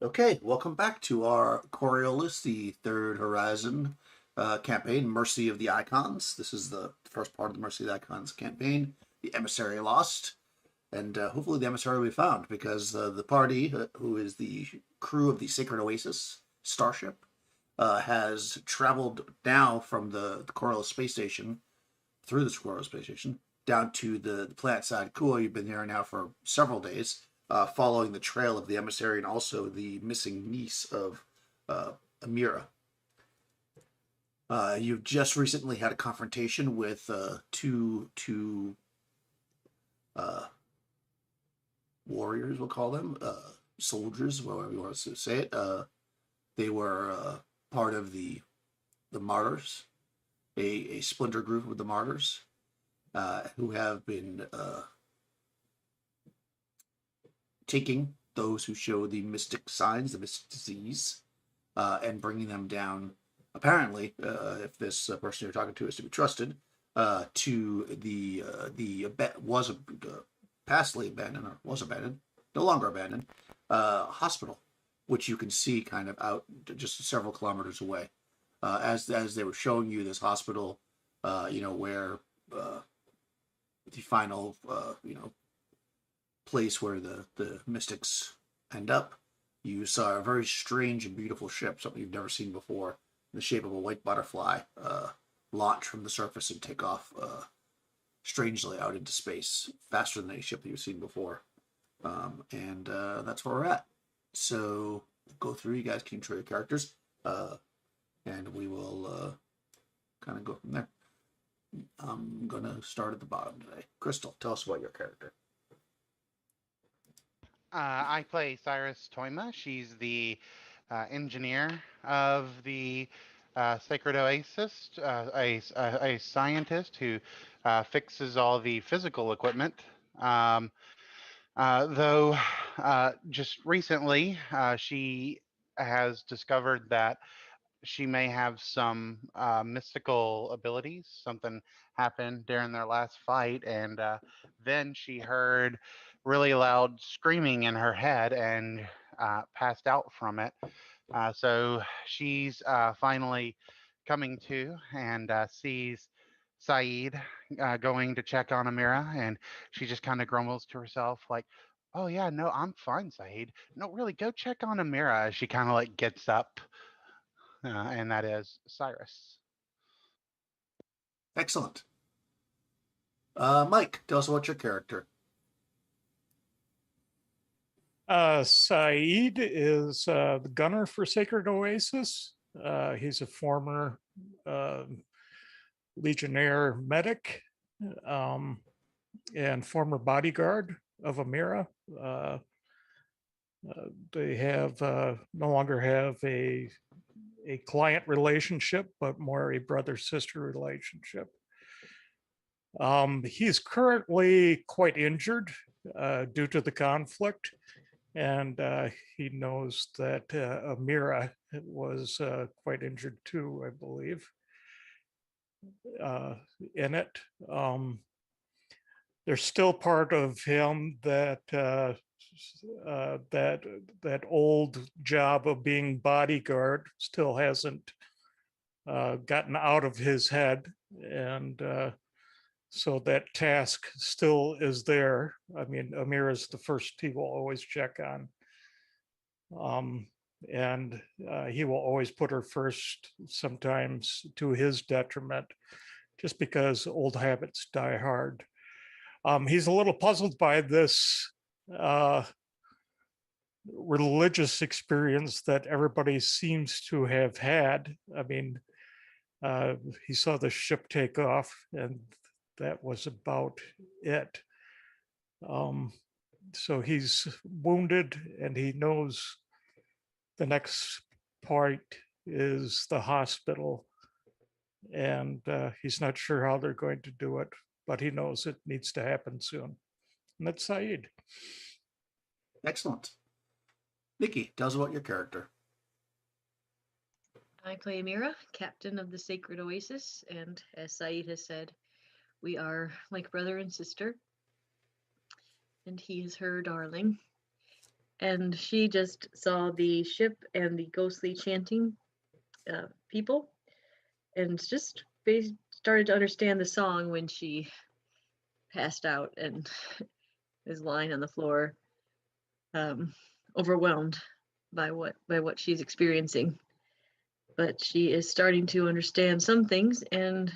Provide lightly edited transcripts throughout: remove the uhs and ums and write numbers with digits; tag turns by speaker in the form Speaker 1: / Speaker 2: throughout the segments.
Speaker 1: Okay, welcome back to our Coriolis, the Third Horizon campaign, Mercy of the Icons. This is the first part of the Mercy of the Icons campaign, the Emissary Lost. And hopefully the emissary will be found because the party, who is the crew of the Sacred Oasis starship, has traveled now from the Coriolis space station, through the Coriolis space station, down to the planet side. Cool, you've been there now for several days, following the trail of the emissary and also the missing niece of Amira. You've just recently had a confrontation with two uh, warriors, we'll call them, soldiers, whatever you want to say it. They were part of the martyrs, a splinter group of the martyrs, who have been taking those who show the mystic signs, the mystic disease, and bringing them down. Apparently, if this person you're talking to is to be trusted, to the pastly abandoned, or was abandoned, no longer abandoned, hospital, which you can see kind of out just several kilometers away. As they were showing you this hospital, where the final place where the mystics end up, you saw a very strange and beautiful ship, something you've never seen before, in the shape of a white butterfly, launch from the surface and take off strangely out into space, faster than any ship that you've seen before. And that's where we're at. So go through. You guys can control your characters, and we will kind of go from there. I'm gonna start at the bottom today. Crystal, tell us about your character.
Speaker 2: I play Cyrus Toima. She's the engineer of the Sacred Oasis, a scientist who fixes all the physical equipment. Um, though just recently, she has discovered that she may have some mystical abilities. Something happened during their last fight, and then she heard really loud screaming in her head and passed out from it. So she's finally coming to and sees Saeed going to check on Amira, and she just kind of grumbles to herself, like, "Oh yeah, no, I'm fine, Saeed. No, really, go check on Amira." As she kind of like gets up, and that is Cyrus.
Speaker 1: Excellent. Mike, tell us about your character.
Speaker 3: Saeed is the gunner for Sacred Oasis. He's a former uh, Legionnaire medic um, and former bodyguard of Amira. Uh, they have no longer have a client relationship, but more a brother-sister relationship. He's currently quite injured due to the conflict, and he knows that Amira was quite injured too, I believe, uh, in it. There's still part of him that that old job of being bodyguard still hasn't gotten out of his head, and so that task still is there. I mean, Amira's the first he will always check on. And he will always put her first, sometimes to his detriment, just because old habits die hard. He's a little puzzled by this religious experience that everybody seems to have had. I mean, he saw the ship take off, and that was about it. So he's wounded, and he knows the next part is the hospital, and he's not sure how they're going to do it, but he knows it needs to happen soon. And that's Saeed.
Speaker 1: Excellent. Nikki, tell us about your character.
Speaker 4: I play Amira, captain of the Sacred Oasis, and as Saeed has said, we are like brother and sister, and he is her darling. and she just saw the ship and the ghostly chanting people, and just started to understand the song when she passed out and is lying on the floor, um, overwhelmed by what she's experiencing. But she is starting to understand some things, and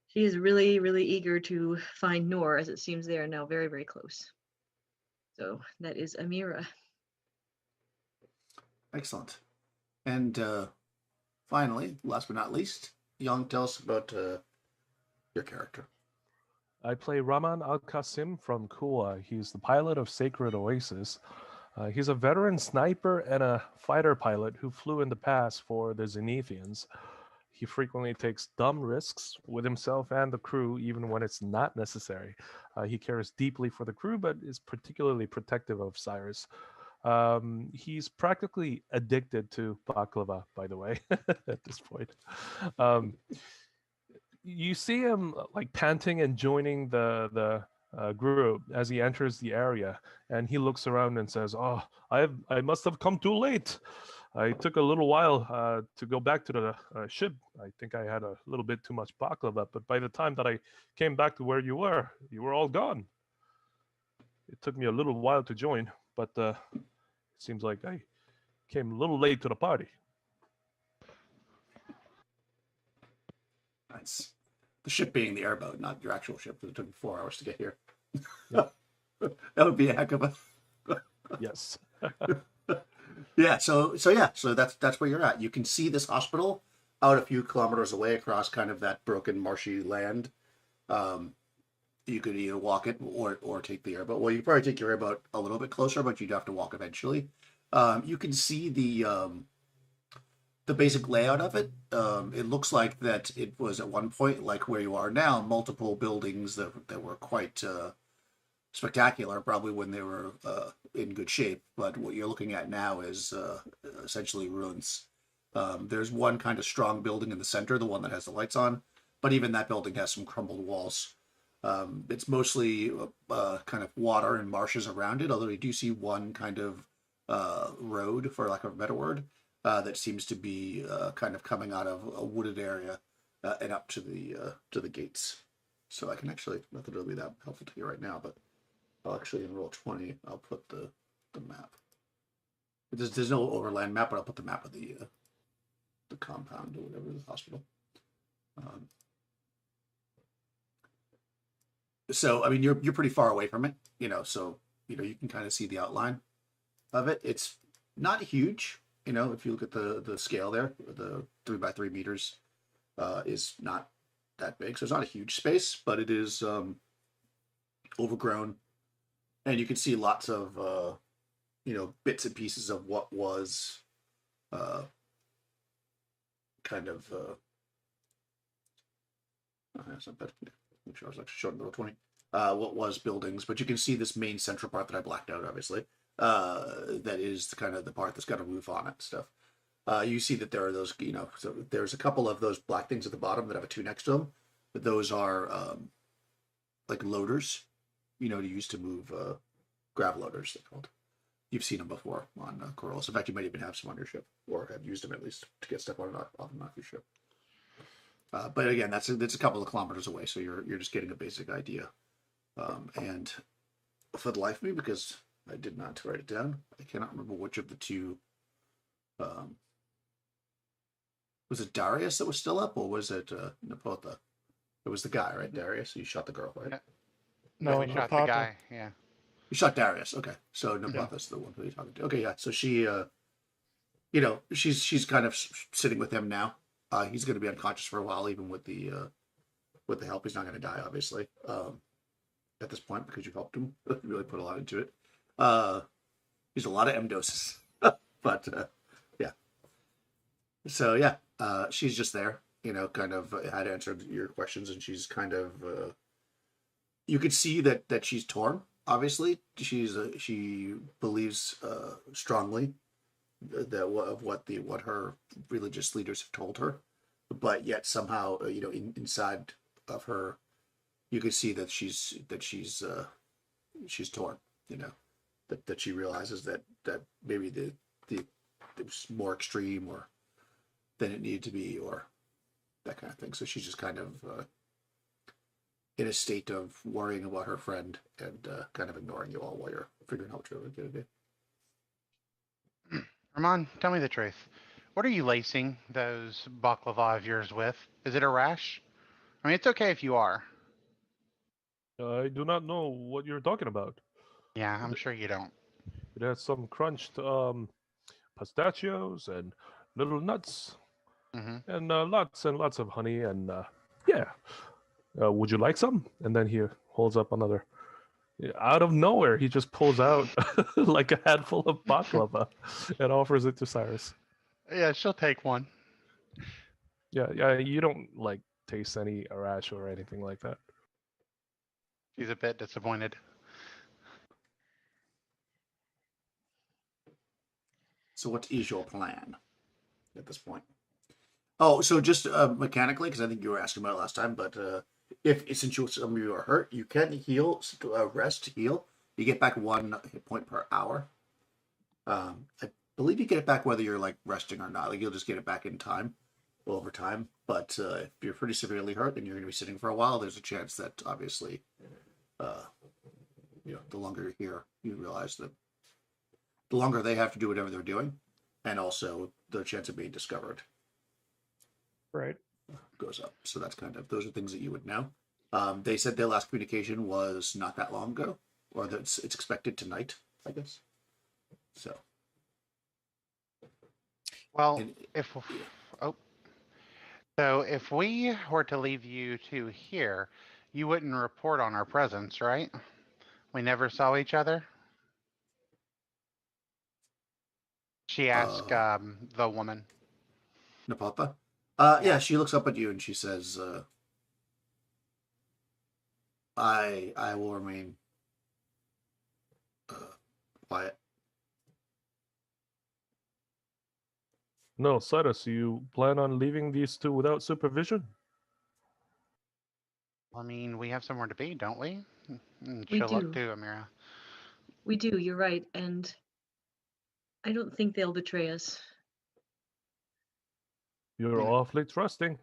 Speaker 4: she is really, really eager to find Noor, as it seems they are now very, very close. So that is Amira.
Speaker 1: Excellent. And finally, last but not least, Young, tell us about your character.
Speaker 5: I play Rahman Al Qasim from Kua. He's the pilot of Sacred Oasis. He's a veteran sniper and a fighter pilot who flew in the past for the Zenithians. He frequently takes dumb risks with himself and the crew, even when it's not necessary. He cares deeply for the crew, but is particularly protective of Cyrus. He's practically addicted to baklava, by the way, at this point. You see him like panting and joining the group as he enters the area, and he looks around and says, "Oh, I must have come too late. I took a little while to go back to the ship. I think I had a little bit too much baklava, but by the time that I came back to where you were all gone. It took me a little while to join, but it seems like I came a little late to the party."
Speaker 1: Nice. The ship being the airboat, not your actual ship, because it took me 4 hours to get here.
Speaker 5: Yep.
Speaker 1: That would be a heck of a.
Speaker 5: Yes.
Speaker 1: Yeah. So that's where you're at. You can see this hospital out a few kilometers away across kind of that broken marshy land. You could either walk it or take the airboat. Well, you could probably take your airboat a little bit closer, but you'd have to walk eventually. You can see the basic layout of it. It looks like that it was at one point, like where you are now, multiple buildings that were quite spectacular, probably when they were in good shape. But what you're looking at now is essentially ruins. There's one kind of strong building in the center, the one that has the lights on, but even that building has some crumbled walls. It's mostly kind of water and marshes around it, although you do see one kind of road, for lack of a better word, that seems to be kind of coming out of a wooded area and up to the gates. So I can actually, not that it'll be that helpful to you right now, but I'll actually in roll 20, I'll put the map. There's no overland map, but I'll put the map of the compound or whatever, the hospital. So I mean, you're pretty far away from it, so you can kind of see the outline of it. It's not huge, if you look at the scale there, the 3 by 3 meters is not that big, so it's not a huge space, but it is overgrown, and you can see lots of bits and pieces of what was kind of that's not bad. Make sure I was actually showing the roll 20. What was buildings, but you can see this main central part that I blacked out, obviously. That is kind of the part that's got a roof on it and stuff. You see that there are those, so there's a couple of those black things at the bottom that have a 2 next to them, but those are like loaders, to use to move gravel loaders, they're called. You've seen them before on Coriolis. In fact, you might even have some on your ship, or have used them at least to get stuff on and off your ship. But again, that's a couple of kilometers away, so you're just getting a basic idea. And for the life of me, because I did not write it down, I cannot remember which of the two. Was it Darius that was still up, or was it Nepotha? It was the guy, right? Darius. You shot the girl, right?
Speaker 2: No,
Speaker 3: No,
Speaker 2: we shot the
Speaker 3: Nepotha.
Speaker 2: guy. Yeah.
Speaker 1: You shot Darius. Okay, so Nepotha's the one who you're talking to. Okay, yeah. So she, she's kind of sitting with him now. He's going to be unconscious for a while, even with the help. He's not going to die, obviously, at this point, because you've helped him. You really put a lot into it. There's a lot of M doses, but yeah. So yeah, she's just there, kind of had answered your questions, and she's kind of. You could see that she's torn. Obviously, she believes strongly that of what her religious leaders have told her, but yet somehow inside of her, you can see that she's torn. that she realizes that maybe the it was more extreme or than it needed to be or that kind of thing. So she's just kind of in a state of worrying about her friend and kind of ignoring you all while you're figuring out what you're going to do.
Speaker 2: Ramon, tell me the truth. What are you lacing those baklava of yours with? Is it a rash? I mean, it's okay if you are.
Speaker 5: I do not know what you're talking about.
Speaker 2: Yeah, I'm sure you don't.
Speaker 5: It has some crunched pistachios and little nuts
Speaker 2: Hmm.
Speaker 5: and lots of honey and yeah. Would you like some? And then he holds up another. Out of nowhere, he just pulls out like a handful of baklava and offers it to Cyrus.
Speaker 2: Yeah, she'll take one.
Speaker 5: Yeah. You don't like taste any arash or anything like that.
Speaker 2: She's a bit disappointed.
Speaker 1: So what is your plan at this point? Oh, so just mechanically, because I think you were asking about it last time, but if since some of you are hurt, you can heal, rest, heal. You get back 1 hit point per hour. I believe you get it back whether you're like resting or not. Like you'll just get it back in time, over time. But if you're pretty severely hurt and you're going to be sitting for a while, there's a chance that obviously, the longer you're here, you realize that the longer they have to do whatever they're doing, and also the chance of being discovered
Speaker 3: Right.
Speaker 1: goes up. So that's kind of, those are things that you would know. They said their last communication was not that long ago, or that it's expected tonight, I guess. So.
Speaker 2: Well,
Speaker 1: And,
Speaker 2: so if we were to leave you two here, you wouldn't report on our presence, right? We never saw each other? She asked the woman.
Speaker 1: Napapa?
Speaker 2: Yeah.
Speaker 1: Yeah, she looks up at you and she says, I will remain quiet.
Speaker 5: No, Cyrus, you plan on leaving these two without supervision?
Speaker 2: I mean, we have somewhere to be, don't we? And
Speaker 4: We
Speaker 2: she'll look
Speaker 4: do.
Speaker 2: too, Amira.
Speaker 4: We do, you're right. And I don't think they'll betray us.
Speaker 5: You're
Speaker 2: Yeah.
Speaker 5: awfully trusting.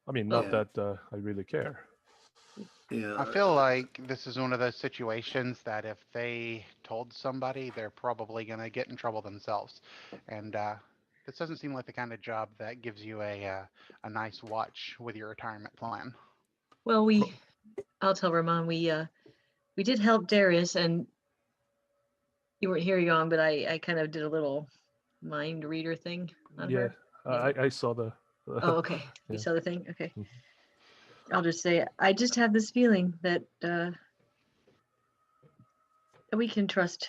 Speaker 5: I mean, not
Speaker 1: Yeah.
Speaker 5: that I really care.
Speaker 1: Yeah.
Speaker 2: I feel like this is one of those situations that if they told somebody, they're probably going to get in trouble themselves. And this doesn't seem like the kind of job that gives you a nice watch with your retirement plan.
Speaker 4: Well, I'll tell Ramon, we did help Darius, and you weren't here, Young, but I kind of did a little mind reader thing on
Speaker 5: Yeah,
Speaker 4: her.
Speaker 5: I saw the.
Speaker 4: Oh, okay. You
Speaker 5: Yeah.
Speaker 4: saw the thing? Okay.
Speaker 5: Mhm.
Speaker 4: I'll just say, I just have this feeling that we can trust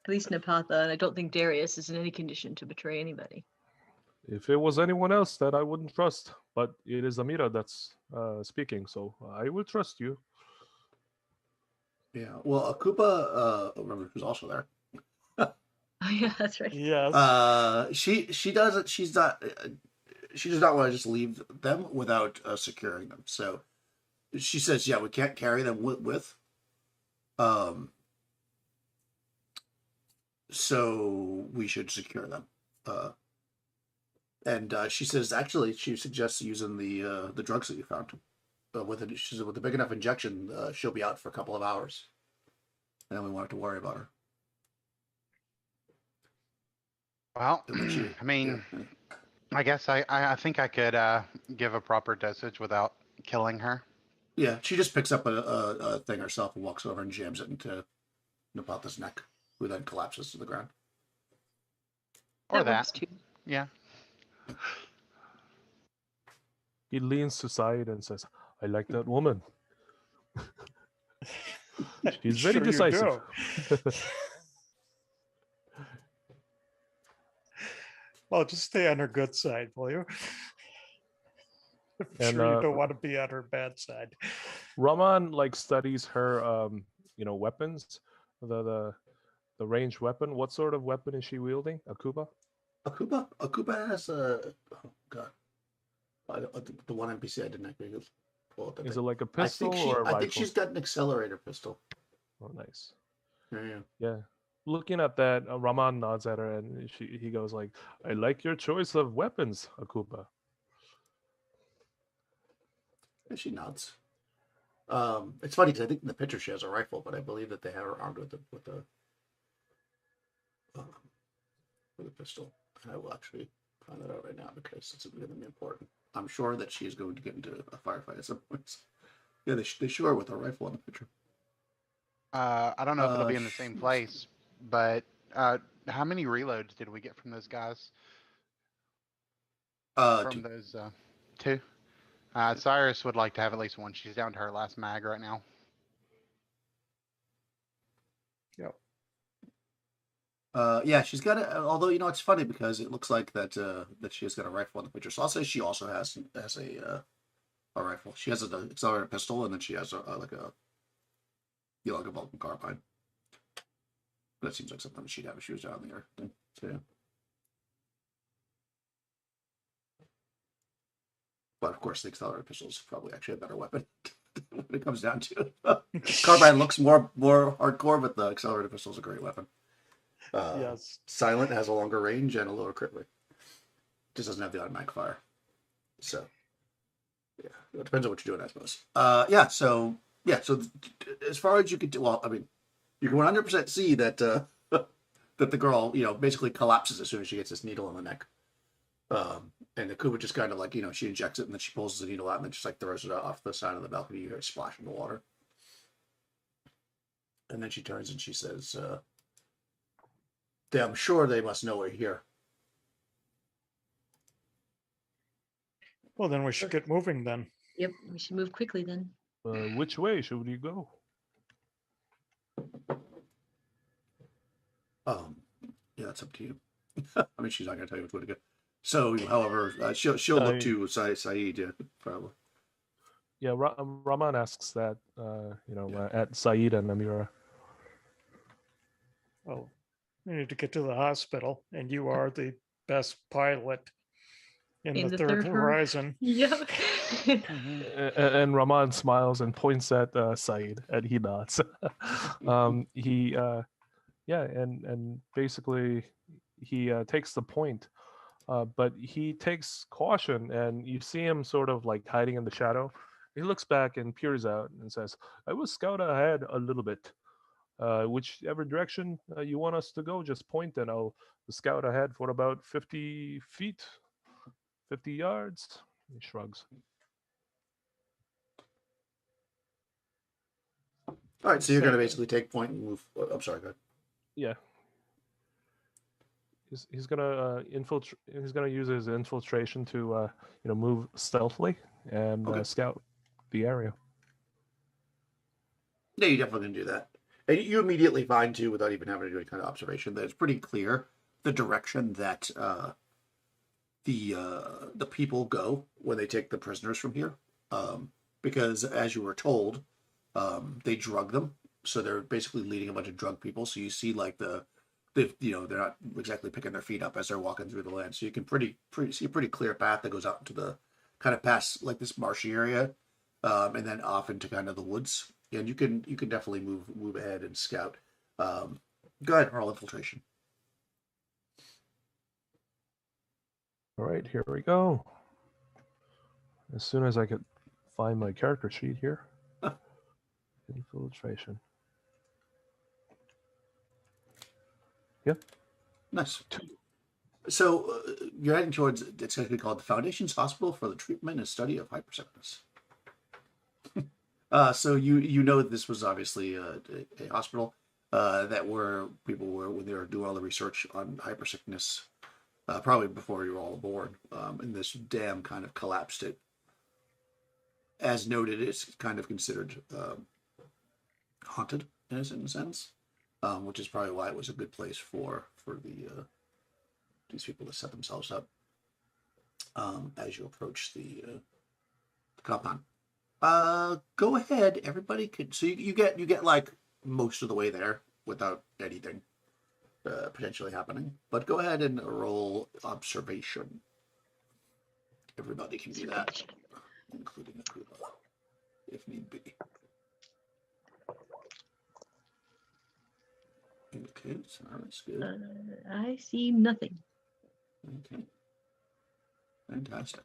Speaker 4: at least Napatha, and I don't think Darius is in any condition to betray anybody.
Speaker 5: If it was anyone else that I wouldn't trust, but it is Amira that's speaking, so I will trust you.
Speaker 1: Yeah. Well, Akupa, remember who's also there.
Speaker 4: Oh, yeah, that's right.
Speaker 3: Yes.
Speaker 1: She doesn't. She does not want to just leave them without securing them. So she says, "Yeah, we can't carry them with." So we should secure them. And she says, actually, she suggests using the drugs that you found. She said, with a big enough injection, she'll be out for a couple of hours, and then we won't have to worry about her.
Speaker 2: Well,
Speaker 1: And then
Speaker 2: I mean,
Speaker 1: yeah.
Speaker 2: I guess I think I could give a proper dosage without killing her.
Speaker 1: Yeah, she just picks up a thing herself and walks over and jams it into Napatha's neck, who then collapses to the ground.
Speaker 2: Or
Speaker 4: That
Speaker 2: that.
Speaker 4: works too.
Speaker 2: Yeah.
Speaker 5: He leans to side and says, "I like that woman. She's very
Speaker 3: Sure you
Speaker 5: decisive."
Speaker 3: do. Well, just stay on her good side, will you? I'm
Speaker 5: And,
Speaker 3: sure you don't want to be on her bad side.
Speaker 5: Raman studies her weapons, the ranged weapon. What sort of weapon is she wielding? Akuba?
Speaker 1: Akuba has a oh god, the one NPC I didn't actually pull up.
Speaker 5: Is it like a pistol or a
Speaker 1: I
Speaker 5: rifle?
Speaker 1: think she's got an accelerator pistol.
Speaker 5: Oh, nice.
Speaker 1: Yeah.
Speaker 5: Yeah. Looking at that, Raman nods at her and he goes like, "I like your choice of weapons, Akuba."
Speaker 1: And she nods. It's funny because I think in the picture she has a rifle, but I believe that they have her armed um, with a pistol. And I will actually find that out right now because it's going to be important. I'm sure that she is going to get into a firefight at some point. Yeah, they show her with a rifle in the picture.
Speaker 2: I don't know if it'll be in the
Speaker 1: Let's
Speaker 2: same
Speaker 1: see.
Speaker 2: place, but how many reloads did we get from those guys? From
Speaker 1: Two.
Speaker 2: those two? Cyrus would like to have at least one. She's down to her last mag right now.
Speaker 3: Yep.
Speaker 1: Yeah, she's got a. Although it's funny because it looks like that that she has got a rifle in the picture. So I'll say she also has a rifle. She has an accelerated pistol, and then she has like a like a Vulcan carbine. But it seems like something she'd have if she was down there. So yeah. But of course, the accelerated pistol is probably actually a better weapon when it comes down to it. Carbine looks more hardcore, but the accelerated pistol is a great weapon.
Speaker 3: Yes.
Speaker 1: Silent has a longer range and a lower crit rate. Just doesn't have the automatic fire. So, yeah, it depends on what you're doing, I suppose. Yeah. So as far as you can do, well, I mean, you can 100% see that that the girl, basically collapses as soon as she gets this needle in the neck. And the Kuba just kind of like, she injects it and then she pulls the needle out and then just like throws it off the side of the balcony. You hear it splash in the water. And then she turns and she says, I'm sure they must know we're here.
Speaker 3: Well, then we should get moving then.
Speaker 4: Yep, we should move quickly then.
Speaker 5: Which way should we go?
Speaker 1: Yeah, it's up to you. I mean, she's not going to tell you which way to go. So, however, she'll look to Saeed, probably.
Speaker 5: Yeah, Raman asks that, at Saeed and Amira.
Speaker 3: Oh, we need to get to the hospital, and you are the best pilot in the third horizon.
Speaker 4: Yeah.
Speaker 5: And Raman smiles and points at Saeed, and he nods. And basically he takes the point, but he takes caution, and you see him sort of like hiding in the shadow. He looks back and peers out and says, "I will scout ahead a little bit. Whichever direction you want us to go, just point, and I'll scout ahead for about 50 feet, 50 yards." He shrugs.
Speaker 1: All right, so you're going to basically take point and move. I'm sorry, go ahead.
Speaker 5: Yeah. He's gonna infiltrate. He's gonna use his infiltration to move stealthily and scout the area.
Speaker 1: Yeah, you definitely can do that. And you immediately find too, without even having to do any kind of observation, that it's pretty clear the direction that the people go when they take the prisoners from here. Because as you were told, they drug them, so they're basically leading a bunch of drug people. So you see like they're not exactly picking their feet up as they're walking through the land. So you can see a pretty clear path that goes out into the kind of past like this marshy area, and then off into kind of the woods. And you can definitely move ahead and scout. Go ahead, roll infiltration.
Speaker 5: All right, here we go. As soon as I could find my character sheet here. Infiltration. Yep.
Speaker 1: Nice. So you're heading towards, it's going to be called the Foundation's Hospital for the Treatment and Study of Hypersickness. So you know that this was obviously a hospital that where people were when they were doing all the research on hypersickness, probably before you were all born, and this dam kind of collapsed it. As noted, it's kind of considered haunted in a certain sense, which is probably why it was a good place for these people to set themselves up as you approach the compound. Go ahead, everybody. So you get like most of the way there without anything potentially happening. But go ahead and roll observation. Everybody can do that, including Akuba, if need be. Okay, Cyrus, good.
Speaker 4: I see nothing.
Speaker 1: Okay. Fantastic.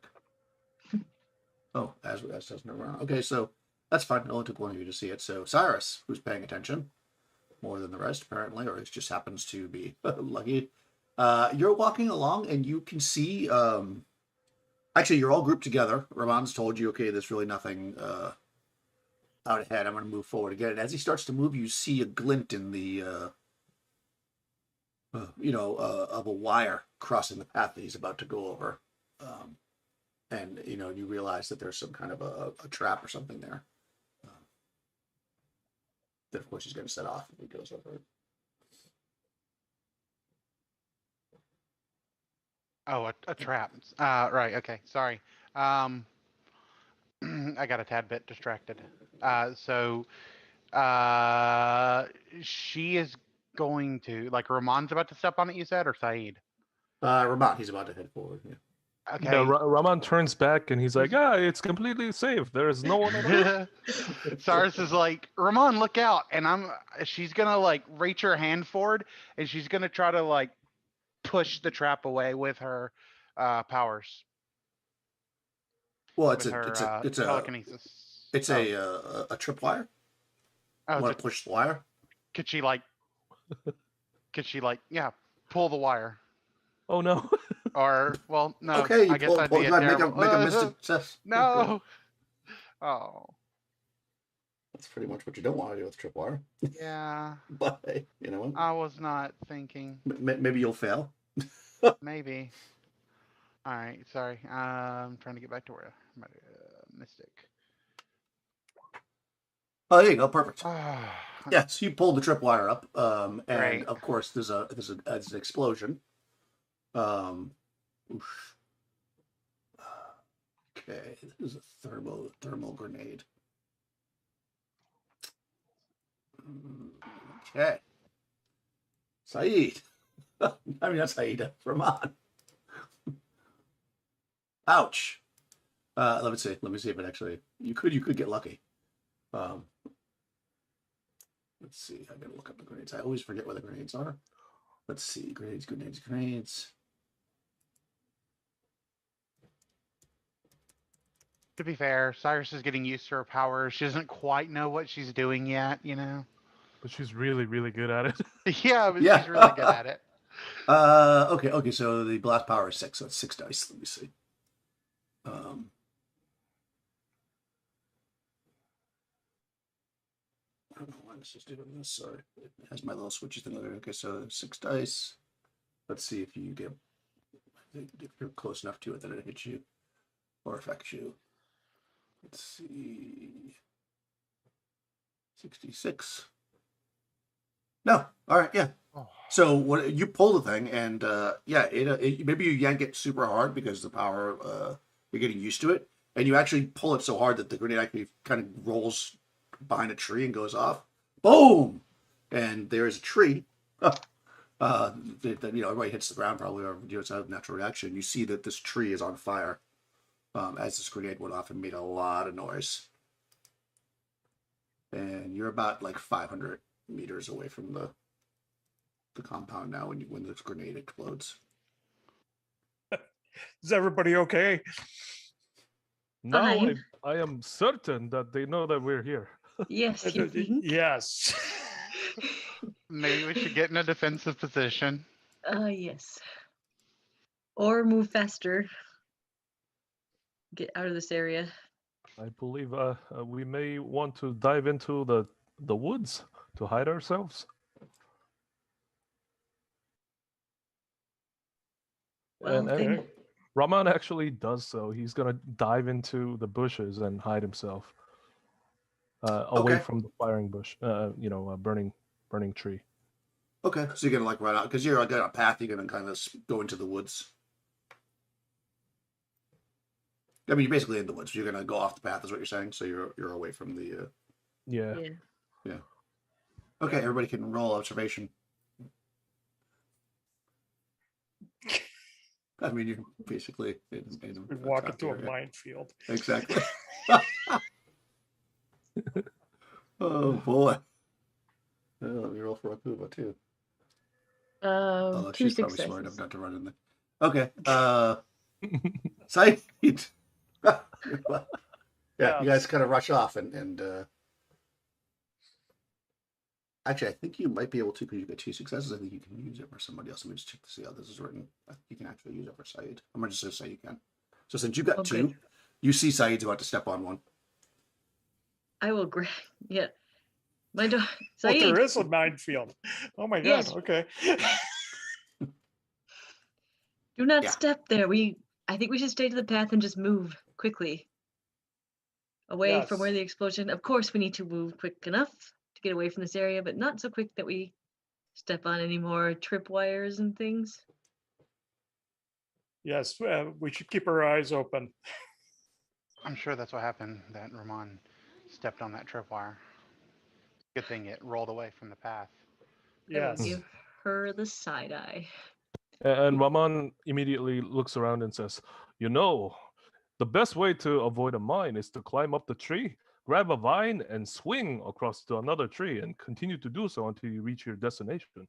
Speaker 1: Oh, as does no around. Okay, so that's fine. It only took one of you to see it. So Cyrus, who's paying attention more than the rest, apparently, or it just happens to be lucky. You're walking along and you can see actually you're all grouped together. Ramon's told you, okay, there's really nothing out ahead. I'm gonna move forward again. And as he starts to move, you see a glint in the of a wire crossing the path that he's about to go over. And you realize that there's some kind of a trap or something there. That of course he's going to set off if he goes over it.
Speaker 2: Oh, a trap. Right. Okay. Sorry. I got a tad bit distracted. So she is going to, like, Ramon's about to step on it, you said, or Saeed?
Speaker 1: Ramon, he's about to head forward. Yeah.
Speaker 2: Okay.
Speaker 5: Yeah, Raman turns back and he's like, it's completely safe. There is no one at all.
Speaker 2: Cyrus is like, Ramon, look out. And she's gonna like reach her hand forward and she's gonna try to like push the trap away with her powers.
Speaker 1: Well,
Speaker 2: With her telekinesis.
Speaker 1: it's a tripwire.
Speaker 2: Oh,
Speaker 1: You want to push the wire?
Speaker 2: could she like pull the wire?
Speaker 5: Oh no.
Speaker 2: Or well, no.
Speaker 1: Okay,
Speaker 2: I guess that'd be a terrible.
Speaker 1: make a mystic success.
Speaker 2: No. Oh.
Speaker 1: That's pretty much what you don't want to do with tripwire.
Speaker 2: Yeah.
Speaker 1: But hey, you know what?
Speaker 2: I was not thinking.
Speaker 1: Maybe you'll fail.
Speaker 2: Maybe. All right. Sorry. I'm trying to get back to where my mystic.
Speaker 1: Oh, there you go. Perfect.
Speaker 2: Yeah.
Speaker 1: Yeah, so you pull the tripwire up, and
Speaker 2: Right.
Speaker 1: of course there's an explosion. Oof. Okay, this is a thermal grenade. Okay, Saeed. I mean not Saeed. Ramon. Ouch. Let me see. Let me see if it actually. You could get lucky. Let's see. I gotta look up the grenades. I always forget where the grenades are. Let's see. Grenades.
Speaker 2: To be fair, Cyrus is getting used to her powers. She doesn't quite know what she's doing yet, you know?
Speaker 5: But she's really, really good at it.
Speaker 2: Yeah, but
Speaker 1: Yeah.
Speaker 2: she's really good at it.
Speaker 1: Okay. So the blast power is 6. So it's 6 dice. Let me see. I don't know why this is doing this. Sorry, it has my little switchy thing there. Okay, so 6 dice. Let's see if you get if you're close enough to it that it hits you or affects you. Let's see. 66. No. All right. Yeah.
Speaker 2: Oh.
Speaker 1: So what you pull the thing, and it maybe you yank it super hard because the power you're getting used to it, and you actually pull it so hard that the grenade actually kind of rolls behind a tree and goes off. Boom! And there's a tree. Everybody hits the ground probably, or it's a natural reaction. You see that this tree is on fire as this grenade went off and made a lot of noise. And you're about like 500 meters away from the compound now when this grenade explodes.
Speaker 3: Is everybody okay?
Speaker 5: Now
Speaker 4: Fine.
Speaker 5: I am certain that they know that we're here.
Speaker 4: Yes, you think?
Speaker 3: Yes.
Speaker 2: Maybe we should get in a defensive position.
Speaker 4: Yes. Or move faster. Get out of this area.
Speaker 5: I believe we may want to dive into the woods to hide ourselves.
Speaker 4: Well,
Speaker 5: and
Speaker 4: then,
Speaker 5: Raman actually does so. He's gonna dive into the bushes and hide himself away
Speaker 1: Okay.
Speaker 5: from the firing bush. Burning tree.
Speaker 1: Okay, so you're gonna like run out because you're like on a path. You're gonna kind of go into the woods. I mean, you're basically in the woods. You're gonna go off the path, is what you're saying. So you're away from the.
Speaker 5: Yeah.
Speaker 4: yeah.
Speaker 1: Okay, everybody can roll observation. I mean, you're basically in
Speaker 3: We walk
Speaker 1: top
Speaker 3: into a
Speaker 1: area.
Speaker 3: minefield.
Speaker 1: Exactly. Oh boy. Oh, let me roll for Akuba too. Although
Speaker 4: Two
Speaker 1: she's probably smart enough
Speaker 4: successes.
Speaker 1: not to run in there. Okay. Saeed. yeah, you guys
Speaker 3: Yes.
Speaker 1: kind of rush off and actually, I think you might be able to because you got two successes. I think you can use it for somebody else. Let me just check to see how this is written. I think you can actually use it for Saeed. I'm gonna just say you can. So since you got
Speaker 4: Oh,
Speaker 1: two,
Speaker 4: good.
Speaker 1: you see Saeed's about to step on one.
Speaker 4: I will grab. Yeah, my dog.
Speaker 3: Oh, there
Speaker 4: Saeed.
Speaker 3: is a minefield. Oh my God.
Speaker 4: Yes.
Speaker 3: Okay.
Speaker 4: Do not
Speaker 1: Yeah.
Speaker 4: step there. I think we should stay to the path and just move quickly away from where
Speaker 3: Yes.
Speaker 4: the explosion. Of course, we need to move quick enough to get away from this area, but not so quick that we step on any more tripwires and things.
Speaker 3: Yes. We should keep our eyes open.
Speaker 2: I'm sure that's what happened, that Ramon stepped on that tripwire. Good thing it rolled away from the path.
Speaker 4: I will
Speaker 3: Yes.
Speaker 4: give her the side eye.
Speaker 5: And Raman immediately looks around and says, "You know, the best way to avoid a mine is to climb up the tree, grab a vine, and swing across to another tree, and continue to do so until you reach your destination."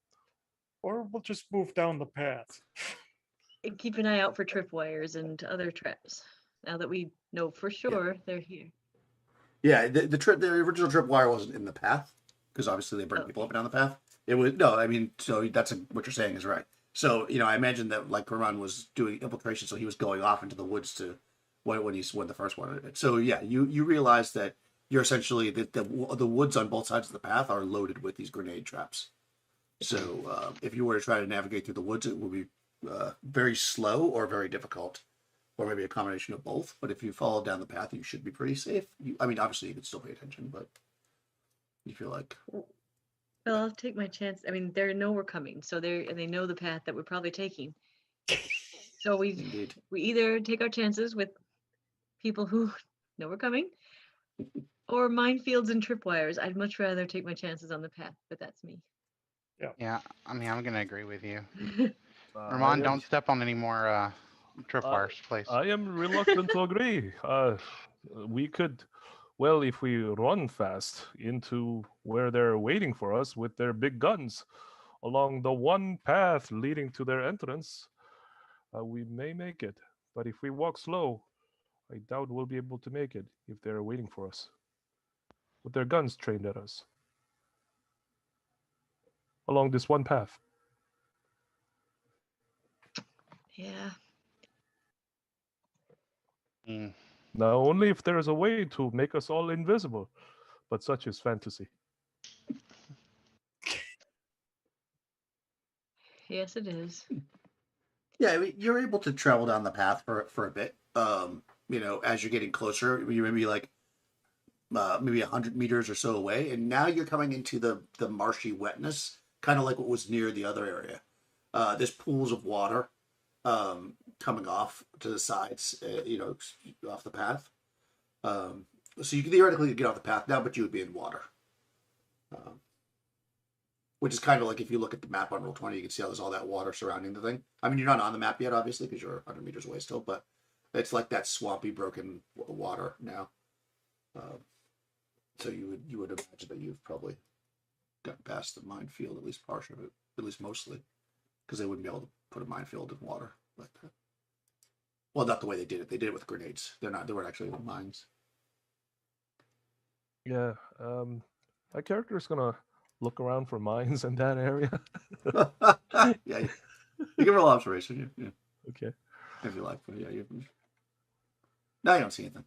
Speaker 3: Or we'll just move down the path.
Speaker 4: And keep an eye out for tripwires and other traps. Now that we know for sure they're here.
Speaker 1: Yeah, the original tripwire wasn't in the path because obviously they bring people up and down the path. It was no, I mean, so what you're saying is right. So I imagine that like Ramon was doing infiltration, so he was going off into the woods to when the first one. So yeah, you realize that you're essentially the woods on both sides of the path are loaded with these grenade traps. So if you were to try to navigate through the woods, it would be very slow or very difficult, or maybe a combination of both. But if you follow down the path, you should be pretty safe. I mean, obviously, you can still pay attention, but you feel like
Speaker 4: Well, I'll take my chance. I mean, they know we're coming, so they know the path that we're probably taking. So
Speaker 1: indeed.
Speaker 4: we either take our chances with people who know we're coming, or minefields and tripwires. I'd much rather take my chances on the path, but that's me.
Speaker 2: Yeah, I mean, I'm going to agree with you.
Speaker 5: I
Speaker 2: Ramon,
Speaker 5: am,
Speaker 2: don't step on any more
Speaker 5: I,
Speaker 2: tripwires, please.
Speaker 5: I am reluctant to agree. We could, well, if we run fast into where they're waiting for us with their big guns along the one path leading to their entrance, we may make it. But if we walk slow, I doubt we'll be able to make it if they're waiting for us with their guns trained at us along this one path.
Speaker 4: Yeah.
Speaker 2: Mm,
Speaker 5: Now, only if there is a way to make us all invisible, but such is fantasy.
Speaker 4: Yes, it is.
Speaker 1: Yeah, I mean, you're able to travel down the path for a bit. As you're getting closer, you maybe like maybe 100 meters or so away, and now you're coming into the marshy wetness, kind of like what was near the other area. There's pools of water coming off to the sides, off the path. So you can theoretically get off the path now, but you would be in water. Which is kind of like if you look at the map on Roll20, you can see how there's all that water surrounding the thing. I mean, you're not on the map yet, obviously, because you're 100 meters away still, but it's like that swampy, broken water now. So you would imagine that you've probably gotten past the minefield, at least partial of it, at least mostly, because they wouldn't be able to put a minefield in water like that. Well, not the way they did it. They did it with grenades. They weren't actually mines.
Speaker 5: Yeah, my character is gonna look around for mines in that area.
Speaker 1: Yeah, you can roll observation. Yeah,
Speaker 5: Okay.
Speaker 1: if you like. But yeah, no, you don't see anything.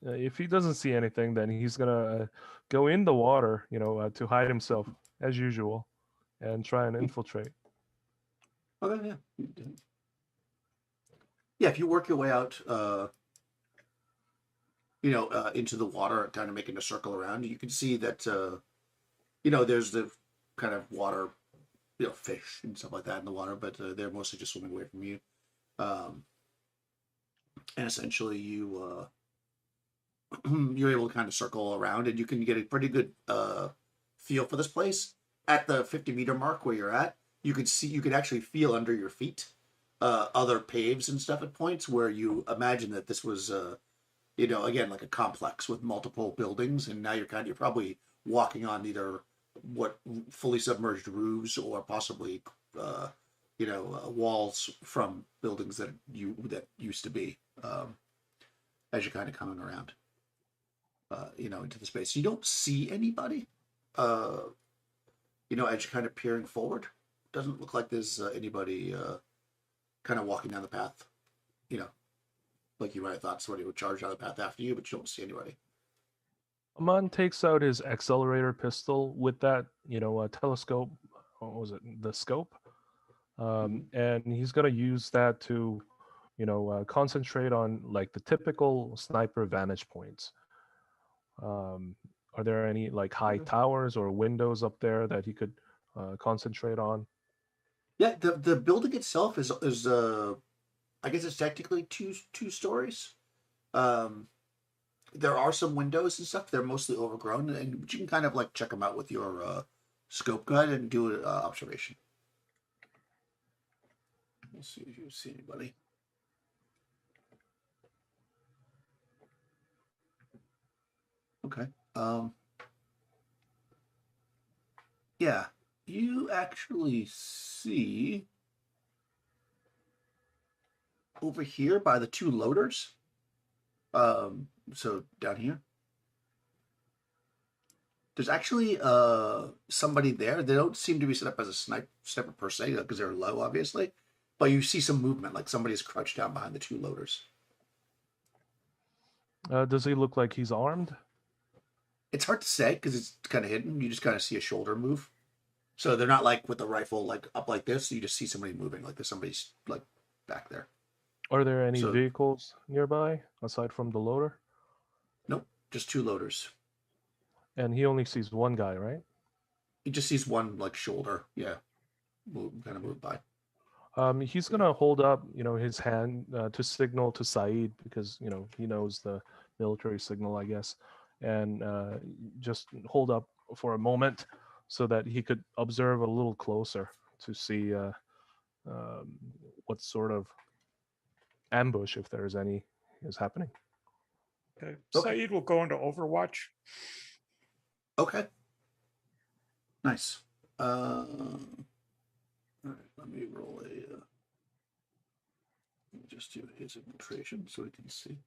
Speaker 5: If he doesn't see anything, then he's gonna go in the water, to hide himself as usual, and try and infiltrate.
Speaker 1: Okay, yeah. Yeah, if you work your way out, into the water, kind of making a circle around, you can see that, there's the kind of water, fish and stuff like that in the water, but they're mostly just swimming away from you. And essentially you're able to kind of circle around, and you can get a pretty good feel for this place. At the 50-meter mark where you're at, you could actually feel under your feet other paves and stuff at points where you imagine that this was again, like a complex with multiple buildings, and now you're probably walking on either what fully submerged roofs or possibly walls from buildings that used to be, as you're kind of coming around, into the space. You don't see anybody, as you're kind of peering forward. Doesn't look like there's anybody kind of walking down the path, like you might have thought somebody would charge down the path after you, but you don't see anybody.
Speaker 5: Amon takes out his accelerator pistol with that, telescope. What was it? The scope. And he's going to use that to, concentrate on like the typical sniper vantage points. Are there any like high towers or windows up there that he could concentrate on?
Speaker 1: Yeah, the building itself is I guess it's technically two stories. There are some windows and stuff. They're mostly overgrown, but you can kind of like check them out with your scope gun and do an observation. We'll see if you see anybody. Okay. Yeah, you actually see over here by the two loaders. So down here, there's actually somebody there. They don't seem to be set up as a sniper per se, because they're low, obviously. But you see some movement, like somebody's crouched down behind the two loaders.
Speaker 5: Does he look like he's armed?
Speaker 1: It's hard to say because it's kind of hidden. You just kind of see a shoulder move. So they're not like with the rifle like up like this. You just see somebody moving, like there's somebody's like back there.
Speaker 5: Are there any vehicles nearby aside from the loader?
Speaker 1: Nope, just two loaders.
Speaker 5: And he only sees one guy, right?
Speaker 1: He just sees one like shoulder, kind of move by.
Speaker 5: He's gonna hold up, his hand to signal to Saeed because he knows the military signal, I guess, and just hold up for a moment so that he could observe a little closer to see what sort of ambush, if there is any, is happening.
Speaker 3: Okay. Saeed will go into Overwatch.
Speaker 1: Okay. Nice. All right, let me roll let me just do his infiltration so we can see.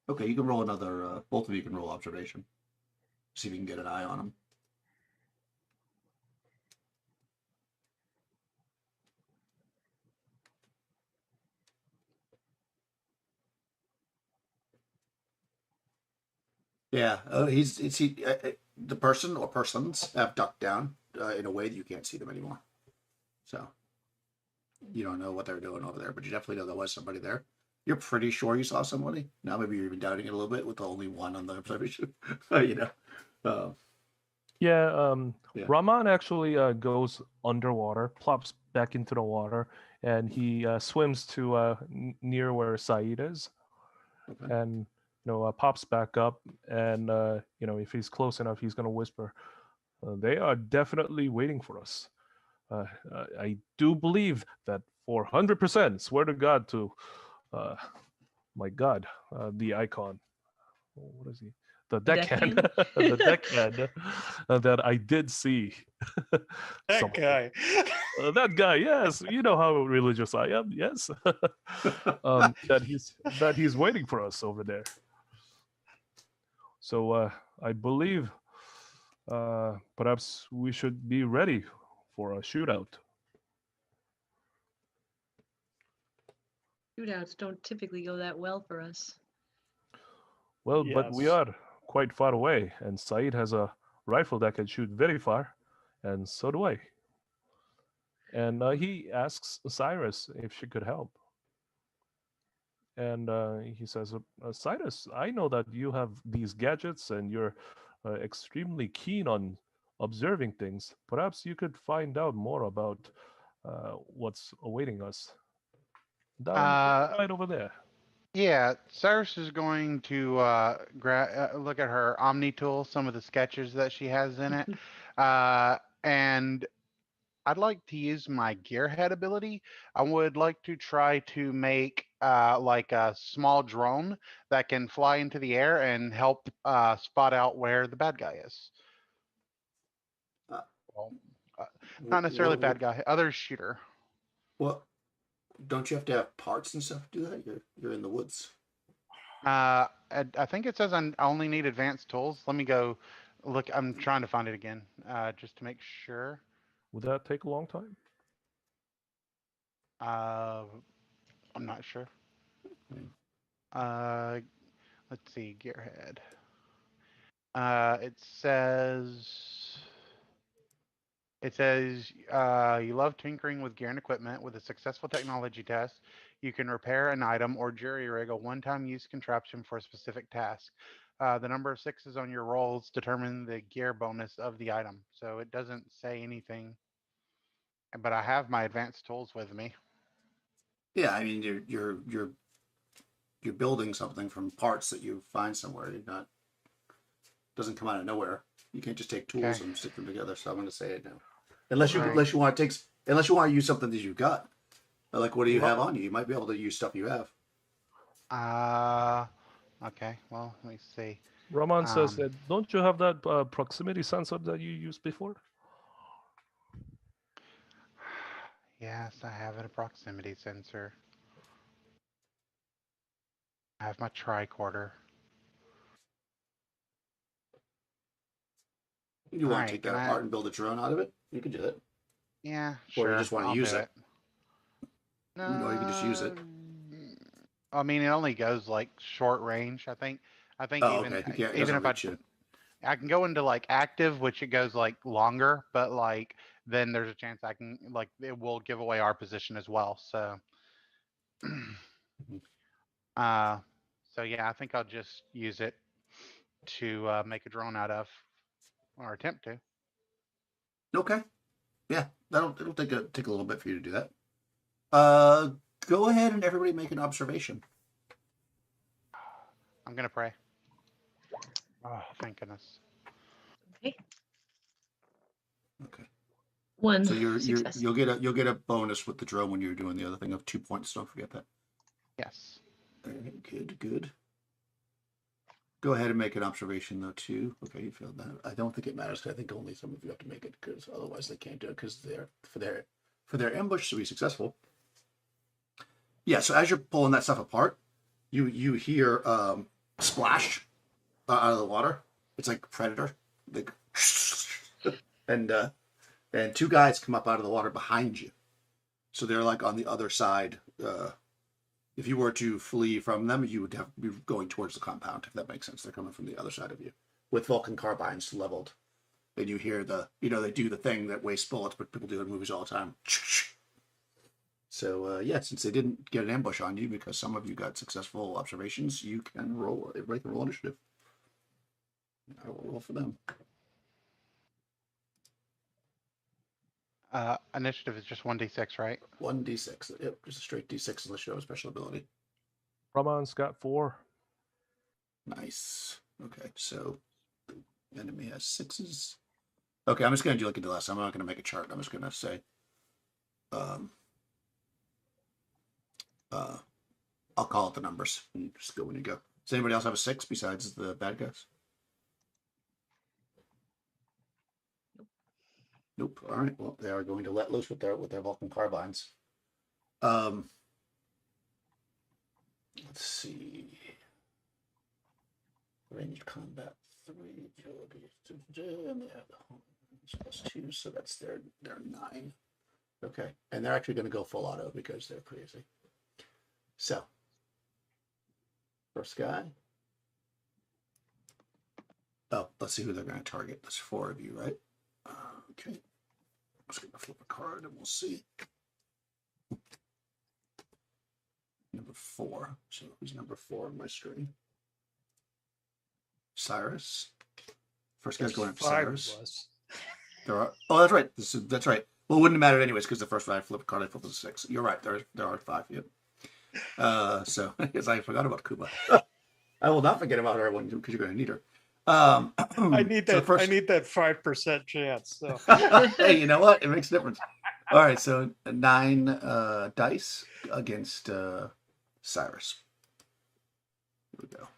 Speaker 1: Okay, you can roll another, both of you can roll observation. See if you can get an eye on him. Yeah, the person or persons have ducked down in a way that you can't see them anymore. So you don't know what they're doing over there, but you definitely know there was somebody there. You're pretty sure you saw somebody. Now maybe you're even doubting it a little bit with only one on the observation.
Speaker 5: Yeah, Rahman actually goes underwater, plops back into the water, and he swims to near where Saeed is. Okay. And pops back up, and if he's close enough, he's gonna whisper, "They are definitely waiting for us. I do believe that 400%. Swear to God to, my God, the icon. What is he? The deckhand. The deckhand that I did see.
Speaker 3: That guy.
Speaker 5: That guy, yes. You know how religious I am, yes. That he's waiting for us over there. So I believe perhaps we should be ready for a shootout.
Speaker 4: Shootouts don't typically go that well for us.
Speaker 5: Well, yes. But we are quite far away, and Saeed has a rifle that can shoot very far, and so do I. And he asks Cyrus if she could help. And he says, Cyrus, I know that you have these gadgets and you're extremely keen on observing things. Perhaps you could find out more about what's awaiting us. Down right over there.
Speaker 2: Yeah, Cyrus is going to look at her Omni tool, some of the sketches that she has in it, and I'd like to use my gearhead ability. I would like to try to make like a small drone that can fly into the air and help spot out where the bad guy is. Well, not necessarily bad guy. Other shooter.
Speaker 1: Well, don't you have to have parts and stuff to do that? You're in the woods.
Speaker 2: I think it says I only need advanced tools. Let me go look. I'm trying to find it again, just to make sure.
Speaker 5: Would that take a long time?
Speaker 2: I'm not sure.
Speaker 1: Hmm.
Speaker 2: Let's see, Gearhead. It says you love tinkering with gear and equipment. With a successful technology test, you can repair an item or jury rig a one-time use contraption for a specific task. The number of sixes on your rolls determine the gear bonus of the item. So it doesn't say anything, but I have my advanced tools with me.
Speaker 1: Yeah, I mean you're building something from parts that you find somewhere. You're not doesn't come out of nowhere. You can't just take tools
Speaker 2: Okay.
Speaker 1: and stick them together. So I'm going to say it now. Unless you
Speaker 2: Right.
Speaker 1: unless you want to use something that you've got. Like what do you have on you? You might be able to use stuff you have.
Speaker 2: Okay. Well, let me see.
Speaker 5: Raman says that, don't you have that proximity sensor that you used before?
Speaker 2: Yes, I have a proximity sensor. I have my tricorder.
Speaker 1: You want to
Speaker 2: Alright,
Speaker 1: take
Speaker 2: can
Speaker 1: that
Speaker 2: I-
Speaker 1: apart and build a drone out of it? You can do that.
Speaker 2: Yeah,
Speaker 1: Or
Speaker 2: sure.
Speaker 1: you just want to
Speaker 2: I'll
Speaker 1: use
Speaker 2: do
Speaker 1: it.
Speaker 2: No,
Speaker 1: Or you can just use it.
Speaker 2: I mean, it only goes like short range. I think
Speaker 1: Oh,
Speaker 2: even
Speaker 1: okay. It
Speaker 2: even
Speaker 1: doesn't
Speaker 2: if
Speaker 1: reach you.
Speaker 2: I can go into like active, which it goes like longer, but like then there's a chance I can like it will give away our position as well. So, uh, so yeah, I think I'll just use it to make a drone out of, or attempt to.
Speaker 1: Okay. Yeah, it'll take a little bit for you to do that. Go ahead and everybody make an observation.
Speaker 2: I'm gonna pray. Oh, thank goodness.
Speaker 4: Okay.
Speaker 1: Okay.
Speaker 4: One
Speaker 1: So
Speaker 4: success.
Speaker 1: you'll get a bonus with the drone when you're doing the other thing of 2 points. Don't forget that.
Speaker 2: Yes.
Speaker 1: All right, good. Go ahead and make an observation though too. Okay, you failed that. I don't think it matters because I think only some of you have to make it because otherwise they can't do it because for their ambush to be successful. Yeah. So as you're pulling that stuff apart, you hear splash out of the water. It's like Predator, like, and two guys come up out of the water behind you. So they're like on the other side. If you were to flee from them, you would have to be going towards the compound, if that makes sense. They're coming from the other side of you with Vulcan carbines leveled. And you hear they do the thing that wastes bullets, but people do in movies all the time. So, since they didn't get an ambush on you because some of you got successful observations, you can roll. Everybody can roll initiative. I will roll for them.
Speaker 2: Initiative is just 1d6, right?
Speaker 1: 1d6. Yep, just a straight d6 unless you have a special ability.
Speaker 5: Raman's got 4.
Speaker 1: Nice. Okay, so the enemy has 6s. Okay, I'm just going to do like I did last time. I'm not going to make a chart. I'm just going to say, I'll call it the numbers. And just go when you go. Does anybody else have a 6 besides the bad guys? Nope. All right. Well, they are going to let loose with their Vulcan carbines. Let's see. Ranged combat 3, agility, and they have the +2, so that's their 9. Okay, and they're actually going to go full auto because they're crazy. So, first guy. Oh, let's see who they're going to target. There's 4 of you, right? Okay. I'm just going to flip a card and we'll see. Number 4. So who's number 4 on my screen? Cyrus. First guy's going after Cyrus. There are. Oh, that's right. That's right. Well, it wouldn't have mattered anyways because the first one I flipped a card, I flipped a 6. You're right. There are 5. Yep. So because I forgot about Kuba. I will not forget about her when because you're going to need her.
Speaker 3: I need that.
Speaker 1: First...
Speaker 3: I need that 5% chance. So.
Speaker 1: Hey, you know what? It makes a difference. All right, so 9 dice against Cyrus. Here we go.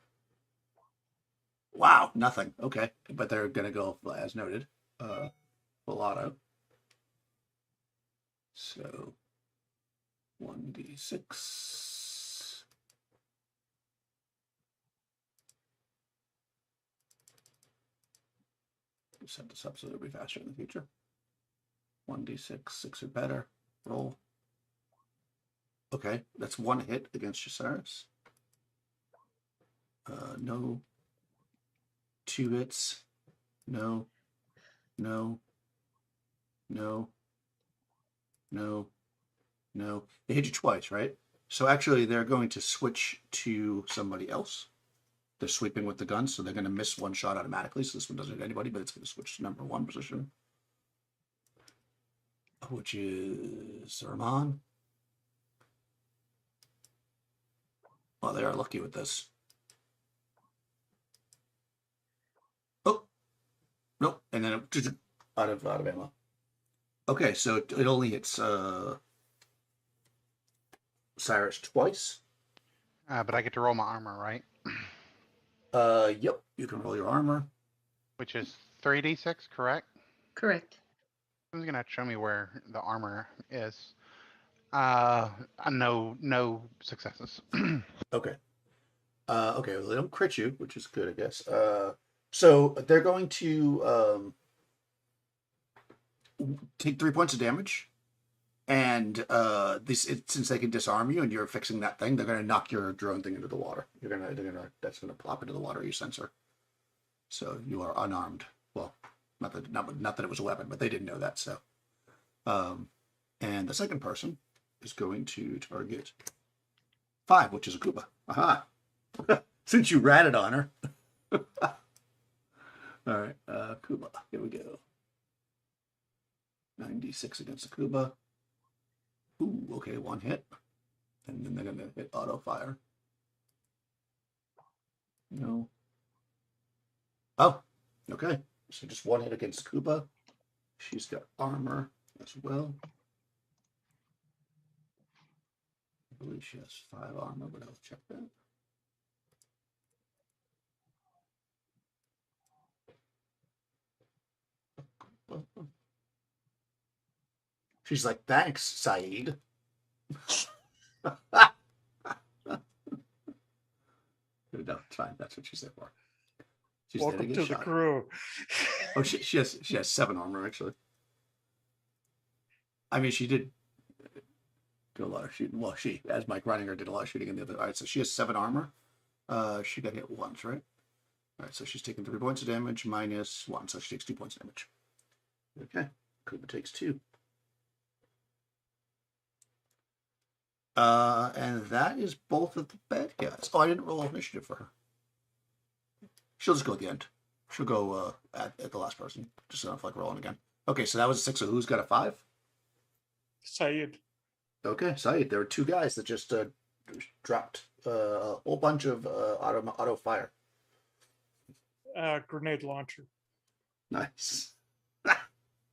Speaker 1: Wow, nothing. Okay, but they're gonna go as noted. full auto. So 1d6. Set this up so it'll be faster in the future. 1d6, 6 or better. Roll. Okay, that's one hit against Jacaerys. No. 2 hits. No. No. No. No. No. They hit you twice, right? So actually, they're going to switch to somebody else. They're sweeping with the gun, so they're going to miss one shot automatically. So this one doesn't hit anybody, but it's going to switch to number 1 position, which is Rahman. Oh, they are lucky with this. Oh, nope, and then it, out of ammo. Okay, so it only hits Cyrus twice.
Speaker 2: But I get to roll my armor, right?
Speaker 1: Yep, you can roll your armor.
Speaker 2: Which is 3d6, correct?
Speaker 4: Correct.
Speaker 2: Who's gonna show me where the armor is? No successes.
Speaker 1: Okay. Okay, well, they don't crit you, which is good, I guess. So they're going to take 3 points of damage, and since they can disarm you and you're fixing that thing, they're going to knock your drone thing into the water. That's gonna plop into the water, your sensor. So you are unarmed. Well, not that it was a weapon, but they didn't know that. So, and the second person is going to target 5, which is a Kuba. Aha! Since you ratted on her. All right, Kuba. Here we go. 96 against the Kuba. Ooh, okay, 1 hit. And then they're going to hit auto fire. No. Oh, okay. So just 1 hit against Kuba. She's got armor as well. I believe she has 5 armor, but I'll check that. She's like, thanks, Saeed. No, it's fine. That's what she's there for. She's
Speaker 3: Welcome
Speaker 1: there to
Speaker 3: to
Speaker 1: get
Speaker 3: the
Speaker 1: shot.
Speaker 3: crew.
Speaker 1: Oh, she has 7 armor actually. I mean, she did do a lot of shooting. Well, she, as Mike Reininger, did a lot of shooting in the other. All right, so she has 7 armor. She got hit once, right? All right, so she's taking 3 points of damage minus 1, so she takes 2 points of damage. Okay, Kuba takes 2. And that is both of the bad guys. Oh, I didn't roll initiative for her. She'll just go at the end. She'll go at the last person. Just so I don't feel like rolling again. Okay, so that was a 6. So who's got a 5?
Speaker 3: Sayed.
Speaker 1: Okay, Saeed. There were 2 guys that just dropped a whole bunch of auto fire.
Speaker 3: Grenade launcher.
Speaker 1: Nice.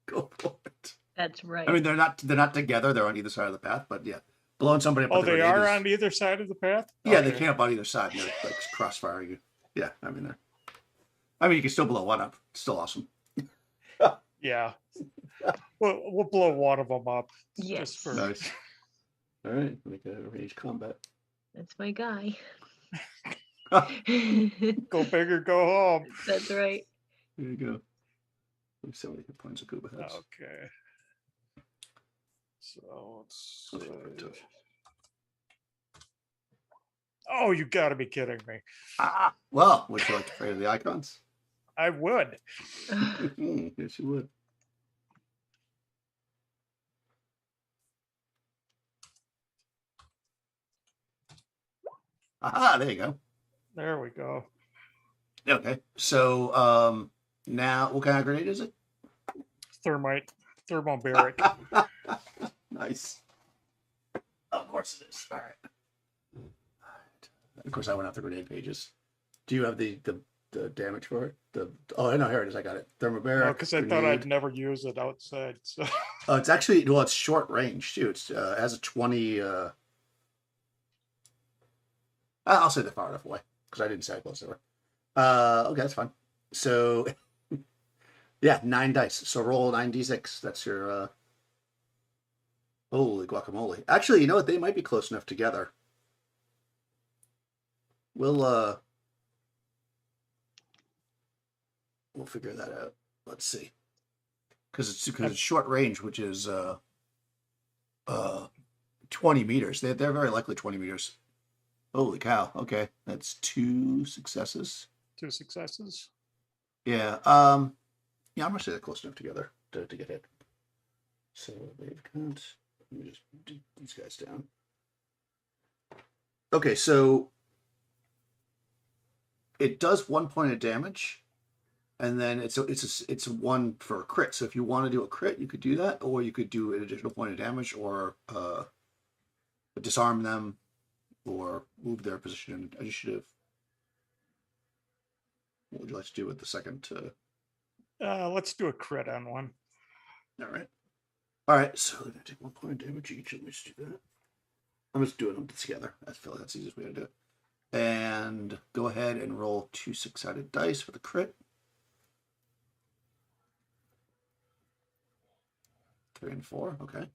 Speaker 1: Go for it.
Speaker 4: That's right.
Speaker 1: I mean, they're not together. They're on either side of the path, but yeah, blowing somebody up.
Speaker 3: Oh,
Speaker 1: with a
Speaker 3: they
Speaker 1: grenade
Speaker 3: are
Speaker 1: is-
Speaker 3: on either side of the path?
Speaker 1: Yeah,
Speaker 3: Okay.
Speaker 1: they camp on either side. And they're like crossfiring you. Yeah, I mean, you can still blow one up. It's still awesome.
Speaker 3: Yeah. We'll blow one of them up.
Speaker 4: Yes.
Speaker 3: Just for...
Speaker 1: Nice. All right, make a ranged combat.
Speaker 4: That's my guy.
Speaker 3: Go big or go home.
Speaker 4: That's right.
Speaker 1: There you go. Let me see how many hit points a Kuba has.
Speaker 3: Okay. So let's.
Speaker 1: Okay, good.
Speaker 3: Oh, you got to be kidding me!
Speaker 1: Well, would you like to trade the icons?
Speaker 3: I would.
Speaker 1: Yes, you would. Aha, there you go.
Speaker 3: There we go.
Speaker 1: Okay, so now what kind of grenade is it?
Speaker 3: Thermite, thermobaric.
Speaker 1: Nice. Of course it is. All right. Of course, I went out the grenade pages. Do you have the damage for it? Oh, no, here it is. I got it. Thermobaric.
Speaker 3: Because I thought I'd never use it outside. So
Speaker 1: It's actually, well, it's short range too. It's has a 20. I'll say they're far enough away because I didn't say how close they were. Okay, that's fine. So Yeah, 9 dice. So roll 9d6. That's your holy guacamole. Actually, you know what? They might be close enough together. We'll figure that out. Let's see. Because it's short range, which is 20 meters. They're very likely 20 meters. Holy cow. Okay. That's 2 successes.
Speaker 3: 2 successes.
Speaker 1: Yeah. Yeah, I'm gonna say they're close enough together to get hit. So they've got, let me just do these guys down. Okay, so it does 1 point of damage, and then it's a 1 for a crit. So if you want to do a crit, you could do that, or you could do an additional point of damage, or disarm them, or move their position in initiative. What would you like to do with the second?
Speaker 3: Let's do a crit on one.
Speaker 1: All right. All right, so they're going to take 1 point of damage each. Let me just do that. I'm just doing them together. I feel like that's the easiest way to do it. And go ahead and roll 2 6-sided dice for the crit. 3 and 4, okay.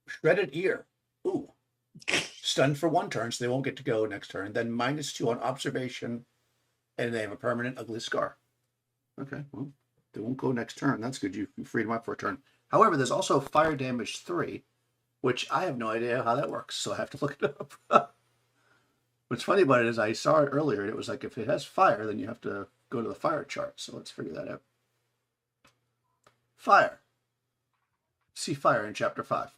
Speaker 1: Shredded ear. Ooh. Stunned for 1 turn, so they won't get to go next turn. Then -2 on observation, and they have a permanent ugly scar. Okay, well, they won't go next turn. That's good. You freed them up for a turn. However, there's also fire damage 3, which I have no idea how that works, so I have to look it up. What's funny about it is I saw it earlier, and it was like if it has fire, then you have to go to the fire chart. So let's figure that out. Fire. See fire in chapter 5.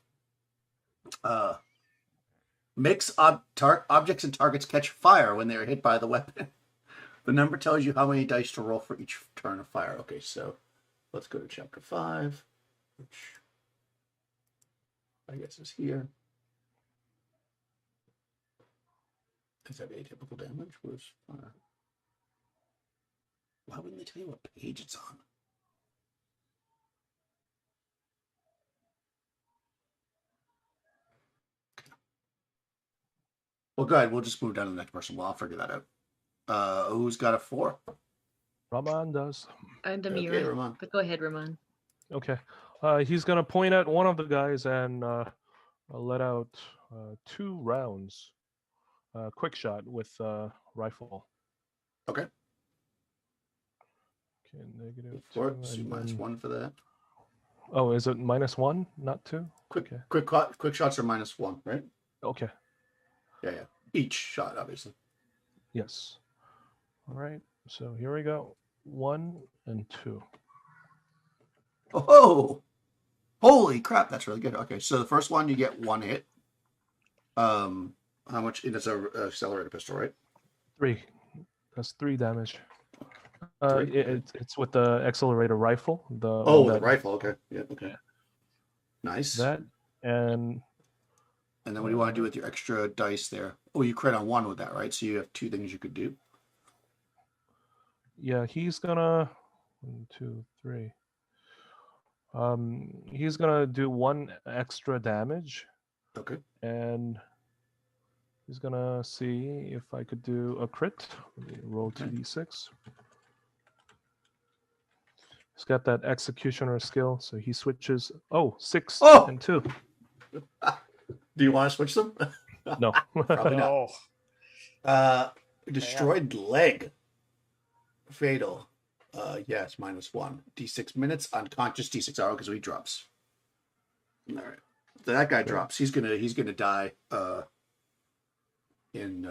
Speaker 1: Makes objects and targets catch fire when they are hit by the weapon. The number tells you how many dice to roll for each turn of fire. Okay, so let's go to chapter 5, which I guess is here. Is that atypical damage? Where's fire? Why wouldn't they tell you what page it's on? Well, go ahead. We'll just move down to the next person. Well, I'll figure that out. Who's got a 4?
Speaker 5: Raman does.
Speaker 4: I'm the
Speaker 1: Okay,
Speaker 4: mirror.
Speaker 1: Ramon.
Speaker 4: But go ahead, Ramon.
Speaker 5: Okay. He's gonna point at one of the guys and let out 2 rounds. Quick shot with rifle.
Speaker 1: Okay.
Speaker 5: Okay, negative
Speaker 1: For
Speaker 5: 2.
Speaker 1: it. So
Speaker 5: and
Speaker 1: minus
Speaker 5: then-
Speaker 1: 1 for that.
Speaker 5: Oh, is it -1, not 2?
Speaker 1: Quick
Speaker 5: Okay.
Speaker 1: quick shots are -1, right?
Speaker 5: Okay.
Speaker 1: Yeah. Each shot, obviously.
Speaker 5: Yes. All right. So here we go. 1 and 2.
Speaker 1: Oh, holy crap! That's really good. Okay, so the first one you get 1 hit. How much? It's a accelerator pistol, right?
Speaker 5: 3. That's 3 damage.
Speaker 1: 3?
Speaker 5: It's with the accelerator rifle.
Speaker 1: The rifle. Okay. Yeah. Okay. Nice.
Speaker 5: That and
Speaker 1: And then what do you want to do with your extra dice there? Oh, you crit on 1 with that, right? So you have 2 things you could do.
Speaker 5: yeah, he's gonna 1, 2, 3. He's gonna do 1 extra damage,
Speaker 1: Okay.
Speaker 5: and he's gonna see if I could do a crit. Let me roll
Speaker 1: Okay.
Speaker 5: 2d6. He's got that executioner skill, so he switches. Oh, 6
Speaker 1: Oh!
Speaker 5: and 2.
Speaker 1: Do you want to switch them?
Speaker 5: No.
Speaker 1: Probably not.
Speaker 3: No.
Speaker 1: Destroyed leg. Fatal. Yes, -1. D6 minutes. Unconscious. D6 arrow because he drops. All right. So that guy drops. He's gonna die. In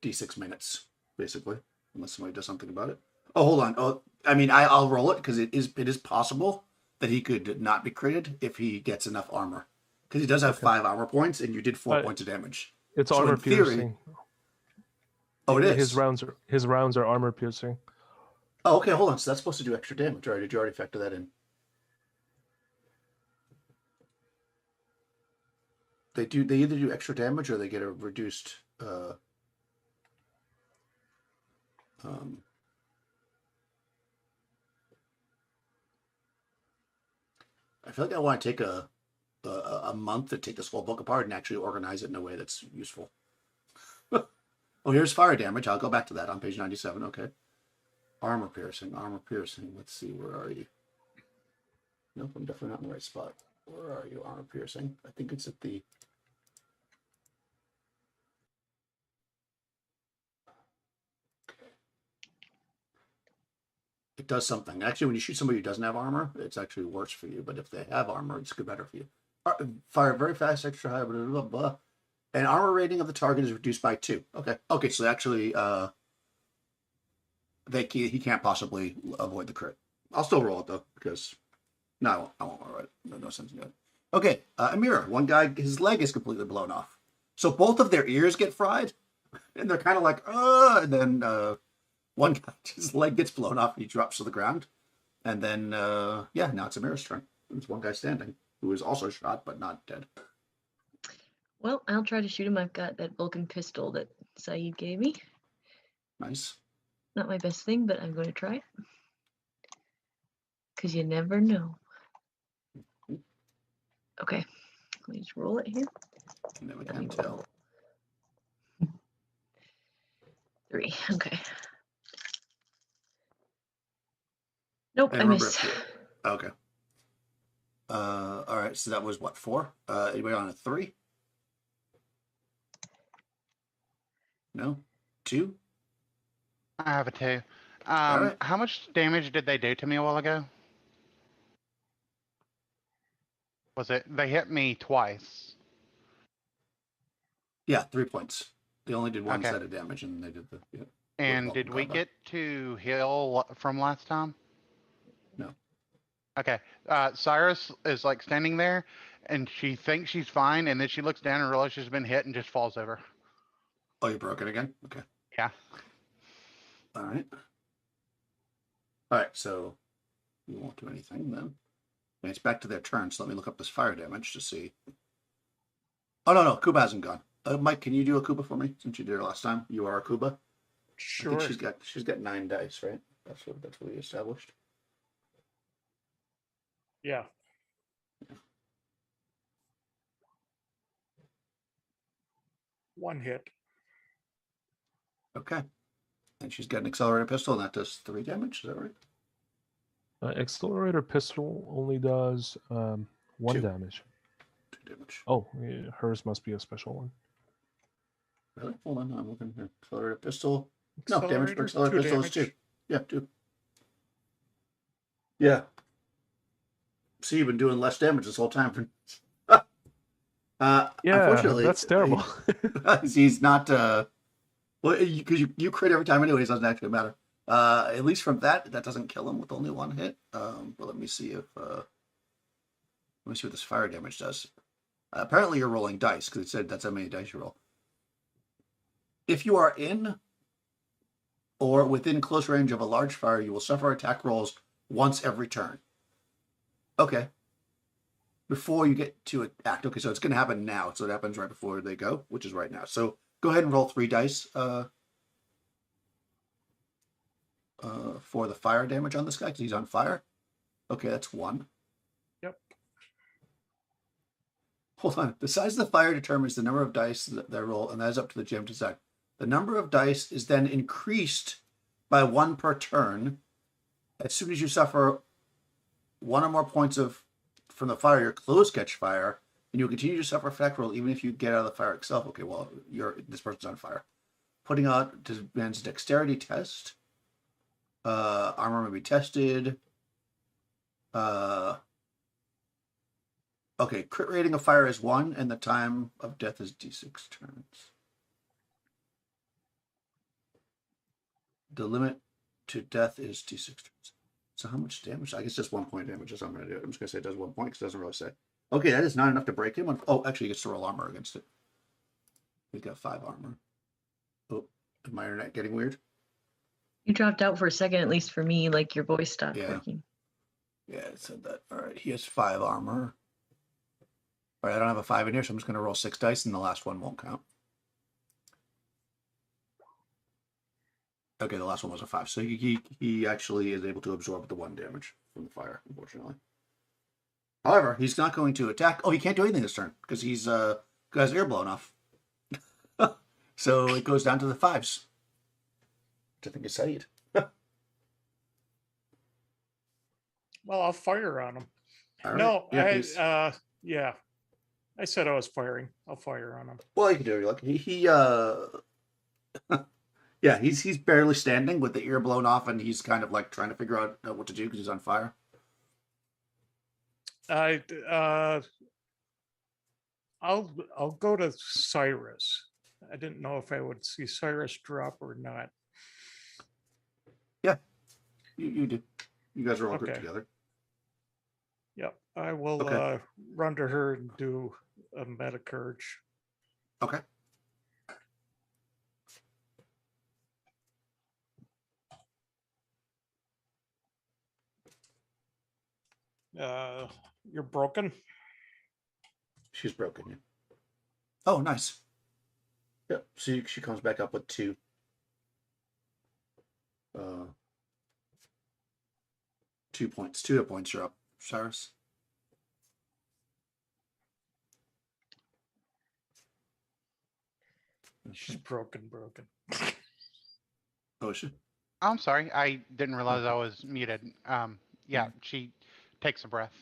Speaker 1: D6 minutes, basically, unless somebody does something about it. Oh, hold on. Oh, I mean, I'll roll it because it is possible that he could not be critted if he gets enough armor, because he does have 5 armor points, and you did 4 points of damage.
Speaker 5: It's
Speaker 1: So in
Speaker 5: armor
Speaker 1: theory-
Speaker 5: piercing.
Speaker 1: Oh, it is.
Speaker 5: His rounds are armor piercing.
Speaker 1: Oh, okay. Hold on. So that's supposed to do extra damage, right? Did you already factor that in? They either do extra damage or they get a reduced. I feel like I want to take a month to take this whole book apart and actually organize it in a way that's useful. Oh, here's fire damage. I'll go back to that on page 97. Okay. Armor piercing. Let's see, where are you? Nope, I'm definitely not in the right spot. Where are you, armor piercing? I think it's at the... It does something. Actually, when you shoot somebody who doesn't have armor, it's actually worse for you. But if they have armor, it's good, better for you. Fire very fast, extra high, blah, blah, blah. And armor rating of the target is reduced by 2. Okay. Okay, so actually, he can't possibly avoid the crit. I'll still roll it, though, because... No, I won't roll it. No sense in it. Okay, Amira. One guy, his leg is completely blown off. So both of their ears get fried, and they're kind of like, and then... one guy, his leg gets blown off and he drops to the ground. And then, now it's Amira's turn. There's one guy standing who is also shot but not dead.
Speaker 4: Well, I'll try to shoot him. I've got that Vulcan pistol that Saeed gave me.
Speaker 1: Nice.
Speaker 4: Not my best thing, but I'm going to try it. Because you never know. Okay, let me just roll it here.
Speaker 1: You never can tell.
Speaker 4: 3, okay. Nope,
Speaker 1: And
Speaker 4: I
Speaker 1: remember,
Speaker 4: missed.
Speaker 1: okay. All right, so that was what, 4? Anybody on a 3? No? 2?
Speaker 2: I have a 2.
Speaker 1: All right.
Speaker 2: How much damage did they do to me a while ago? Was it, they hit me twice.
Speaker 1: Yeah, 3 points. They only did one
Speaker 2: Okay.
Speaker 1: set of damage, and they did the... Yeah.
Speaker 2: And
Speaker 1: With
Speaker 2: did we
Speaker 1: combat.
Speaker 2: get to heal from last time?
Speaker 1: No.
Speaker 2: Okay. Cyrus is like standing there and she thinks she's fine, and then she looks down and realizes she's been hit and just falls over.
Speaker 1: Oh, you broke it again? Okay.
Speaker 2: Yeah.
Speaker 1: All right. All right, so you won't do anything then. And it's back to their turn, so let me look up this fire damage to see. Oh, no, Kuba hasn't gone. Mike, can you do a Kuba for me, since you did it last time? You are a Kuba?
Speaker 3: Sure.
Speaker 1: I think she's got 9 dice, right? That's what we established.
Speaker 3: Yeah. One hit.
Speaker 1: Okay. And she's got an accelerator pistol, and that does 3 damage, is that right?
Speaker 5: Accelerator pistol only does 1
Speaker 1: 2.
Speaker 5: damage.
Speaker 1: 2 damage.
Speaker 5: Oh, yeah, hers must be a special one.
Speaker 1: Really? Hold on, I'm looking here. Accelerator pistol. No, damage for
Speaker 3: Accelerator,
Speaker 1: accelerator
Speaker 3: 2
Speaker 1: pistol is 2.
Speaker 3: damage.
Speaker 1: Yeah, 2. Yeah. See, you've been doing less damage this whole time.
Speaker 5: Yeah,
Speaker 1: unfortunately,
Speaker 5: that's terrible.
Speaker 1: he's not. Well, because you crit every time anyway, it doesn't actually matter. At least from that doesn't kill him with only 1 hit. But let me see if let me see what this fire damage does. Apparently, you're rolling dice because it said that's how many dice you roll. If you are in or within close range of a large fire, you will suffer attack rolls once every turn. Okay. Before you get to act. Okay, so it's going to happen now. So it happens right before they go, which is right now. So go ahead and roll 3 dice for the fire damage on this guy, because he's on fire. Okay, that's 1.
Speaker 3: Yep.
Speaker 1: Hold on. The size of the fire determines the number of dice that they roll, and that is up to the GM to decide. The number of dice is then increased by 1 per turn. As soon as you suffer 1 or more points from the fire, your clothes catch fire, and you'll continue to suffer attack roll even if you get out of the fire itself. Okay, well, this person's on fire. Putting out demands dexterity test. Armor may be tested. Okay, crit rating of fire is 1, and the time of death is d6 turns. The limit to death is d6 turns. So how much damage? I guess just 1 point damage is how I'm going to do it. I'm just going to say it does 1 point because it doesn't really say. Okay, that is not enough to break him. Oh, actually, he gets to roll armor against it. He's got 5 armor. Oh, is my internet getting weird?
Speaker 4: You dropped out for a second, at least for me, like your voice stopped working.
Speaker 1: Yeah, it said that. All right, he has 5 armor. All right, I don't have a 5 in here, so I'm just going to roll 6 dice, and the last one won't count. Okay, the last one was a 5. So he actually is able to absorb the 1 damage from the fire, unfortunately. However, he's not going to attack. Oh, he can't do anything this turn because he's got his ear blown off. So it goes down to the 5s, which I think is Saeed.
Speaker 3: Well, I'll fire on him.
Speaker 1: All right.
Speaker 3: No,
Speaker 1: Yeah, he's-
Speaker 3: yeah. I said I was firing. I'll fire on him.
Speaker 1: well, you can do it. Like yeah, he's barely standing with the ear blown off, and he's kind of like trying to figure out what to do because he's on fire.
Speaker 3: I'll go to Cyrus. I didn't know if I would see Cyrus drop or not.
Speaker 1: You do. You guys are all good
Speaker 3: Okay.
Speaker 1: together.
Speaker 3: Yep, I will
Speaker 1: Okay.
Speaker 3: run to her and do a metacurge.
Speaker 1: Okay.
Speaker 3: You're broken.
Speaker 1: She's broken. Yeah. Oh, nice. Yep. So she comes back up with 2. 2 points. 2 hit points are up, Cyrus.
Speaker 3: She's broken.
Speaker 1: Oh, is she?
Speaker 2: I'm sorry, I didn't realize I was muted. Yeah, she takes a breath.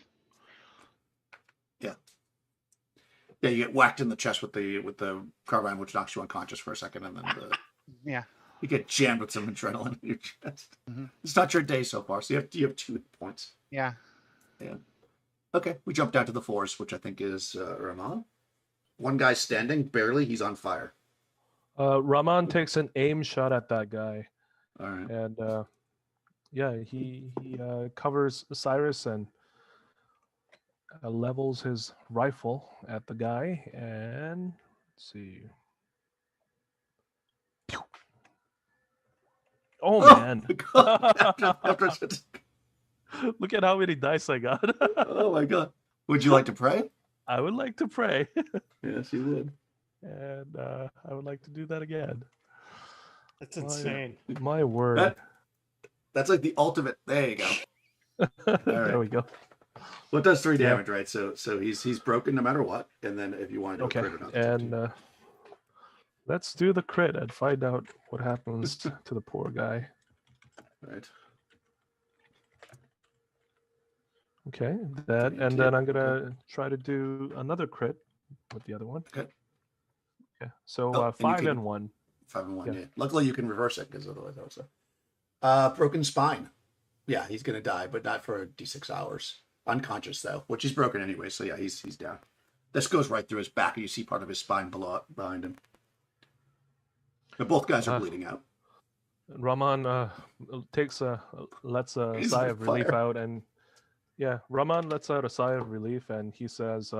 Speaker 1: Yeah, you get whacked in the chest with the carbine, which knocks you unconscious for a second, and then
Speaker 2: Yeah.
Speaker 1: you get jammed with some adrenaline in your chest.
Speaker 2: Mhm.
Speaker 1: It's not your day so far, so you have 2 hit points.
Speaker 2: Yeah.
Speaker 1: Okay, we jump down to the 4s, which I think is Ramon. One guy's standing, barely. He's on fire.
Speaker 5: Raman takes an aim shot at that guy,
Speaker 1: All right.
Speaker 5: and yeah, he covers Cyrus and levels his rifle at the guy, and let's see. Oh man!
Speaker 1: After such-
Speaker 5: Look at how many dice I got.
Speaker 1: oh my god! Would you like to pray?
Speaker 5: I would like to pray,
Speaker 1: Yes, you would.
Speaker 5: and I would like to do that again.
Speaker 3: That's insane.
Speaker 5: My word!
Speaker 1: That's like the ultimate. There you go.
Speaker 5: There we go.
Speaker 1: Well, it does 3
Speaker 5: Yeah.
Speaker 1: damage, right? So he's broken no matter what. And then if you want to do
Speaker 5: Okay,
Speaker 1: a crit or not, that's up to you.
Speaker 5: and let's do the crit and find out what happens to the poor guy.
Speaker 1: Right.
Speaker 5: Okay, that,
Speaker 1: Okay,
Speaker 5: and then I'm gonna try to do another crit with the other one.
Speaker 1: Okay.
Speaker 5: Okay, so
Speaker 1: Oh, and you
Speaker 5: 5
Speaker 1: can-
Speaker 5: and 1.
Speaker 1: 5 and 1.
Speaker 5: Yeah.
Speaker 1: Yeah. Luckily, you can reverse it because otherwise, that was broken spine. Yeah, he's gonna die, but not for D6 hours. Unconscious though, which is broken anyway. So yeah, he's down. This goes right through his back, and you see part of his spine behind him. But both guys are bleeding out.
Speaker 5: Raman takes lets a
Speaker 1: He's
Speaker 5: sigh
Speaker 1: on
Speaker 5: of relief
Speaker 1: fire.
Speaker 5: out, and yeah, Raman lets out a sigh of relief, and he says,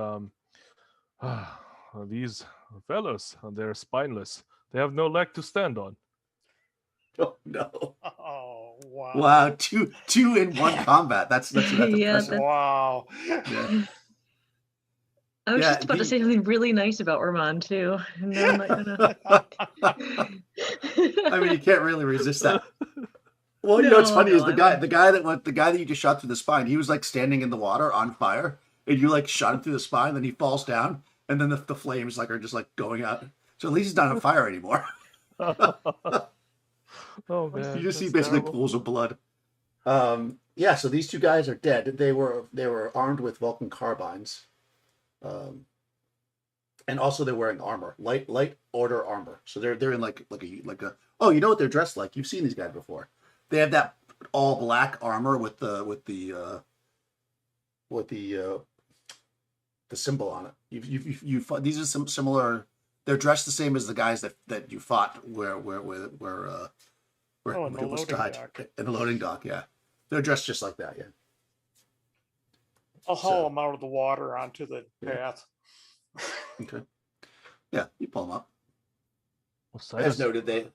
Speaker 5: "These fellows, they're spineless. They have no leg to stand on."
Speaker 1: Oh no!
Speaker 3: Oh wow!
Speaker 1: Wow, two in one combat. That's
Speaker 4: Yeah,
Speaker 1: impressive.
Speaker 4: that-
Speaker 3: Wow!
Speaker 1: Yeah.
Speaker 4: I was
Speaker 1: Yeah,
Speaker 4: just about to
Speaker 1: the-
Speaker 4: say something really nice about Ormond too. No, I'm not gonna.
Speaker 1: I mean, you can't really resist that. Well, you know what's
Speaker 4: No,
Speaker 1: funny is
Speaker 4: no,
Speaker 1: the
Speaker 4: I
Speaker 1: guy that you just shot through the spine. He was like standing in the water on fire, and you like shot him through the spine. Then he falls down, and then the flames like are just like going out. So at least he's not on fire anymore.
Speaker 5: Oh man,
Speaker 1: You just see
Speaker 5: that's
Speaker 1: basically
Speaker 5: terrible.
Speaker 1: pools of blood. Yeah. So these 2 guys are dead. They were armed with Vulcan carbines, and also they're wearing armor, light order armor. So they're in like a. Oh, you know what they're dressed like? You've seen these guys before. They have that all black armor with the symbol on it. You fought, these are some similar. They're dressed the same as the guys that you fought where
Speaker 3: Oh, in the
Speaker 1: it was
Speaker 3: loading
Speaker 1: tied.
Speaker 3: dock.
Speaker 1: In the loading dock. Yeah, they're dressed just like that. Yeah.
Speaker 3: I'll haul
Speaker 1: So-
Speaker 3: them out of the water onto the
Speaker 1: Yeah.
Speaker 3: path.
Speaker 1: Okay. Yeah, you pull them up.
Speaker 5: Well,
Speaker 1: As
Speaker 5: Cyrus,
Speaker 1: noted, they.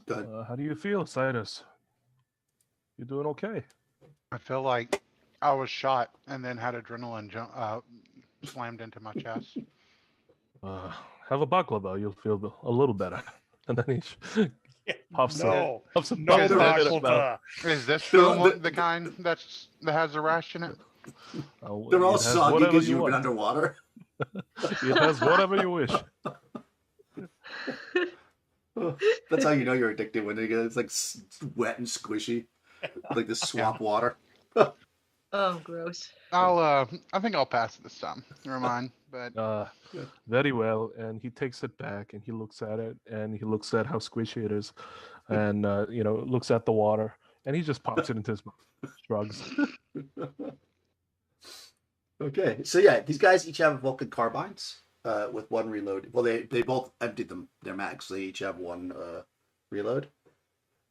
Speaker 1: Go ahead.
Speaker 5: how do you feel, Cyrus? You doing okay?
Speaker 2: I feel like I was shot and then had adrenaline slammed into my chest.
Speaker 5: Have a baklava, you'll feel a little better. And then he puffs
Speaker 3: No,
Speaker 5: puffs some
Speaker 3: no
Speaker 2: Is
Speaker 5: baklava in his mouth.
Speaker 3: baklava.
Speaker 2: Is this
Speaker 1: No,
Speaker 2: the, one, the kind that has a rash in it?
Speaker 1: They're all
Speaker 5: it has
Speaker 1: soggy
Speaker 5: whatever
Speaker 1: because
Speaker 5: you
Speaker 1: you've been
Speaker 5: want.
Speaker 1: underwater.
Speaker 5: It has whatever you wish.
Speaker 1: Oh, that's how you know you're addicted when it's like wet and squishy, like the swamp water.
Speaker 4: Oh, gross.
Speaker 2: I think I'll pass it this time. Never mind. But
Speaker 5: Very well. And he takes it back and he looks at it and he looks at how squishy it is, and looks at the water and he just pops it into his mouth, shrugs.
Speaker 1: Okay, so yeah, these guys each have Vulcan carbines with one reload. Well, they both emptied their mags. So they each have one reload,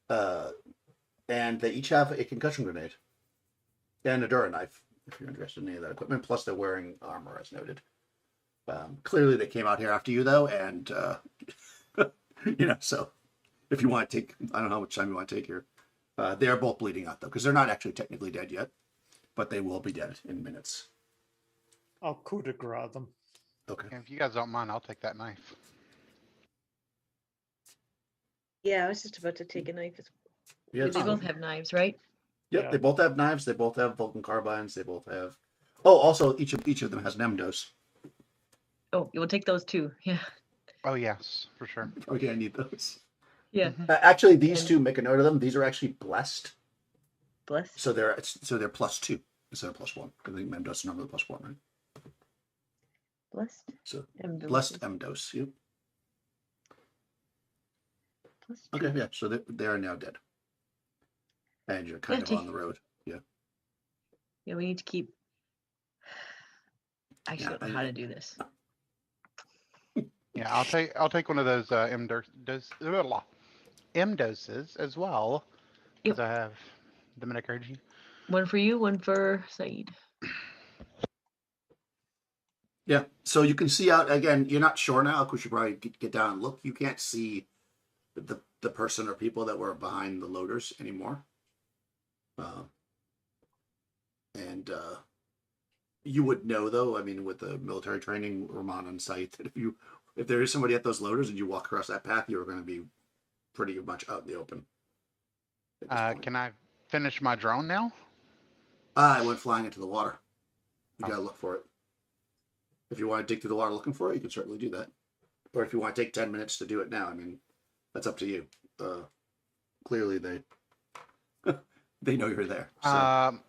Speaker 1: and they each have a concussion grenade and a Dura knife. If you're interested in any of that equipment, plus they're wearing armor, as noted. Clearly, they came out here after you, though, and so if you want to take, I don't know how much time you want to take here. They are both bleeding out though, because they're not actually technically dead yet, but they will be dead in minutes.
Speaker 3: I'll coup de grace them.
Speaker 1: Okay.
Speaker 2: if you guys don't mind, I'll take that knife.
Speaker 4: Yeah, I was just about to take a knife.
Speaker 1: Yeah,
Speaker 4: They
Speaker 1: it's
Speaker 4: both
Speaker 1: fine.
Speaker 4: have knives, right?
Speaker 1: Yep,
Speaker 3: Yeah.
Speaker 1: they both have knives. They both have Vulcan carbines. They both have. Oh, also each of them has an M dose.
Speaker 4: Oh, you will take those too. Yeah.
Speaker 2: Oh yes, for sure.
Speaker 1: Okay, I need those.
Speaker 4: Yeah.
Speaker 2: Mhm.
Speaker 1: Actually, these
Speaker 4: And-
Speaker 1: two, make a note of them. These are actually blessed,
Speaker 4: Bless.
Speaker 1: so they're +2 instead of +1. I think M dose is normally +1, right?
Speaker 4: Blessed.
Speaker 1: So
Speaker 4: And
Speaker 1: blessed M dose. Yep.
Speaker 4: Plus
Speaker 1: Okay,
Speaker 4: two.
Speaker 1: yeah. So they are now dead, and you're kind of
Speaker 4: Plenty.
Speaker 1: on the road. Yeah.
Speaker 4: Yeah, we need to keep. I actually
Speaker 1: Yeah,
Speaker 4: don't know how to do this.
Speaker 2: Yeah, I'll take one of those M doses as well,
Speaker 4: Yep.
Speaker 2: because I have the Medic-RG.
Speaker 4: One for you, one for Saeed.
Speaker 1: Yeah. So you can see out again. You're not sure now. Of course, you probably get down and look. You can't see the person or people that were behind the loaders anymore. And you would know though. I mean, with the military training, Ramon on site, that if there is somebody at those loaders and you walk across that path, you're going to be pretty much out in the open. at this point.
Speaker 2: Can I finish my drone now?
Speaker 1: I went flying into the water. You
Speaker 2: Oh.
Speaker 1: gotta look for it. If you want to dig through the water looking for it, you can certainly do that. Or if you want to take 10 minutes to do it now, I mean, that's up to you. Clearly, they they know you're there. So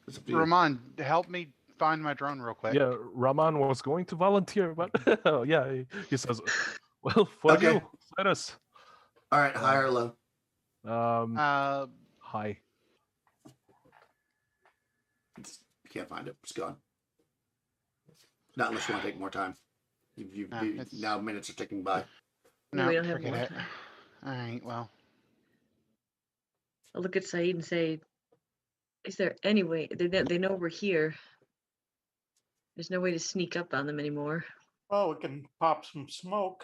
Speaker 1: it's up to you.
Speaker 2: Ramon, help me find my drone real quick.
Speaker 5: Yeah, Raman was going to volunteer, but yeah, he says, "Well, for
Speaker 1: Okay.
Speaker 5: you, Cyrus."
Speaker 1: All right, high or low?
Speaker 5: Hi.
Speaker 1: You can't find it. It's gone. Not unless you want to take more time.
Speaker 2: No, it's-
Speaker 1: Now minutes are ticking by.
Speaker 2: No,
Speaker 4: we don't have
Speaker 2: forget
Speaker 4: more
Speaker 2: it.
Speaker 4: time.
Speaker 2: All right, well,
Speaker 4: I'll look at Saeed and say, "Is there any way they know we're here? There's no way to sneak up on them anymore."
Speaker 3: Well, we can pop some smoke,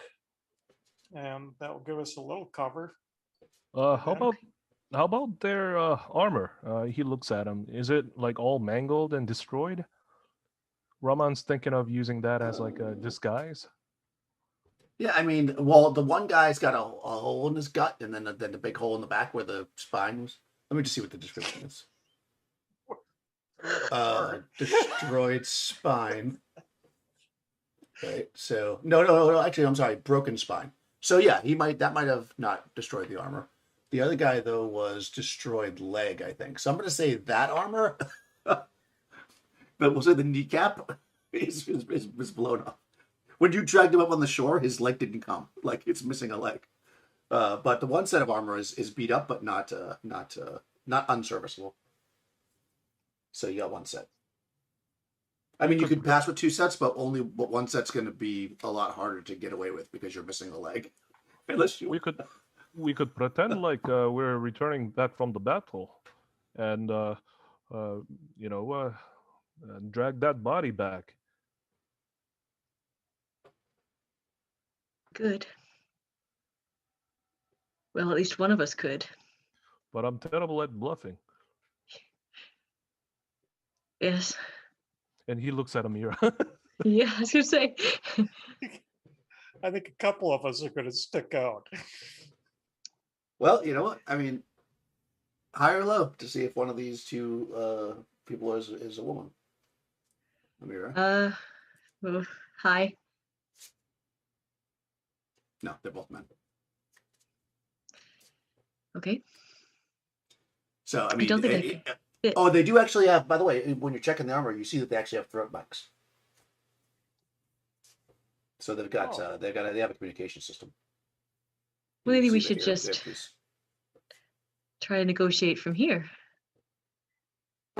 Speaker 3: and that will give us a little cover.
Speaker 5: How
Speaker 3: Yeah.
Speaker 5: about their armor? He looks at him. Is it like all mangled and destroyed? Raman's thinking of using that as like a disguise.
Speaker 1: Yeah, I mean, well, the one guy's got a hole in his gut, and then the big hole in the back where the spine was. Let me just see what the description is. Destroyed spine. Okay, so no. Actually, I'm sorry, broken spine. So yeah, that might have not destroyed the armor. The other guy though was destroyed leg, I think. So I'm gonna say that armor, but we'll say the kneecap is blown off. When you dragged him up on the shore, his leg didn't come. Like it's missing a leg. But the one set of armor is beat up, but not unserviceable. So you got one set. I mean, you could pass with two sets, but one set's going to be a lot harder to get away with because you're missing a leg. Unless you
Speaker 5: We could pretend like we're returning back from the battle, and drag that body back.
Speaker 4: Good. Well, at least one of us could.
Speaker 5: But I'm terrible at bluffing.
Speaker 4: Yes.
Speaker 5: And he looks at a mirror.
Speaker 4: Yeah, I was gonna say.
Speaker 3: I think a couple of us are going to stick out.
Speaker 1: Well, you know what? I mean, high or low to see if one of these two people is a woman. Amira?
Speaker 4: Well, hi.
Speaker 1: No, they're both men.
Speaker 4: Okay.
Speaker 1: So I mean,
Speaker 4: don't think I can fit.
Speaker 1: oh, they do actually have. By the way, when you're checking the armor, you see that they actually have throat mics. So they've got they have a communication system.
Speaker 4: Well,
Speaker 1: You
Speaker 4: maybe
Speaker 1: can
Speaker 4: we
Speaker 1: see that
Speaker 4: should
Speaker 1: here.
Speaker 4: just
Speaker 1: They have these-
Speaker 4: try to negotiate from here.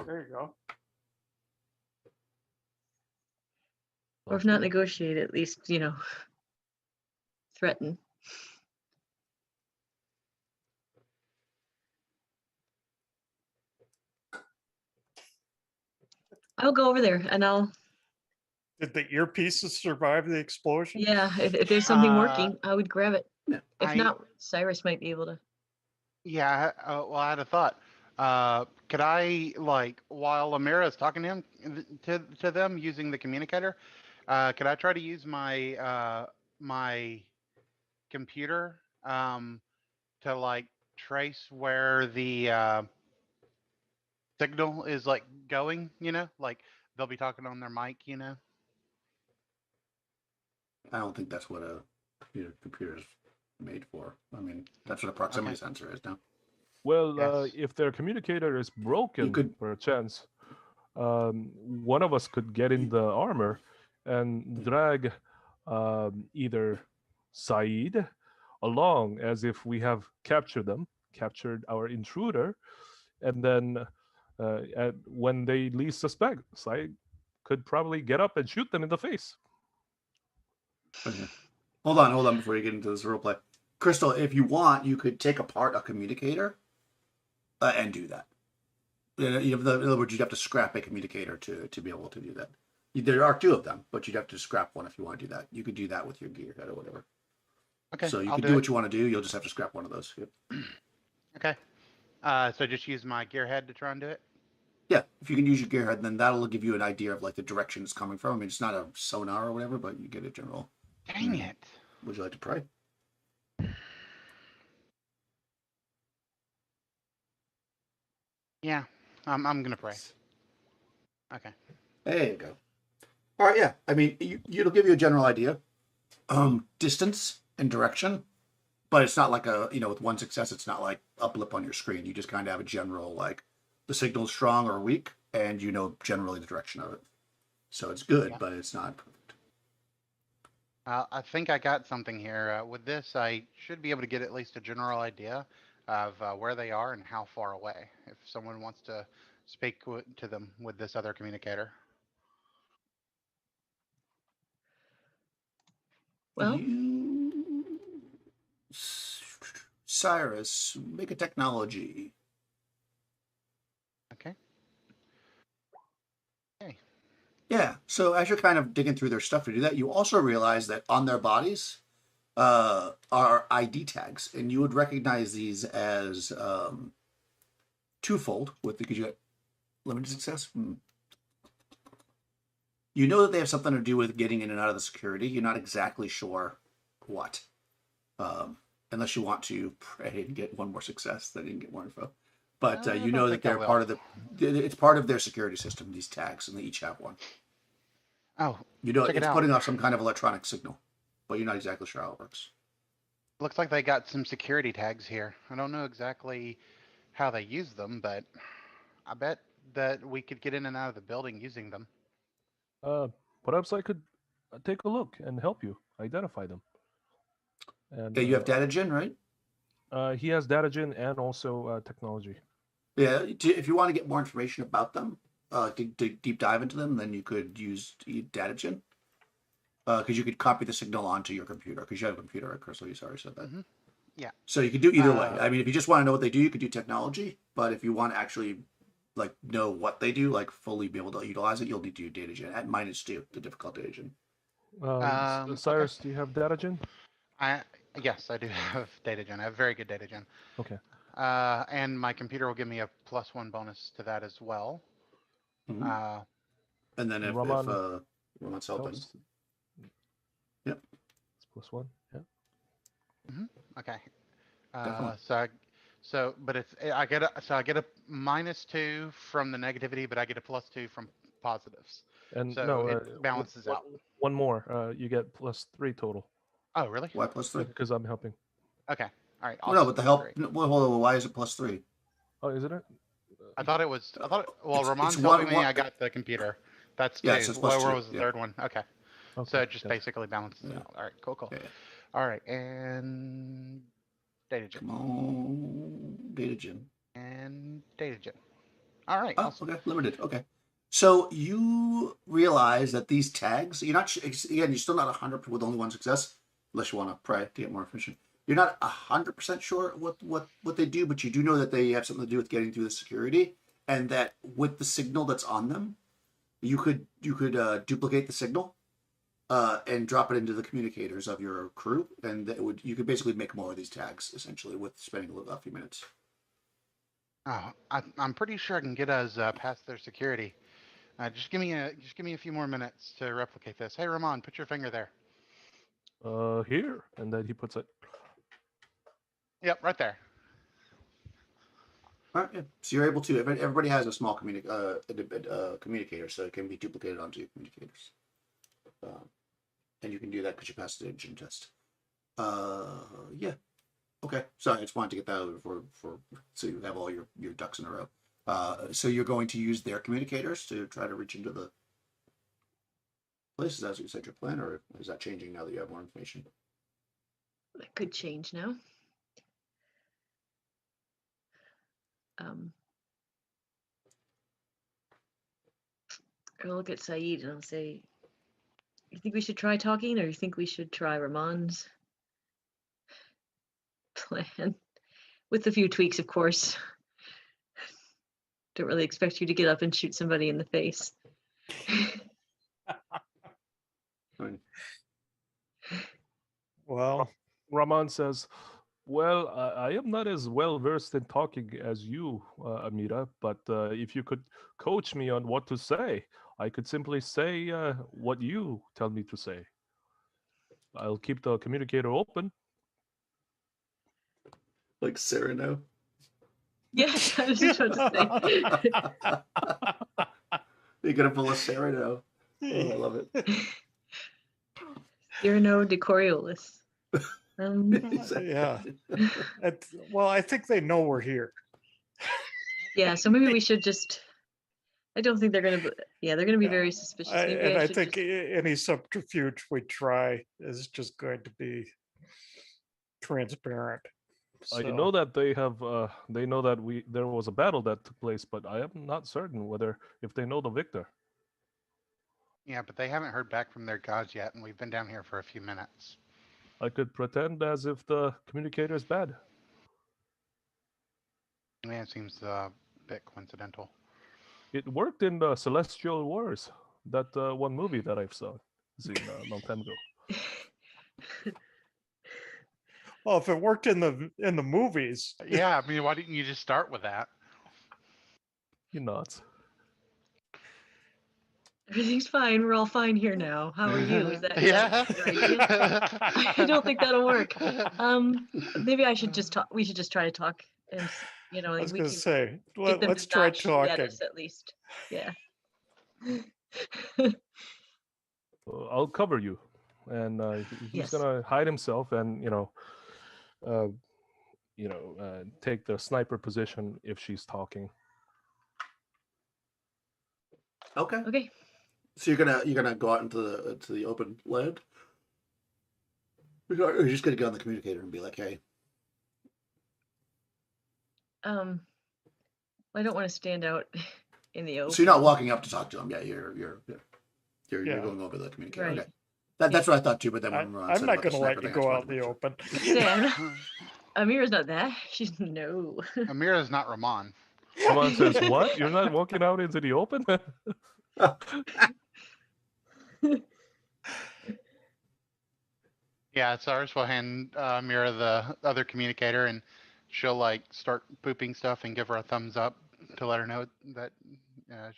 Speaker 3: There you go.
Speaker 4: Or if
Speaker 5: Sounds
Speaker 4: not
Speaker 5: good.
Speaker 4: negotiate, at least, threaten. I'll go over there and
Speaker 3: Did the earpieces survive the explosion?
Speaker 4: yeah, if there's something
Speaker 2: Uh,
Speaker 4: working, I would grab it.
Speaker 1: Yeah.
Speaker 4: If not, Cyrus might be able to.
Speaker 2: Yeah, well, I had a thought. Could I, like, while Amira is talking to him, to them using the communicator, could I try to use my computer to like trace where the signal is like going? Like they'll be talking on their mic.
Speaker 1: I don't think that's what a computer is made for. I mean, that's what a proximity sensor is now.
Speaker 5: Well,
Speaker 2: Yes.
Speaker 5: if their communicator is broken,
Speaker 1: could-
Speaker 5: per chance, one of us could get in the armor and drag either Saeed along as if we have captured our intruder, and then when they least suspect, Saeed could probably get up and shoot them in the face.
Speaker 1: Okay. Hold on before you get into this roleplay. Crystal, if you want, you could take apart a communicator and do that. In other words, you'd have to scrap a communicator to be able to do that. There are two of them, but you'd have to scrap one if you want to do that. You could do that with your gearhead or whatever.
Speaker 2: Okay.
Speaker 1: So you
Speaker 2: I'll
Speaker 1: can
Speaker 2: do
Speaker 1: do
Speaker 2: it.
Speaker 1: what you want to do. You'll just have to scrap one of those. Yep.
Speaker 2: Okay. So just use my gearhead to try and do it.
Speaker 1: Yeah, if you can use your gearhead, then that'll give you an idea of like the direction it's coming from. I mean, it's not a sonar or whatever, but you get a general.
Speaker 2: Dang it.
Speaker 1: Would you like to pray?
Speaker 2: Yeah, I'm gonna pray. Okay.
Speaker 1: There you go. All right, yeah. I mean, it'll give you a general idea, distance and direction, but it's not like with one success, it's not like a blip on your screen. You just kind of have a general like the signal's strong or weak, and you know generally the direction of it. So it's good,
Speaker 2: Yeah.
Speaker 1: but it's not perfect.
Speaker 2: I think I got something here. With this, I should be able to get at least a general idea of where they are and how far away, if someone wants to speak to them with this other communicator.
Speaker 4: Well,
Speaker 1: Cyrus, make a technology.
Speaker 2: Okay. Okay.
Speaker 1: Yeah. So as you're kind of digging through their stuff to do that, you also realize that on their bodies are ID tags, and you would recognize these as twofold because you got limited success. You know that they have something to do with getting in and out of the security. You're not exactly sure what, unless you want to pray and get one more success. Then you can get more info. But
Speaker 2: I
Speaker 1: you
Speaker 2: don't
Speaker 1: know that
Speaker 2: think I
Speaker 1: they're
Speaker 2: will.
Speaker 1: part of it's part of their security system. These tags, and they each have one.
Speaker 2: Oh,
Speaker 1: You know,
Speaker 2: check it
Speaker 1: it's
Speaker 2: out.
Speaker 1: putting off some kind of electronic signal, but you're not exactly sure how it works.
Speaker 2: Looks like they got some security tags here. I don't know exactly how they use them, but I bet that we could get in and out of the building using them.
Speaker 5: Perhaps I could take a look and help you identify them. And
Speaker 1: Okay, you have data gen, right?
Speaker 5: he has data gen and also technology.
Speaker 1: Yeah. If you want to get more information about them, to deep dive into them, then you could use data gen. Because you could copy the signal onto your computer. Because you have a computer, right, Crystal? You already said that.
Speaker 2: Mm-hmm. Yeah.
Speaker 1: So you could do either way. I mean, if you just want to know what they do, you could do technology. But if you want to actually like know what they do, like fully be able to utilize it, you'll need to do data gen at -2, the difficult data gen.
Speaker 5: Cyrus, do you have data gen?
Speaker 2: Yes, I do have data gen. I have very good data gen.
Speaker 5: Okay.
Speaker 2: And my computer will give me a +1 bonus to that as well.
Speaker 1: Mhm. And then if
Speaker 5: Raman
Speaker 1: Raman's helping,
Speaker 5: helps.
Speaker 1: Yep.
Speaker 5: It's +1. Yeah.
Speaker 2: Okay.
Speaker 1: Definitely.
Speaker 2: But I get a -2 from the negativity, but I get a +2 from positives.
Speaker 5: And
Speaker 2: So
Speaker 5: no,
Speaker 2: it balances out.
Speaker 5: one more. You get +3 total
Speaker 2: Oh, really?
Speaker 1: Y +3.
Speaker 5: because I'm helping.
Speaker 2: Okay. All right.
Speaker 1: Well, no,
Speaker 2: Awesome.
Speaker 1: but the help.
Speaker 2: Great.
Speaker 1: Well, hold on, why is it +3?
Speaker 5: Oh, isn't it?
Speaker 2: I thought it was. Well,
Speaker 1: It's
Speaker 2: Ramon's
Speaker 1: one-
Speaker 2: helping me.
Speaker 1: one-
Speaker 2: I got the computer. That's
Speaker 1: Yeah, it
Speaker 2: two.
Speaker 1: says
Speaker 2: Where
Speaker 1: +2.
Speaker 2: was the
Speaker 1: Yeah.
Speaker 2: third one? Okay. So
Speaker 5: Okay.
Speaker 2: it just
Speaker 5: yes.
Speaker 2: basically balances
Speaker 1: Yeah.
Speaker 2: out. All right. Cool.
Speaker 1: Yeah.
Speaker 2: All right. And data gen.
Speaker 1: Come on, data gen.
Speaker 2: And data gen. All right.
Speaker 1: Oh,
Speaker 2: Awesome.
Speaker 1: okay, limited. Okay. So you realize that these tags, you're not again, you're still not 100 with only one success, unless you want to pray to get more information. You're not 100% sure what they do, but you do know that they have something to do with getting through the security, and that with the signal that's on them, you could duplicate the signal, and drop it into the communicators of your crew, and you could basically make more of these tags essentially with spending a few minutes.
Speaker 2: Oh, I'm pretty sure I can get us past their security. Just give me a few more minutes to replicate this. Hey, Ramon, put your finger there.
Speaker 5: Here, and then he puts it.
Speaker 2: Yep, right there.
Speaker 1: All right, yeah. So you're able to. Everybody has a small communicator, so it can be duplicated onto your communicators, and you can do that because you passed the engine test. Yeah. Okay. Sorry, I just wanted to get that out for so you have all your ducks in a row. So you're going to use their communicators to try to reach into the places as you said your plan, or is that changing now that you have more information?
Speaker 4: That could change now. I'll look at Saeed and I'll say, you think we should try talking, or you think we should try Ramon's plan? With a few tweaks, of course. Don't really expect you to get up and shoot somebody in the face.
Speaker 3: Well,
Speaker 5: Raman says, "Well, I am not as well versed in talking as you, Amira, but if you could coach me on what to say, I could simply say what you tell me to say. I'll keep the communicator open."
Speaker 1: Like Cyrano.
Speaker 4: Yes, I was just about to say.
Speaker 1: You're gonna pull a Cyrano. Oh, I love it.
Speaker 4: Cyrano de Coriolis.
Speaker 3: yeah. Well, I think they know we're here.
Speaker 4: Yeah, so maybe we should just. I don't think they're gonna. Yeah, they're gonna be very suspicious. Maybe
Speaker 3: I
Speaker 4: should
Speaker 3: think
Speaker 4: just-
Speaker 3: any subterfuge we try is just going to be transparent.
Speaker 5: I
Speaker 3: So,
Speaker 5: know that they have. They know that there was a battle that took place, but I am not certain whether if they know the victor.
Speaker 2: Yeah, but they haven't heard back from their gods yet, and we've been down here for a few minutes.
Speaker 5: I could pretend as if the communicator is bad.
Speaker 2: Yeah, it seems a bit coincidental.
Speaker 5: It worked in the Celestial Wars, that one movie that I've seen a long time ago.
Speaker 3: well, if it worked in the movies,
Speaker 2: Yeah, I mean, why didn't you just start with that?
Speaker 5: You nuts.
Speaker 4: Everything's fine. We're all fine here now. How are you? Is that
Speaker 2: Yeah.
Speaker 4: your idea? I don't think that'll work. Maybe I should just talk. We should just try to talk, and
Speaker 3: I was
Speaker 4: we
Speaker 3: going
Speaker 4: can
Speaker 3: to say,
Speaker 4: get them
Speaker 3: let's
Speaker 4: to
Speaker 3: try
Speaker 4: not shoot at
Speaker 3: talking.
Speaker 4: us at least. Yeah.
Speaker 5: I'll cover you, and he's
Speaker 4: Yes.
Speaker 5: gonna hide himself, and take the sniper position if she's talking.
Speaker 1: Okay.
Speaker 4: Okay.
Speaker 1: So you're gonna go out into the open land. Or you're just gonna get on the communicator and be like, "Hey."
Speaker 4: I don't want to stand out in the open.
Speaker 1: So you're not walking up to talk to him. Yeah, you're
Speaker 3: Yeah.
Speaker 1: going over the communicator.
Speaker 4: Right.
Speaker 1: Okay. That's what I thought too. But then when Ron
Speaker 3: I'm
Speaker 1: said
Speaker 3: not
Speaker 1: about the
Speaker 3: going to let
Speaker 1: sniper
Speaker 3: you
Speaker 1: thing, I just
Speaker 3: go
Speaker 1: wanted
Speaker 3: out
Speaker 1: to
Speaker 3: in the
Speaker 1: make sure.
Speaker 3: open.
Speaker 4: Yeah, Amira's not that. She's no.
Speaker 2: Amira's not Ramon.
Speaker 5: Someone says, "What? You're not walking out into the open?"
Speaker 2: Yeah, Cyrus will hand Amira the other communicator, and she'll like start booping stuff and give her a thumbs up to let her know that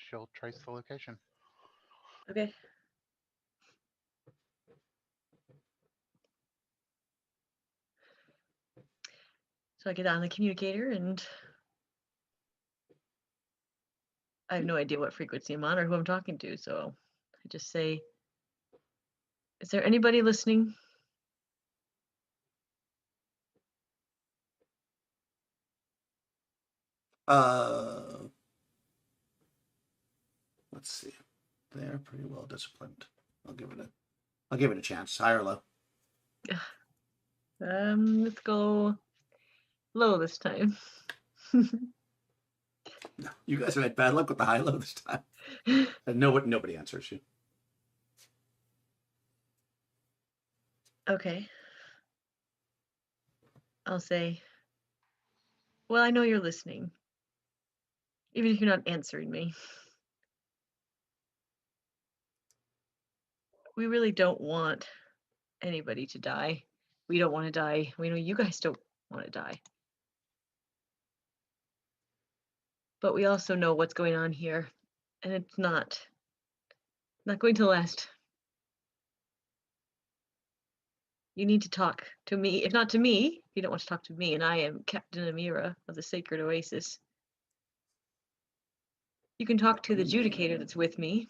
Speaker 2: she'll trace the location.
Speaker 4: Okay. So I get on the communicator and I have no idea what frequency I'm on or who I'm talking to. So I just say, is there anybody listening?
Speaker 1: Let's see. They're pretty well disciplined. I'll give it a chance. High or low?
Speaker 4: Let's go low this time.
Speaker 1: No, you guys have had bad luck with the high low this time. And nobody answers you.
Speaker 4: Okay. I'll say, well, I know you're listening, even if you're not answering me. We really don't want anybody to die. We don't want to die. We know you guys don't want to die. But we also know what's going on here, and it's not going to last. You need to talk to me. If not to me, you don't want to talk to me, and I am Captain Amira of the Sacred Oasis. You can talk to the Judicator that's with me.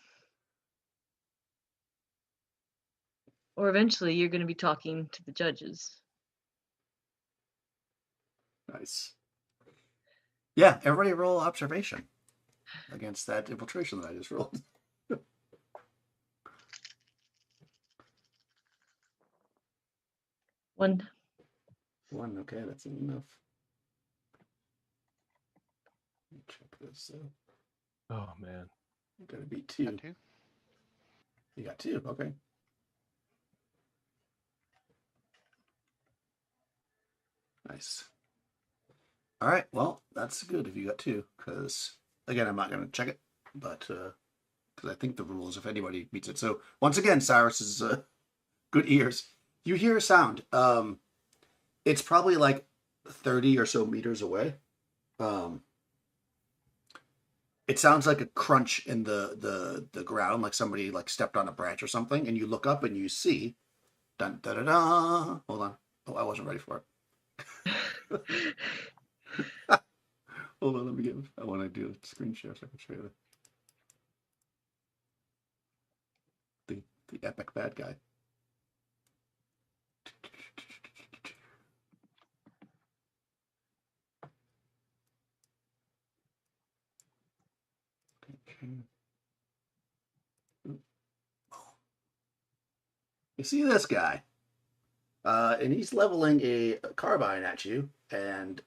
Speaker 4: Or eventually you're going to be talking to the judges.
Speaker 1: Nice. Yeah, everybody roll observation against that infiltration that I just rolled.
Speaker 4: One.
Speaker 1: Okay, that's enough. Let me check this out.
Speaker 5: Oh man.
Speaker 1: You gotta beat 2.
Speaker 2: Got 2.
Speaker 1: You got 2, okay. Nice. All right, well, that's good if you got 2, because, again, I'm not going to check it, but, because I think the rules, if anybody meets it. So, once again, Cyrus's good ears. You hear a sound. It's probably like 30 or so meters away. It sounds like a crunch in the ground, like somebody like stepped on a branch or something, and you look up and you see, dun da da da. Hold on. Oh, I wasn't ready for it. Hold on, let me get. I want to do a screen share so I can show you the epic bad guy. You see this guy, and he's leveling a carbine at you, and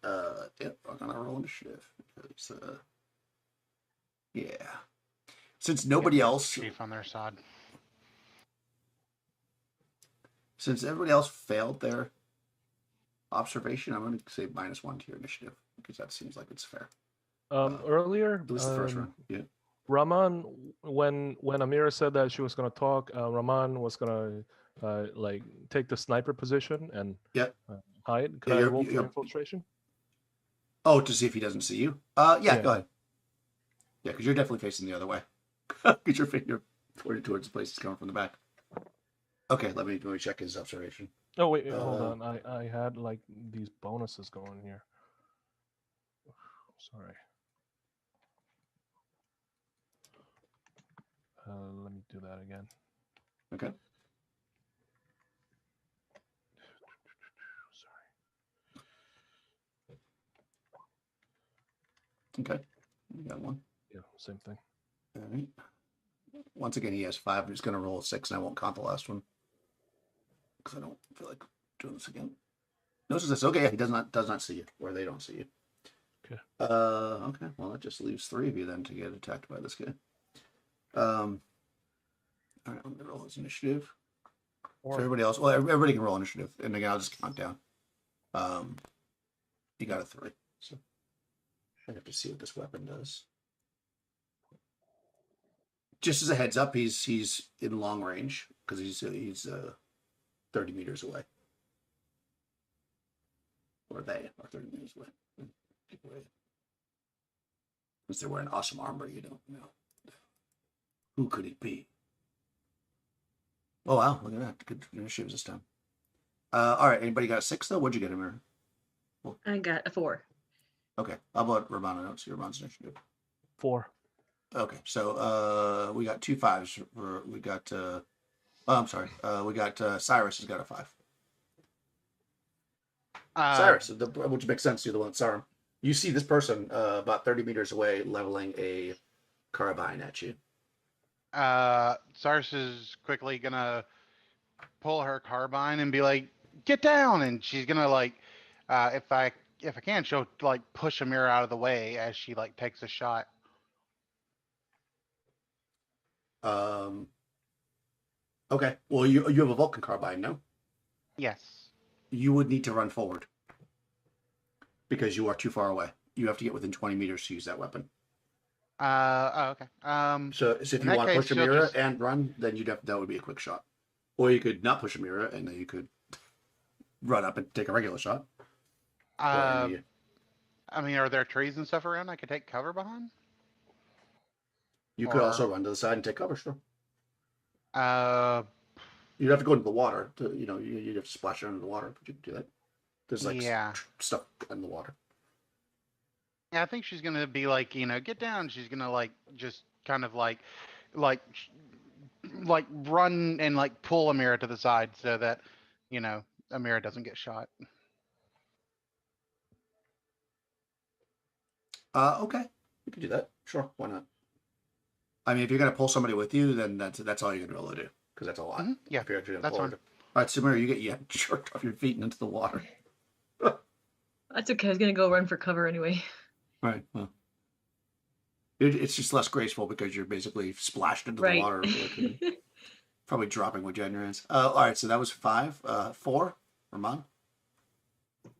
Speaker 1: yep, I'm gonna roll initiative because yeah, since nobody else,
Speaker 2: Chief on their side.
Speaker 1: since everybody else failed their observation, I'm gonna say -1 to your initiative because that seems like it's fair.
Speaker 5: Earlier,
Speaker 1: At least the first round. Yeah.
Speaker 5: Raman, when Amira said that she was going to talk, Raman was going to like take the sniper position and hide. Could I roll for infiltration?
Speaker 1: Oh, to see if he doesn't see you? Yeah. Go ahead. Yeah, because you're definitely facing the other way. Because your finger pointed towards the place he's coming from the back. Okay, let me check his observation.
Speaker 5: Oh wait, hold on. I had like these bonuses going here. Sorry. Let me do that again.
Speaker 1: Okay.
Speaker 5: Sorry.
Speaker 1: Okay. You got 1.
Speaker 5: Yeah, same thing.
Speaker 1: All right. Once again, he has 5. I'm just going to roll a 6, and I won't count the last one because I don't feel like doing this again. Notice this. Okay, yeah, he does not see you, or they don't see you.
Speaker 5: Okay.
Speaker 1: Okay. Well, that just leaves 3 of you then to get attacked by this guy. All right, I'm gonna roll his initiative. For everybody else, well, everybody can roll initiative, and again, I'll just count down. You got a 3, so I have to see what this weapon does. Just as a heads up, he's in long range because he's 30 meters away, or they are 30 meters away. Since they're wearing awesome armor, you don't know. Who could it be? Oh wow, look at that! Good initiatives this time. All right, anybody got a 6 though? What'd you get, Amir?
Speaker 4: I got a 4.
Speaker 1: Okay, how about Romano notes? Your Roman's initiative.
Speaker 5: 4.
Speaker 1: Okay, so we got 2 5s. We got I'm sorry. We got Cyrus has got a 5. Cyrus, which makes sense. You're the one that saw him. You see this person about 30 meters away leveling a carbine at you.
Speaker 2: Sars is quickly gonna pull her carbine and be like, "Get down!" And she's gonna like, if I can, she'll like push Amira out of the way as she like takes a shot.
Speaker 1: Okay. Well, you have a Vulcan carbine, no?
Speaker 2: Yes.
Speaker 1: You would need to run forward because you are too far away. You have to get within 20 meters to use that weapon.
Speaker 2: Oh, okay.
Speaker 1: So if
Speaker 2: in
Speaker 1: you
Speaker 2: that
Speaker 1: want to
Speaker 2: case,
Speaker 1: push
Speaker 2: she'll
Speaker 1: Amira
Speaker 2: just-
Speaker 1: and run, then that would be a quick shot. Or you could not push Amira and then you could run up and take a regular shot.
Speaker 2: I mean, are there trees and stuff around I could take cover behind?
Speaker 1: You could
Speaker 2: or-
Speaker 1: also run to the side and take cover, sure.
Speaker 2: Uh,
Speaker 1: You'd have to go into the water. You'd have to splash under the water, but you could do that. There's like
Speaker 2: Yeah.
Speaker 1: stuff in the water.
Speaker 2: yeah, I think she's gonna be like, get down. She's gonna like just kind of like run and like pull Amira to the side so that, Amira doesn't get shot.
Speaker 1: Okay, you could do that. Sure, why not? I mean, if you're gonna pull somebody with you, then that's all you're gonna be able to do because that's a lot.
Speaker 2: Yeah,
Speaker 1: if you're actually gonna
Speaker 2: that's
Speaker 1: pull
Speaker 2: fine.
Speaker 1: her. All right, Samira, you get jerked off your feet and into the water.
Speaker 4: That's okay. I was gonna go run for cover anyway.
Speaker 1: Right. Well, it's just less graceful because you're basically splashed into the
Speaker 4: Right.
Speaker 1: water. Probably dropping what you had in your hands. All right, so that was 5. 4, Ramon.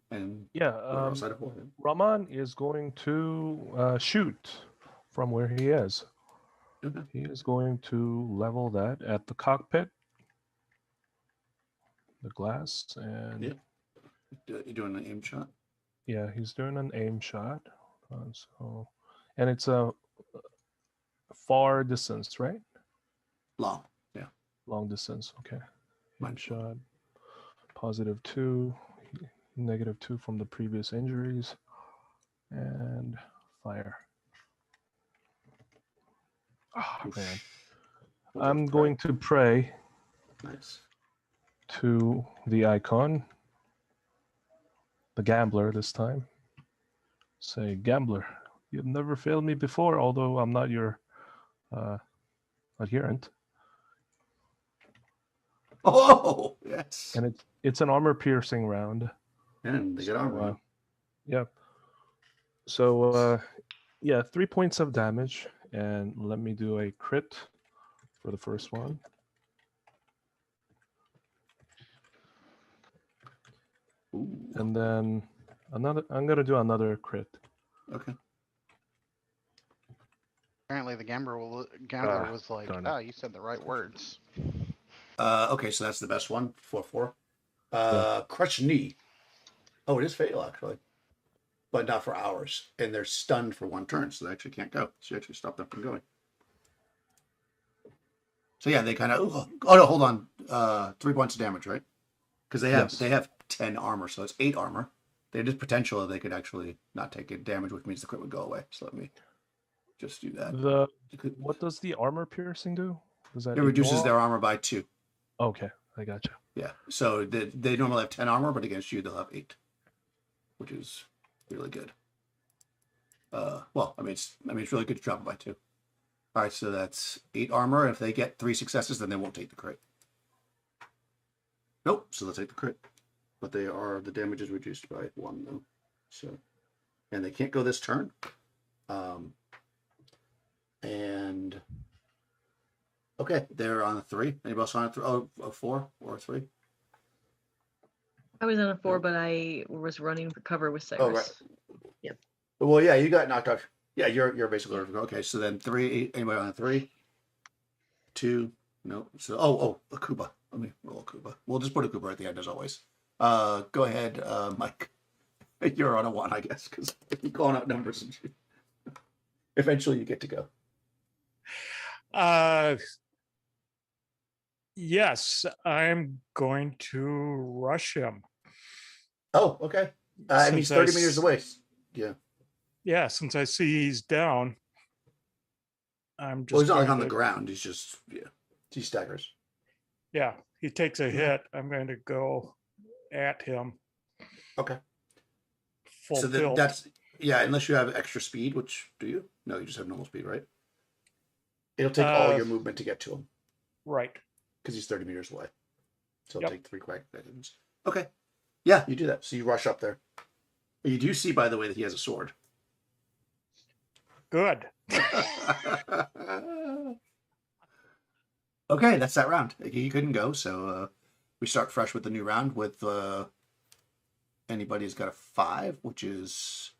Speaker 1: And
Speaker 5: Yeah,
Speaker 1: outside of 4.
Speaker 5: Raman is going to shoot from where he is.
Speaker 1: Okay.
Speaker 5: He is going to level that at the cockpit, the glass, and
Speaker 1: Yeah. You're doing an aim shot.
Speaker 5: yeah, he's doing an aim shot. And it's a far distance, right?
Speaker 1: Long. Yeah.
Speaker 5: Long distance. Okay. Aim
Speaker 1: Mine.
Speaker 5: shot. +2, -2 from the previous injuries, and fire. Oh, man. I'm going to pray
Speaker 1: Nice.
Speaker 5: to the icon, the gambler this time. Say, gambler, you've never failed me before, although I'm not your adherent.
Speaker 1: Oh, yes.
Speaker 5: And it's an armor piercing round.
Speaker 1: And they get armor.
Speaker 5: Yep. So yeah, 3 points of damage, and let me do a crit for the first one.
Speaker 1: Ooh.
Speaker 5: And then I'm gonna do another crit.
Speaker 1: Okay.
Speaker 2: Apparently, the gambler was like,
Speaker 5: darn it.
Speaker 2: "Oh, you said the right words."
Speaker 1: Okay, so that's the best one. 4/4.
Speaker 5: Yeah.
Speaker 1: Crushed knee. Oh, it is fatal actually, but not for hours. And they're stunned for 1 turn, so they actually can't go. So you actually stop them from going. So yeah, they kind of. Oh no, hold on. 3 points of damage, right? Because they have 10 armor, so it's 8 armor. They have this potential that they could actually not take it damage, which means the crit would go away. So let me just do that.
Speaker 5: What does the armor piercing do? Does that
Speaker 1: It reduces
Speaker 5: ignore-
Speaker 1: their armor by 2.
Speaker 5: Okay, I gotcha.
Speaker 1: Yeah. So they normally have 10 armor, but against you they'll have 8, which is really good. Well, I mean it's really good to drop it by 2. All right, so that's 8 armor. If they get 3 successes, then they won't take the crit. Nope. So they'll take the crit, but the damage is reduced by 1 though. So, and they can't go this turn. And okay, they're on a 3. Anybody else on a 3? Oh, a 4 or a 3?
Speaker 4: I was on a 4, but I was running for cover with Cyrus.
Speaker 1: Oh, right. Well, yeah, you got knocked off. Yeah, you're basically okay. So then 3. Anybody on a 3? 2. No. So Akuba. Let me roll Akuba. We'll just put Akuba at the end as always. Go ahead, Mike. You're on a 1, I guess, because if you're calling out numbers and shit. Eventually, you get to go.
Speaker 3: Yes, I'm going to rush him.
Speaker 1: Oh, okay. And he's
Speaker 3: Since
Speaker 1: 30 meters away. Yeah.
Speaker 3: Yeah, since I see he's down, I'm just.
Speaker 1: Well, he's not like
Speaker 3: going
Speaker 1: on the
Speaker 3: to-
Speaker 1: ground. He's just he staggers.
Speaker 3: Yeah, he takes a hit. I'm going to go at him.
Speaker 1: Okay.
Speaker 3: Full
Speaker 1: So
Speaker 3: tilt.
Speaker 1: that's Yeah, unless you have extra speed, which do you? No, you just have normal speed, right? It'll take all your movement to get to him
Speaker 3: Right.
Speaker 1: because he's 30 meters away. So
Speaker 3: Yep.
Speaker 1: it'll take 3 seconds. Okay. Yeah, you do that. So you rush up there. You do see, by the way, that he has a sword.
Speaker 3: Good.
Speaker 1: Okay, that's that round. He couldn't go, so we start fresh with the new round with anybody who's got a 5, which is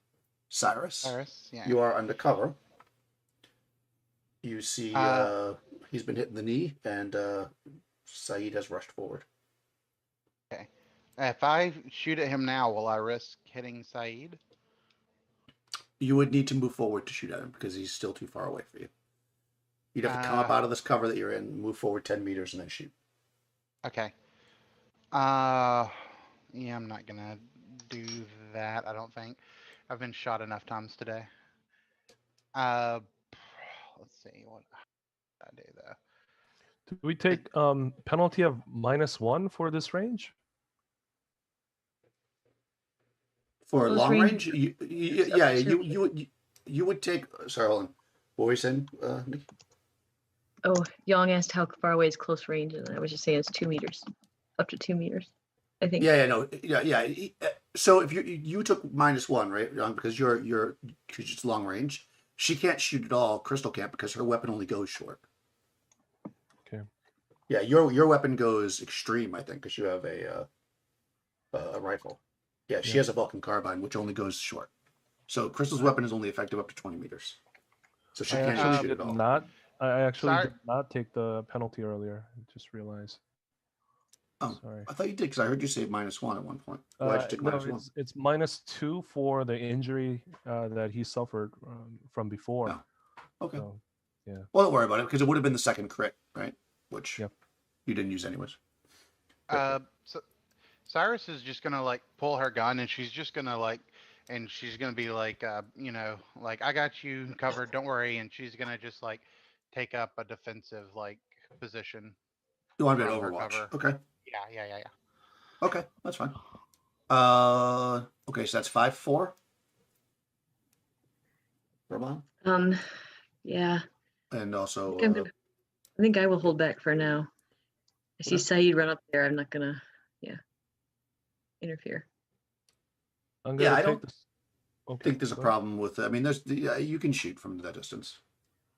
Speaker 1: Cyrus.
Speaker 2: Cyrus, yeah.
Speaker 1: You are undercover. You see he's been hit in the knee, and Saeed has rushed forward.
Speaker 2: Okay. If I shoot at him now, will I risk hitting Saeed?
Speaker 1: You would need to move forward to shoot at him because he's still too far away for you. You'd have to come up out of this cover that you're in, move forward 10 meters, and then shoot.
Speaker 2: Okay. Yeah, I'm not gonna do that, I don't think. I've been shot enough times today. Let's see, what did I do though?
Speaker 5: Do we take penalty of -1 for this range?
Speaker 1: For
Speaker 4: Close
Speaker 1: long
Speaker 4: range,
Speaker 1: range,
Speaker 4: it's up
Speaker 1: yeah,
Speaker 4: to
Speaker 1: you would take. Sorry, hold on. What were you saying, Nick?
Speaker 4: Oh, Young asked how far away is close range, and I was just saying it's 2 meters, up to 2 meters, I think.
Speaker 1: No, yeah. So if you took -1, right, because because it's long range, she can't shoot at all. Crystal can't because her weapon only goes short.
Speaker 5: Okay.
Speaker 1: Yeah, your weapon goes extreme, I think, because you have a rifle. Yeah, she has a Vulcan carbine, which only goes short. So Crystal's weapon is only effective up to 20 meters. So she
Speaker 5: I
Speaker 1: can't
Speaker 5: actually
Speaker 1: shoot
Speaker 5: did
Speaker 1: at all.
Speaker 5: not. I actually
Speaker 2: Sorry.
Speaker 5: did not take the penalty earlier. I just realized.
Speaker 1: Oh,
Speaker 5: Sorry.
Speaker 1: I thought you did because I heard you say -1 at one point. Why'd you take
Speaker 5: No,
Speaker 1: -1?
Speaker 5: it's -2 for the injury that he suffered from before.
Speaker 1: Oh, okay.
Speaker 5: So, yeah.
Speaker 1: Well, don't worry about it because it would have been the second crit, right? Which
Speaker 5: Yep.
Speaker 1: you didn't use anyways.
Speaker 2: So Cyrus is just gonna like pull her gun, and she's just gonna like, and she's gonna be like, you know, like, I got you covered, don't worry, and she's gonna just like take up a defensive like position
Speaker 1: You want to be an
Speaker 2: from her
Speaker 1: Overwatch.
Speaker 2: cover.
Speaker 1: Okay.
Speaker 2: Yeah.
Speaker 1: Okay, that's fine. Okay, so that's 5-4. Roman?
Speaker 4: Yeah,
Speaker 1: And also
Speaker 4: I think I will hold back for now. I see
Speaker 1: Okay.
Speaker 4: Saeed run up there. I'm not gonna, interfere.
Speaker 5: I'm
Speaker 1: Yeah,
Speaker 5: gonna
Speaker 1: I
Speaker 5: take
Speaker 1: don't
Speaker 5: this. Okay.
Speaker 1: think there's a
Speaker 5: go ahead.
Speaker 1: problem with I mean you can shoot from that distance.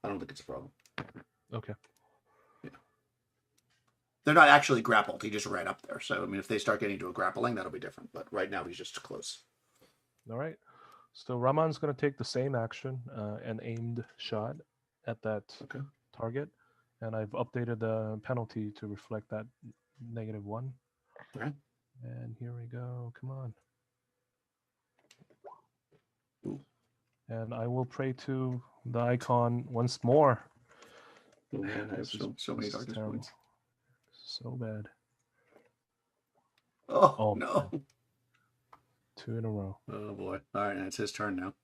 Speaker 1: I don't think it's a problem.
Speaker 5: Okay.
Speaker 1: They're not actually grappled. He just ran up there. So I mean if they start getting to a grappling, that'll be different. But right now he's just close.
Speaker 5: All right. So Raman's gonna take the same action, an aimed shot at that
Speaker 1: Okay.
Speaker 5: target, and I've updated the penalty to reflect that -1.
Speaker 1: Okay.
Speaker 5: And here we go. Come on.
Speaker 1: Ooh.
Speaker 5: And I will pray to the icon once more.
Speaker 1: Oh man, I have
Speaker 5: This is-
Speaker 1: so many
Speaker 5: this is
Speaker 1: darkness
Speaker 5: terrible.
Speaker 1: points.
Speaker 5: So bad.
Speaker 1: Oh,
Speaker 5: man.
Speaker 1: no.
Speaker 5: 2 in a row.
Speaker 1: Oh boy. All right, it's his turn now.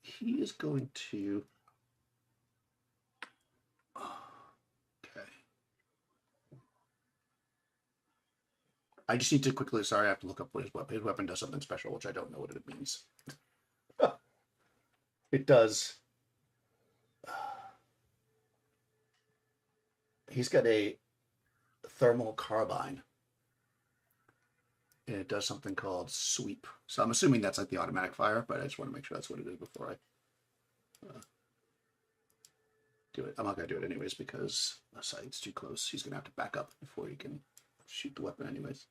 Speaker 1: He is going to. Okay. I just need to quickly. Sorry, I have to look up what his weapon. His weapon does something special, which I don't know what it means. It does. He's got a thermal carbine. And it does something called sweep. So I'm assuming that's like the automatic fire, but I just want to make sure that's what it is before I do it. I'm not going to do it anyways because the site's too close. He's going to have to back up before he can shoot the weapon anyways.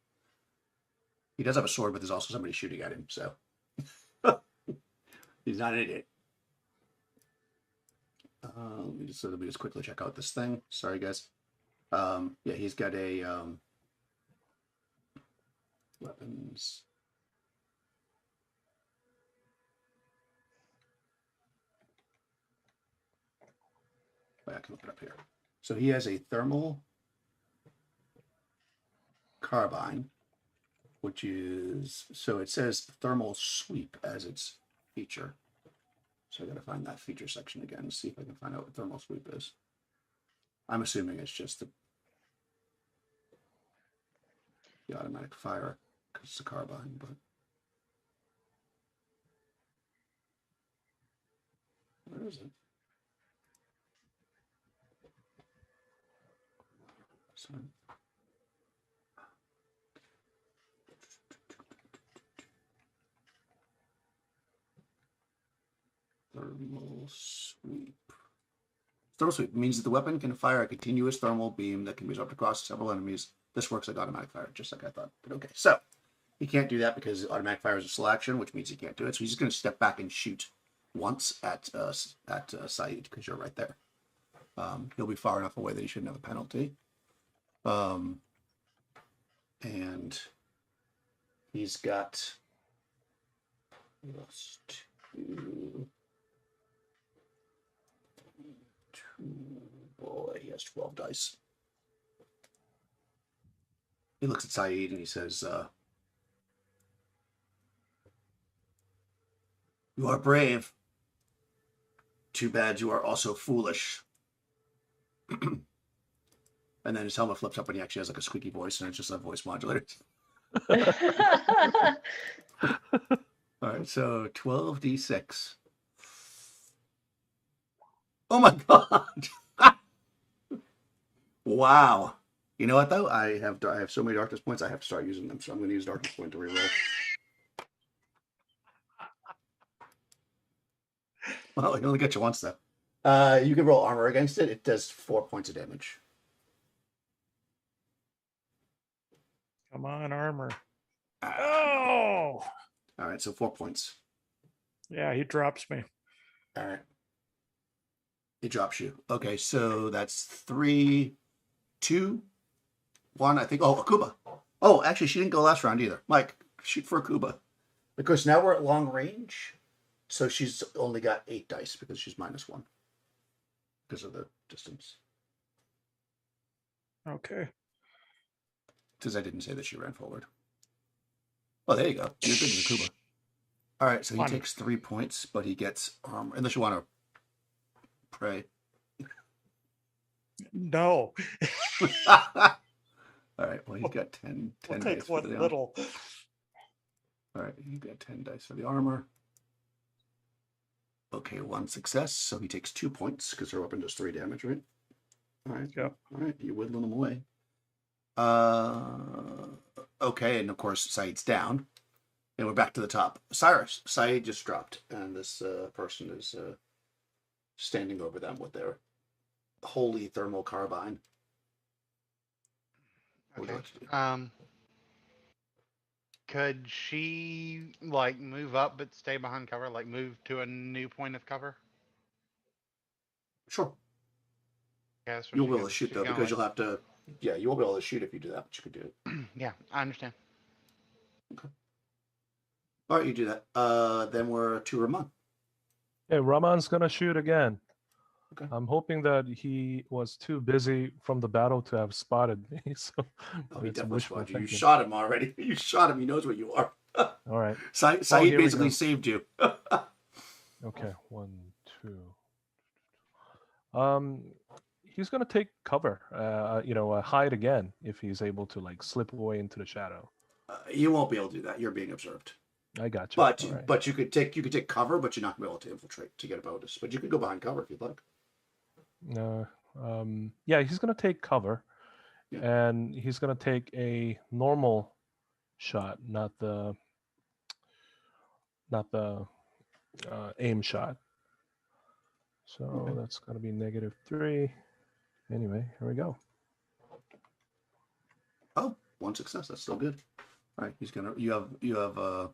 Speaker 1: He does have a sword, but there's also somebody shooting at him, so he's not an idiot. Let me just quickly check out this thing. Sorry, guys. Yeah, he's got a weapons. I can look it up here. So he has a thermal carbine, which is, so it says thermal sweep as its feature. So I got to find that feature section again and see if I can find out what thermal sweep is. I'm assuming it's just the automatic fire because it's a carbine, but Where is it? Sorry. Thermal sweep. Thermal sweep means that the weapon can fire a continuous thermal beam that can be swept across several enemies. This works like automatic fire, just like I thought. But okay, so he can't do that because automatic fire is a selection, which means he can't do it. So he's just going to step back and shoot once at Saeed because you're right there. He'll be far enough away that he shouldn't have a penalty. And he's got +2. Boy, he has 12 dice. He looks at Saeed and he says, "You are brave. Too bad you are also foolish." And then his helmet flips up and he actually has like a squeaky voice and it's just a voice modulator. All right, so 12d6. Oh my god! Wow. You know what though? I have so many darkness points. I have to start using them. So I'm going to use darkness point to reroll. Well, it only gets you once though. You can roll armor against it. It does 4 points of damage.
Speaker 3: Come on, armor.
Speaker 1: Ah.
Speaker 3: Oh,
Speaker 1: All right, so 4 points.
Speaker 3: yeah, he drops me.
Speaker 1: All right. It drops you. Okay, so that's 3, 2, 1. I think. Oh, Akuba. Oh, actually, she didn't go last round either. Mike, shoot for Akuba. Because now we're at long range. So she's only got 8 dice because she's -1. Because of the distance.
Speaker 3: Okay.
Speaker 1: Because I didn't say that she ran forward. Oh, there you go. You're good with Akuba. All right, so he
Speaker 3: Fun.
Speaker 1: takes 3 points, but he gets armor. Unless you want to pray.
Speaker 3: No,
Speaker 1: All right, well, he's got 10
Speaker 3: we'll
Speaker 1: dice
Speaker 3: take
Speaker 1: for
Speaker 3: what
Speaker 1: the armor.
Speaker 3: little.
Speaker 1: All right, you got 10 dice for the armor. Okay, 1 success, so he takes 2 points because her weapon does 3 damage, right? All right.
Speaker 3: Yep.
Speaker 1: All right, you're whittling them away. Okay, and of course, Saeed's down. And we're back to the top. Cyrus, Saeed just dropped, and this person is standing over them with their holy thermal carbine. What would you
Speaker 2: Okay.
Speaker 1: like to do?
Speaker 2: Could she like move up but stay behind cover? Like move to a new point of cover?
Speaker 1: Sure.
Speaker 2: Yeah, that's what
Speaker 1: You'll
Speaker 2: she
Speaker 1: be able
Speaker 2: has-
Speaker 1: to shoot,
Speaker 2: she's
Speaker 1: though,
Speaker 2: gonna,
Speaker 1: because
Speaker 2: like-
Speaker 1: you'll have to... Yeah, you won't be able to shoot if you do that, but you could do it.
Speaker 2: Yeah, I understand.
Speaker 1: All right, you do that. Then we're to Ramon.
Speaker 5: Hey, Raman's gonna shoot again.
Speaker 1: Okay.
Speaker 5: I'm hoping that he was too busy from the battle to have spotted me. So
Speaker 1: Oh, he
Speaker 5: it's
Speaker 1: definitely
Speaker 5: wishful
Speaker 1: spotted you. You
Speaker 5: thinking.
Speaker 1: shot him already. You shot him. He knows where you are.
Speaker 5: All right.
Speaker 1: Saeed
Speaker 5: here we
Speaker 1: basically
Speaker 5: go.
Speaker 1: saved you.
Speaker 5: Okay. 1, 2. He's gonna take cover. Hide again if he's able to like slip away into the shadow.
Speaker 1: You won't be able to do that. You're being observed.
Speaker 5: I got you.
Speaker 1: But
Speaker 5: All right.
Speaker 1: but you could take cover, but you're not going to be able to infiltrate to get a bonus. But you could go behind cover if you'd like.
Speaker 5: Yeah, he's gonna take cover,
Speaker 1: Yeah.
Speaker 5: and he's gonna take a normal shot, not the aim shot. So
Speaker 1: Okay.
Speaker 5: that's gonna be -3. Anyway, here we go.
Speaker 1: Oh, 1 success. That's still good. All right, he's gonna. You have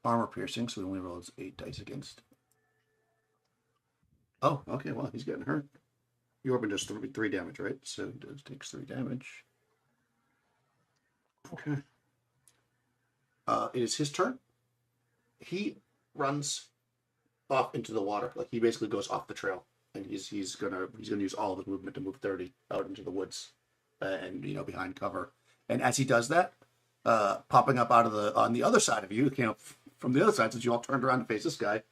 Speaker 1: armor piercing, so he only rolls 8 dice against. Oh, okay. Well, he's getting hurt. Your weapon does 3 damage, right? So he takes 3 damage. Okay. It is his turn. He runs off into the water. Like he basically goes off the trail, and he's gonna use all of his movement to move 30 out into the woods, and behind cover. And as he does that, popping up on the other side of you, from the other side, since you all turned around to face this guy,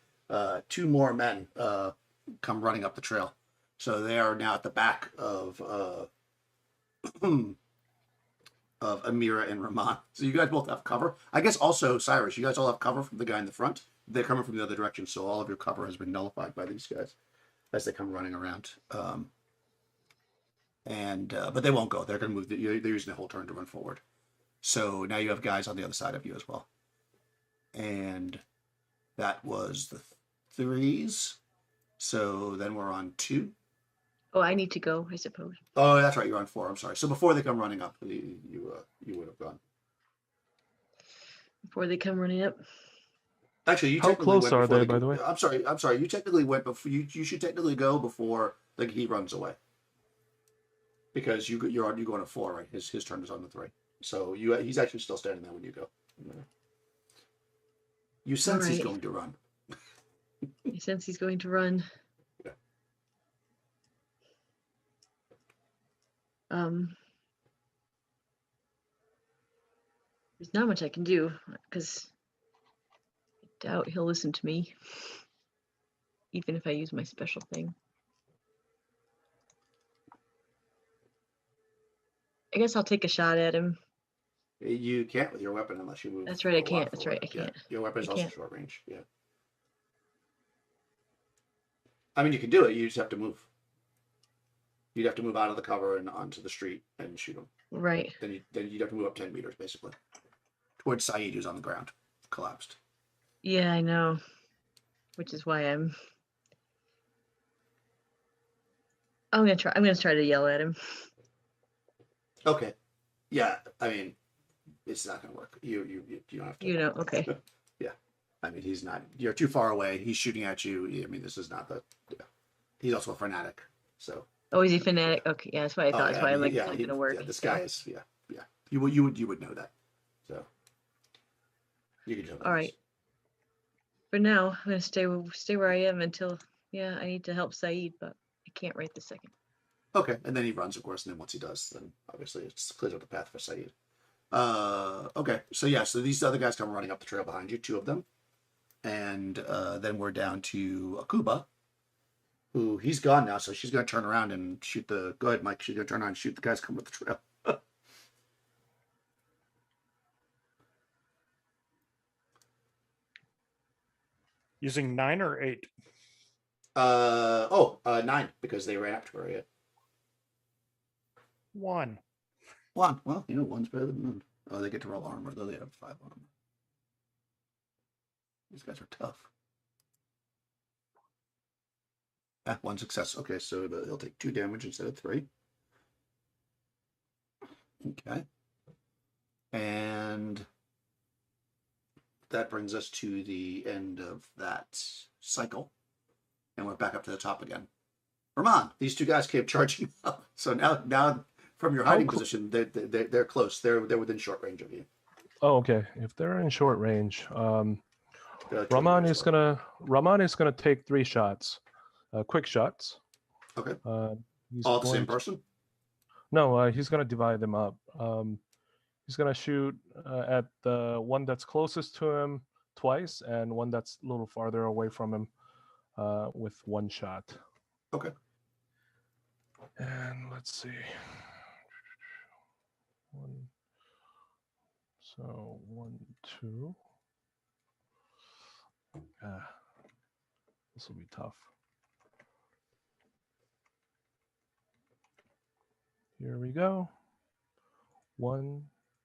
Speaker 1: 2 more men come running up the trail. So they are now at the back of Amira and Rahman. So you guys both have cover. I guess also, Cyrus, you guys all have cover from the guy in the front. they're coming from the other direction, so all of your cover has been nullified by these guys as they come running around. But they won't go. They're going to move. They're using the whole turn to run forward. So now you have guys on the other side of you as well. And that was the 3s. So then we're on 2.
Speaker 4: Oh, I need to go, I suppose.
Speaker 1: Oh, that's right. You're on 4. I'm sorry. So before they come running up, you would have gone.
Speaker 4: Before they come running up.
Speaker 1: Actually, you
Speaker 5: How
Speaker 1: technically
Speaker 5: close
Speaker 1: went
Speaker 5: are
Speaker 1: before
Speaker 5: they, by the way?
Speaker 1: I'm sorry. You technically went before. You should technically go before he runs away. Because you're going to 4, right? His turn is on the 3. So he's actually still standing there when you go. You sense he's going to run.
Speaker 4: I sense he's going to run.
Speaker 1: Yeah.
Speaker 4: There's not much I can do because I doubt he'll listen to me, even if I use my special thing. I guess I'll take a shot at him.
Speaker 1: You can't with your weapon unless you move.
Speaker 4: That's right, I can't. That's right, I can't.
Speaker 1: Yeah. Your weapon is
Speaker 4: I
Speaker 1: also
Speaker 4: can't.
Speaker 1: short range. Yeah. I mean, you can do it. You just have to move. You'd have to move out of the cover and onto the street and shoot him.
Speaker 4: Right.
Speaker 1: Then you'd have to move up 10 meters, basically, towards Saeed, who's on the ground, collapsed.
Speaker 4: Yeah, I know. Which is why I'm gonna try to yell at him.
Speaker 1: Okay. Yeah. I mean, it's not gonna work. You don't have to.
Speaker 4: You know. Okay.
Speaker 1: Yeah. I mean, he's not. You're too far away. He's shooting at you. I mean, this is not the. Yeah. He's also a fanatic. So.
Speaker 4: Oh, is he fanatic? Okay, yeah, that's what I thought. That's why I'm like,
Speaker 1: yeah,
Speaker 4: it's not gonna work.
Speaker 1: Yeah, this guy is. Yeah. Yeah. You would know that. So. You can tell.
Speaker 4: All right. For now, I'm gonna stay where I am until. Yeah, I need to help Saeed, but I can't right this second.
Speaker 1: Okay, and then he runs, of course, and then once he does, then obviously it clears up the path for Saeed. Okay, so yeah, so these other guys come running up the trail behind you, 2 of them, and then we're down to Akuba, who he's gone now, so she's going to turn around and shoot the. Go ahead, Mike. She's going to turn around and shoot the guys coming up the trail.
Speaker 3: Using 9 or 8?
Speaker 1: 9 because they ran up to her. Yeah.
Speaker 3: 1.
Speaker 1: 1. Well, 1's better than none. Oh, they get to roll armor, though they have 5 armor. These guys are tough. 1 success. Okay, so he'll take 2 damage instead of 3. Okay. And that brings us to the end of that cycle. And we're back up to the top again. Ramon, these 2 guys came charging up. So now from your hiding position, they're close. They're within short range of you.
Speaker 5: Oh, okay. If they're in short range, Raman is gonna take 3 shots, quick shots.
Speaker 1: Okay.
Speaker 5: He's
Speaker 1: All at the
Speaker 5: going
Speaker 1: same person?
Speaker 5: No, he's gonna divide them up. He's gonna shoot at the one that's closest to him twice, and one that's a little farther away from him with 1 shot.
Speaker 1: Okay.
Speaker 5: And let's see. 1, 2. This will be tough. Here we go. 1,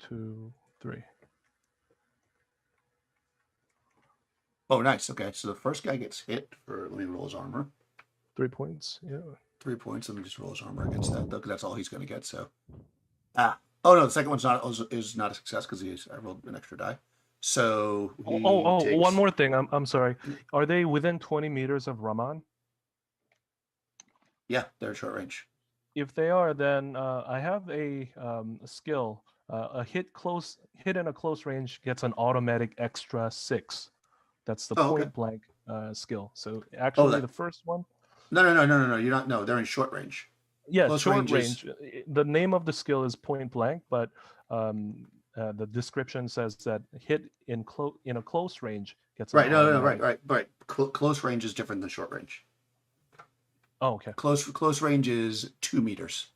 Speaker 5: 2, 3.
Speaker 1: Oh, nice. Okay, so the first guy gets hit for. Let me roll his armor.
Speaker 5: 3 points. Yeah.
Speaker 1: 3 points. Let me just roll his armor against that, though, because that's all he's going to get. So. Oh no, the second one's is not a success because I rolled an extra die. So. Takes...
Speaker 5: One more thing. I'm sorry. Are they within 20 meters of Raman?
Speaker 1: Yeah, they're short range.
Speaker 5: If they are, then I have a skill. A hit in a close range gets an automatic extra 6. That's the point blank skill. So actually, the first one.
Speaker 1: No. You're not. No, they're in short range.
Speaker 5: Yeah,
Speaker 1: close
Speaker 5: short range. The name of the skill is point blank, but the description says that hit in a close range gets.
Speaker 1: Right. No. Right. Close range is different than short range.
Speaker 5: Oh, okay.
Speaker 1: Close range is 2 meters.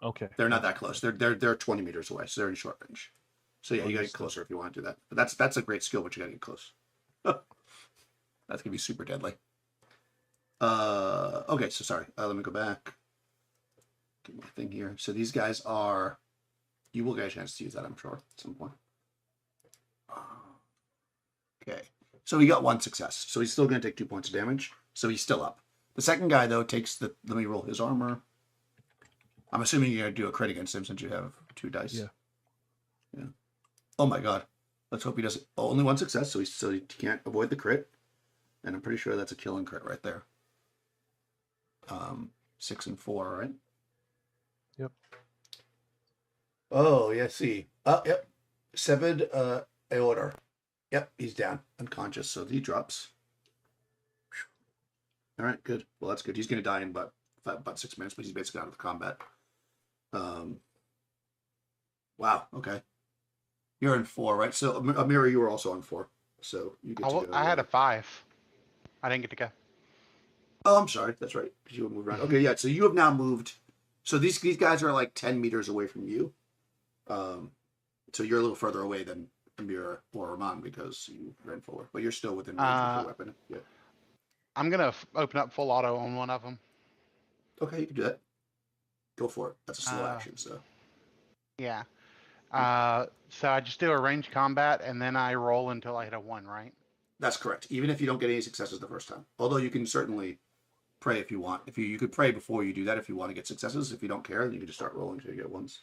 Speaker 5: Okay.
Speaker 1: They're not that close. They're 20 meters away, so they're in short range. So yeah, you gotta get closer if you want to do that. But that's a great skill, but you gotta get close. That's gonna be super deadly. Okay, so sorry. Let me go back. Get my thing here. So these guys are. You will get a chance to use that, I'm sure, at some point. Okay. So he got 1 success. So he's still going to take 2 points of damage. So he's still up. The second guy, though, takes the... Let me roll his armor. I'm assuming you're going to do a crit against him since you have 2 dice. Yeah. Oh, my God. Let's hope he doesn't... Oh, only 1 success, so he can't avoid the crit. And I'm pretty sure that's a killing crit right there. 6 and 4, right?
Speaker 5: Yep.
Speaker 1: Oh, yeah, see. Yep. 7 aorta. Yep, he's down, unconscious, so he drops. All right, good. Well, that's good. He's going to die in about 6 minutes, but he's basically out of the combat. Wow, okay. You're in 4, right? So, Amira, you were also on 4. So, you get to go.
Speaker 2: I had a 5. I didn't get to go.
Speaker 1: Oh, I'm sorry. That's right. Because you moved around. Okay, yeah. So, you have now moved. So, these guys are like 10 meters away from you. So, you're a little further away than Amira or Rahman because you ran forward. But you're still within range of your weapon. Yeah.
Speaker 2: I'm going to open up full auto on one of them.
Speaker 1: Okay, you can do that. Go for it. That's a slow action, so.
Speaker 2: Yeah. So I just do a range combat, and then I roll until I hit a 1, right?
Speaker 1: That's correct. Even if you don't get any successes the first time. Although you can certainly pray if you want. If you could pray before you do that if you want to get successes. If you don't care, then you can just start rolling until you get 1s.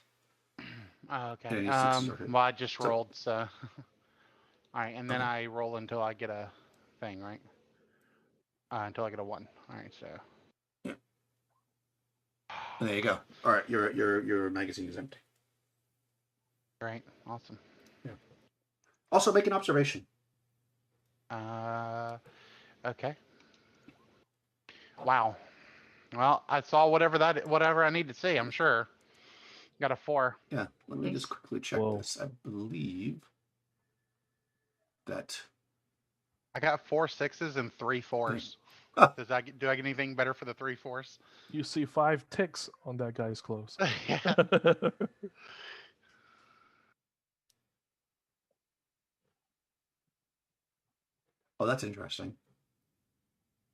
Speaker 2: Okay.
Speaker 1: Okay.
Speaker 2: Well, I just rolled, so... All right, and then I roll until I get a thing, right? Until I get a 1. All right, so...
Speaker 1: Yeah. And there you go. All right, your magazine is empty.
Speaker 2: Right, awesome.
Speaker 1: Yeah. Also, make an observation.
Speaker 2: Okay. Wow. Well, I saw whatever I need to see, I'm sure. Got a 4.
Speaker 1: Yeah, let me just quickly check
Speaker 5: Whoa.
Speaker 1: this. I believe that...
Speaker 2: I got 4 6s and 3 4s.
Speaker 1: Huh.
Speaker 2: Do I get anything better for the 3 4s?
Speaker 5: You see 5 ticks on that guy's clothes.
Speaker 2: Yeah.
Speaker 1: Oh, that's interesting.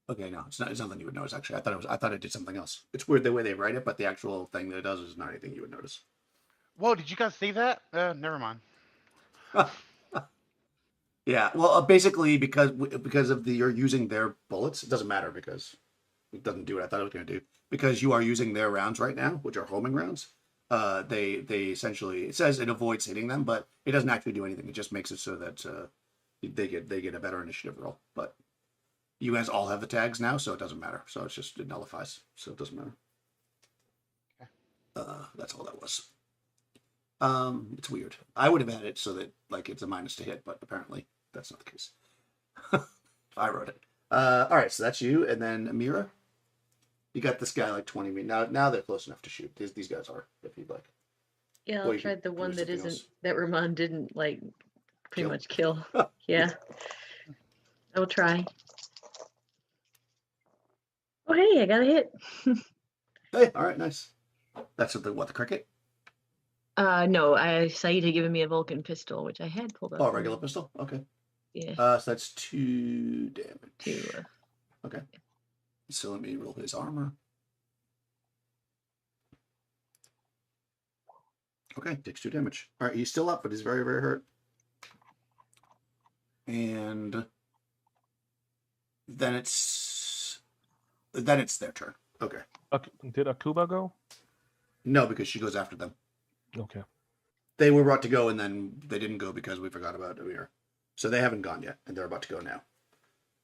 Speaker 1: Okay, no, it's nothing you would notice. Actually, I thought it did something else. It's weird the way they write it, but the actual thing that it does is not anything you would notice.
Speaker 2: Whoa, did you guys see that? Never mind.
Speaker 1: Yeah, well, basically because of you're using their bullets, it doesn't matter because it doesn't do what I thought it was going to do. Because you are using their rounds right now, which are homing rounds. They essentially, it says it avoids hitting them, but it doesn't actually do anything. It just makes it so that they get a better initiative roll. But you guys all have the tags now, so it doesn't matter. So it nullifies, so it doesn't matter. Okay. That's all that was. It's weird. I would have had it so that like it's a minus to hit, but apparently that's not the case. I wrote it. All right, so that's you, and then Amira. You got this guy like 20 meters. Now they're close enough to shoot. These guys are, if you'd like.
Speaker 4: Yeah,
Speaker 1: Or
Speaker 4: I'll
Speaker 1: you
Speaker 4: try
Speaker 1: could
Speaker 4: the
Speaker 1: do
Speaker 4: one that
Speaker 1: something
Speaker 4: isn't
Speaker 1: else.
Speaker 4: that Ramon didn't like pretty
Speaker 1: Kill.
Speaker 4: much kill. Yeah. I will try. Oh hey, I got a hit.
Speaker 1: Hey, all right, nice. That's the cricket?
Speaker 4: No, Saeed had given me a Vulcan pistol, which I had pulled up.
Speaker 1: Oh, regular pistol? Okay.
Speaker 4: Yeah.
Speaker 1: So that's 2 damage.
Speaker 4: 2.
Speaker 1: Okay. So let me roll his armor. Okay, takes 2 damage. All right, he's still up, but he's very, very hurt. And then it's their turn. Okay.
Speaker 5: Did Akuba go?
Speaker 1: No, because she goes after them.
Speaker 5: Okay.
Speaker 1: They were about to go, and then they didn't go because we forgot about Amir. So they haven't gone yet, and they're about to go now.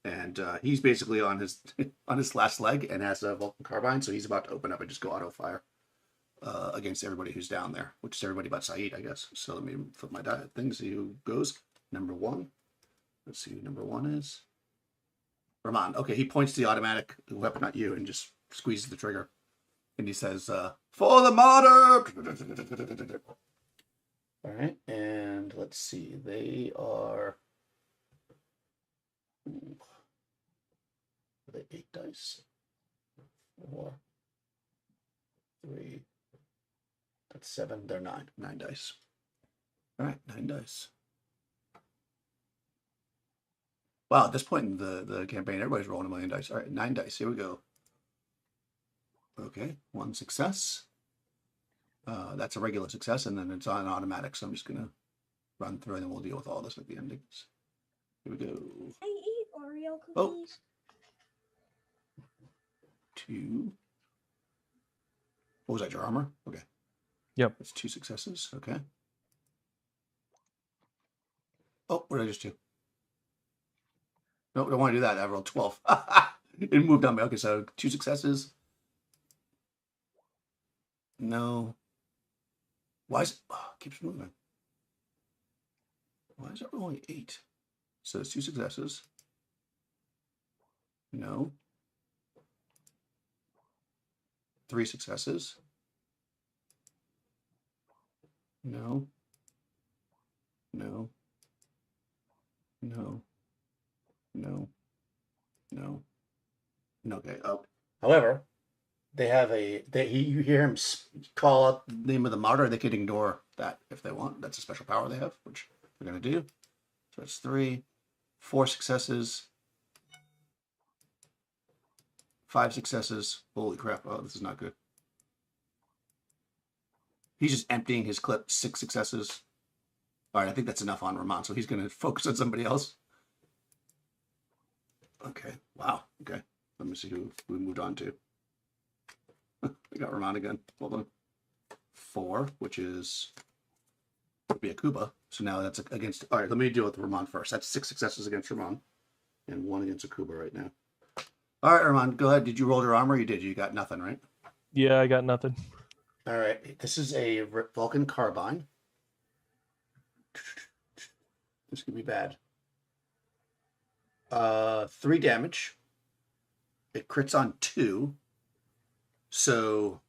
Speaker 1: And he's basically on his last leg and has a Vulcan carbine, so he's about to open up and just go auto fire against everybody who's down there, which is everybody but Saeed, I guess. So let me flip my thing, see who goes. Number 1. Let's see who number 1 is. Rahman. Okay, he points to the automatic weapon at you and just squeezes the trigger. And he says, for the martyr! All right, and let's see. They are... Ooh. Are they 8 dice? 4, 3. That's 7. They're 9. 9 dice. All right, 9 dice. Wow, at this point in the campaign, everybody's rolling 1 million dice. All right, 9 dice. Here we go. Okay, 1 success. That's a regular success, and then it's on automatic. So I'm just gonna run through, and then we'll deal with all this at the endings. Here we go.
Speaker 6: I eat Oreo
Speaker 1: Oh.
Speaker 6: cookies.
Speaker 1: 2. What was that? Your armor? Okay.
Speaker 5: Yep.
Speaker 1: That's 2 successes. Okay. Oh, what did I just do? No, don't want to do that. I rolled 12. It moved on me. Okay, so 2 successes. No. Why is it? Oh, it keeps moving. Why is it only 8? So it's 2 successes. No. 3 successes. No. No. No. No. No. No. Okay. Oh. However, they have you hear him call out the name of the martyr. They can ignore that if they want. That's a special power they have, which they're going to do. So it's 3, 4 successes, 5 successes. Holy crap. Oh, this is not good. He's just emptying his clip. 6 successes. All right, I think that's enough on Ramon, so he's going to focus on somebody else. Okay. Wow. Okay. Let me see who we moved on to. We got Ramon again. Hold on. 4, which is would be a Kuba. So now that's against. All right, let me deal with Ramon first. That's 6 successes against Ramon, and 1 against a Kuba right now. All right, Ramon, go ahead. Did you roll your armor? You did. You got nothing, right?
Speaker 5: Yeah, I got nothing.
Speaker 1: All right. This is a Vulcan carbine. This could be bad. 3 damage. It crits on 2. So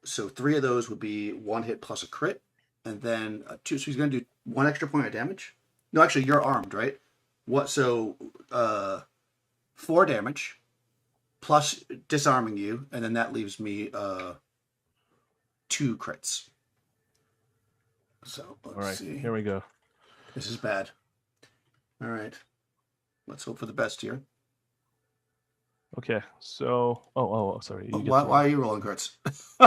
Speaker 1: 3 of those would be 1 hit plus a crit, and then 2. So he's going to do 1 extra point of damage. No, actually, you're armed, right? What? So 4 damage plus disarming you, and then that leaves me 2 crits. So let's see.
Speaker 5: Here we go.
Speaker 1: This is bad. All right. Let's hope for the best here.
Speaker 5: Okay, so sorry.
Speaker 1: Why are you rolling crits?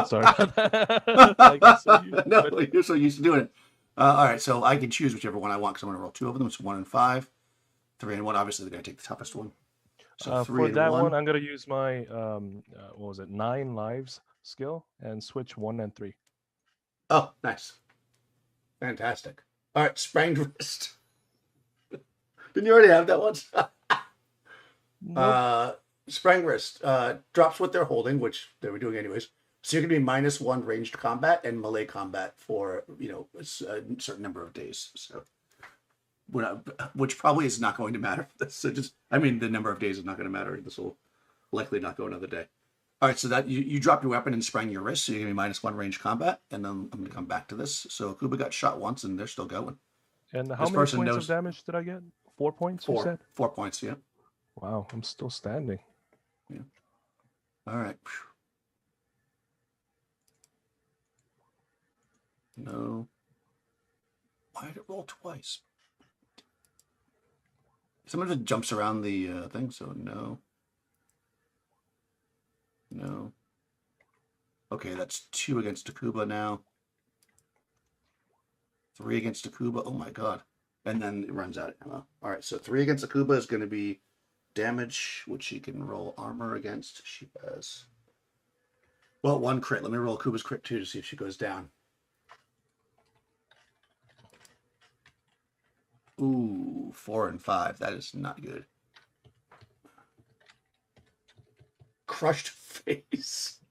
Speaker 5: Sorry about that. Like I said,
Speaker 1: No, you're so used to doing it. All right, so I can choose whichever one I want because I'm going to roll 2 of them. It's 1 and 5, 3 and 1. Obviously, they're going to take the toughest one. So 3
Speaker 5: for
Speaker 1: and
Speaker 5: that
Speaker 1: 1.
Speaker 5: one, I'm going to use my 9 lives skill and switch 1 and 3.
Speaker 1: Oh, nice. Fantastic. All right, sprained wrist. Didn't you already have that one?
Speaker 5: Nope.
Speaker 1: Sprained wrist drops what they're holding, which they were doing anyways. So you're going to be -1 ranged combat and melee combat for, a certain number of days. So, which probably is not going to matter. So the number of days is not going to matter. This will likely not go another day. All right, so that you drop your weapon and sprain your wrist, so you're going to be -1 ranged combat, and then I'm going to come back to this. So Kuba got shot once, and they're still going.
Speaker 5: And how many points of damage did I get? 4 points, you said?
Speaker 1: 4 points, yeah.
Speaker 5: Wow, I'm still standing.
Speaker 1: Yeah. All right. No. Why did it roll twice? Sometimes it jumps around the thing, so no. No. Okay, that's 2 against Takuba now. 3 against Takuba. Oh my god. And then it runs out of ammo. All right, so 3 against Takuba is going to be damage, which she can roll armor against. She has. Well, 1 crit. Let me roll Kuba's crit too to see if she goes down. Ooh, 4 and 5. That is not good. Crushed face.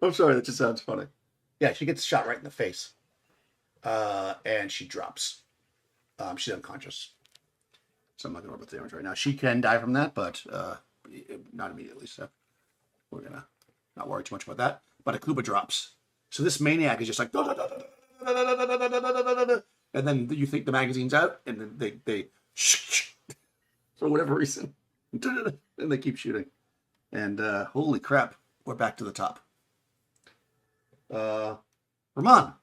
Speaker 1: I'm sorry, that just sounds funny. Yeah, she gets shot right in the face. And she drops. She's unconscious. So I'm not going to roll the damage right now. She can die from that, but not immediately. So we're going to not worry too much about that. But Akuba drops. So this maniac is just like... And then you think the magazine's out, and then they for whatever reason. And they keep shooting. And holy crap, we're back to the top. Ramon.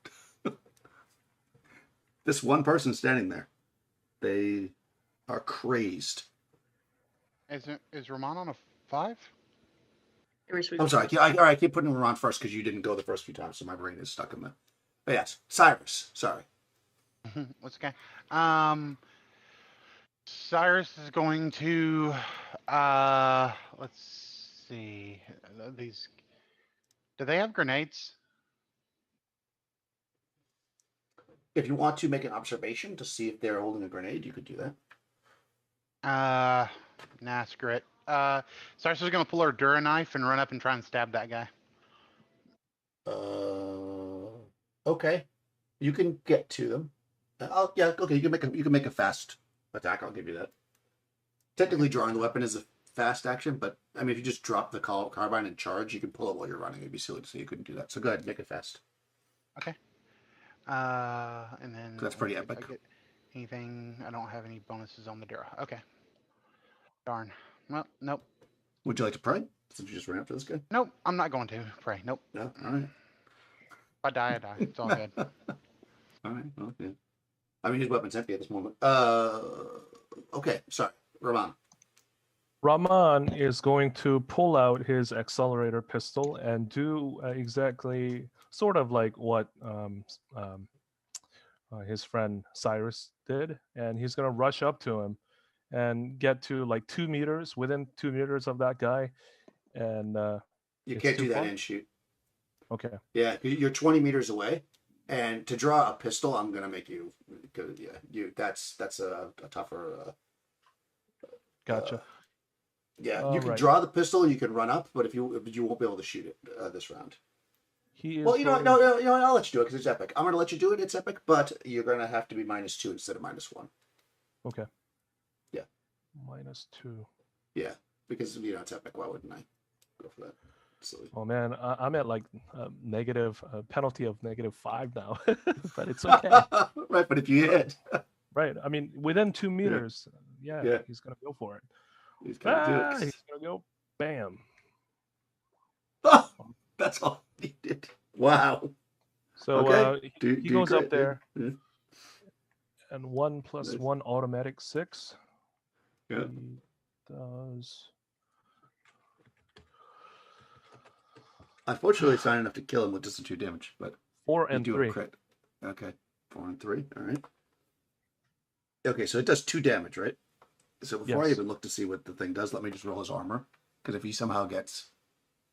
Speaker 1: This one person standing there. They are crazed.
Speaker 2: Is Ramon on a 5?
Speaker 1: I'm sorry. I keep putting them on first because you didn't go the first few times, so my brain is stuck in the. But yes, Cyrus. Sorry.
Speaker 2: What's okay? Cyrus is going to. Let's see. These. Do they have grenades?
Speaker 1: If you want to make an observation to see if they're holding a grenade, you could do that.
Speaker 2: Nah, screw it. Cyrus is going to pull her Dura knife and run up and try and stab that guy.
Speaker 1: Okay. You can get to them. Yeah, okay. You can make a fast attack. I'll give you that. Technically, drawing the weapon is a fast action, but I mean, if you just drop the carbine and charge, you can pull it while you're running. It'd be silly to say you couldn't do that. So go ahead, make it fast.
Speaker 2: Okay. And then
Speaker 1: That's pretty
Speaker 2: if
Speaker 1: epic.
Speaker 2: I get anything, I don't have any bonuses on the Dura. Okay. Darn. Well, nope.
Speaker 1: Would you like to pray? Since you just ran up to this guy?
Speaker 2: Nope. I'm not going to pray. Nope.
Speaker 1: No. All right.
Speaker 2: If I die, I die. It's all good.
Speaker 1: All right. Well, yeah. I mean, his weapon's empty at this moment. Okay. Sorry, Ramon.
Speaker 5: Rahman is going to pull out his accelerator pistol and do exactly sort of like what his friend Cyrus did, and he's going to rush up to him and get to like 2 meters, within 2 meters of that guy, and
Speaker 1: You
Speaker 5: it's
Speaker 1: can't
Speaker 5: too
Speaker 1: do that
Speaker 5: far?
Speaker 1: and shoot.
Speaker 5: Okay.
Speaker 1: Yeah, you're 20 meters away, and to draw a pistol, I'm gonna make you. Yeah, that's a tougher.
Speaker 5: Gotcha.
Speaker 1: Yeah, you can
Speaker 5: Alright.
Speaker 1: draw the pistol and you can run up, but you won't be able to shoot it this round.
Speaker 5: He is
Speaker 1: Well, you know,
Speaker 5: going-
Speaker 1: no, I'll let you do it because it's epic. I'm gonna let you do it. It's epic, but you're gonna have to be -2 instead of -1.
Speaker 5: Okay.
Speaker 1: Yeah.
Speaker 5: -2.
Speaker 1: Yeah, because it's epic. Why wouldn't I go for that? Silly.
Speaker 5: Oh man, I'm at like negative penalty of -5 now, but it's okay.
Speaker 1: Right, but if you hit,
Speaker 5: Right. I mean, within 2 meters,
Speaker 1: Yeah.
Speaker 5: he's gonna go for it.
Speaker 1: he's gonna do it.
Speaker 5: He's gonna go, bam.
Speaker 1: Oh, that's all he did. Wow.
Speaker 5: So
Speaker 1: Okay.
Speaker 5: he goes up
Speaker 1: great,
Speaker 5: there,
Speaker 1: dude.
Speaker 5: and 1 +
Speaker 1: Nice.
Speaker 5: 1 automatic 6.
Speaker 1: Yeah.
Speaker 5: He does.
Speaker 1: Unfortunately, it's not enough to kill him with just the 2 damage, but
Speaker 5: 4
Speaker 1: you
Speaker 5: and
Speaker 1: do
Speaker 5: 3.
Speaker 1: a crit. Okay, 4 and 3. All right. Okay, so it does 2 damage, right? So before I
Speaker 5: Yes.
Speaker 1: even look to see what the thing does, let me just roll his armor, because if he somehow